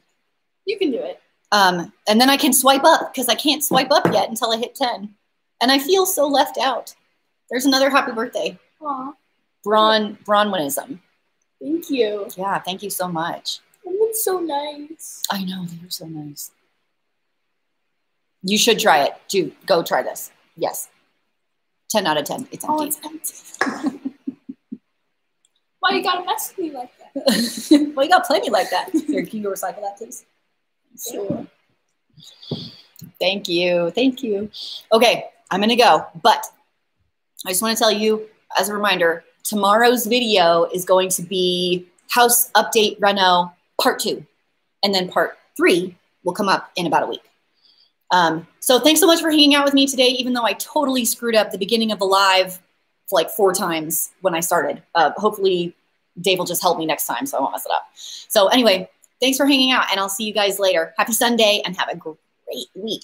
You can do it. And then I can swipe up because I can't swipe up yet until I hit 10. And I feel so left out. There's another happy birthday. Aw. Bronwinism. Thank you. Yeah, thank you so much. That looks so nice. I know, they were so nice. You should try it. Dude, go try this. Yes. 10 out of 10. It's empty. Oh, it's empty. Why you gotta mess with me like that? Why you gotta play me like that? Here, can you go recycle that, please? Sure. Thank you. Thank you. Okay, I'm gonna go, but I just want to tell you as a reminder, tomorrow's video is going to be house update reno part 2. And then part 3 will come up in about a week. So thanks so much for hanging out with me today, even though I totally screwed up the beginning of the live like 4 times when I started. Hopefully Dave will just help me next time so I won't mess it up. So anyway, thanks for hanging out and I'll see you guys later. Happy Sunday and have a great week.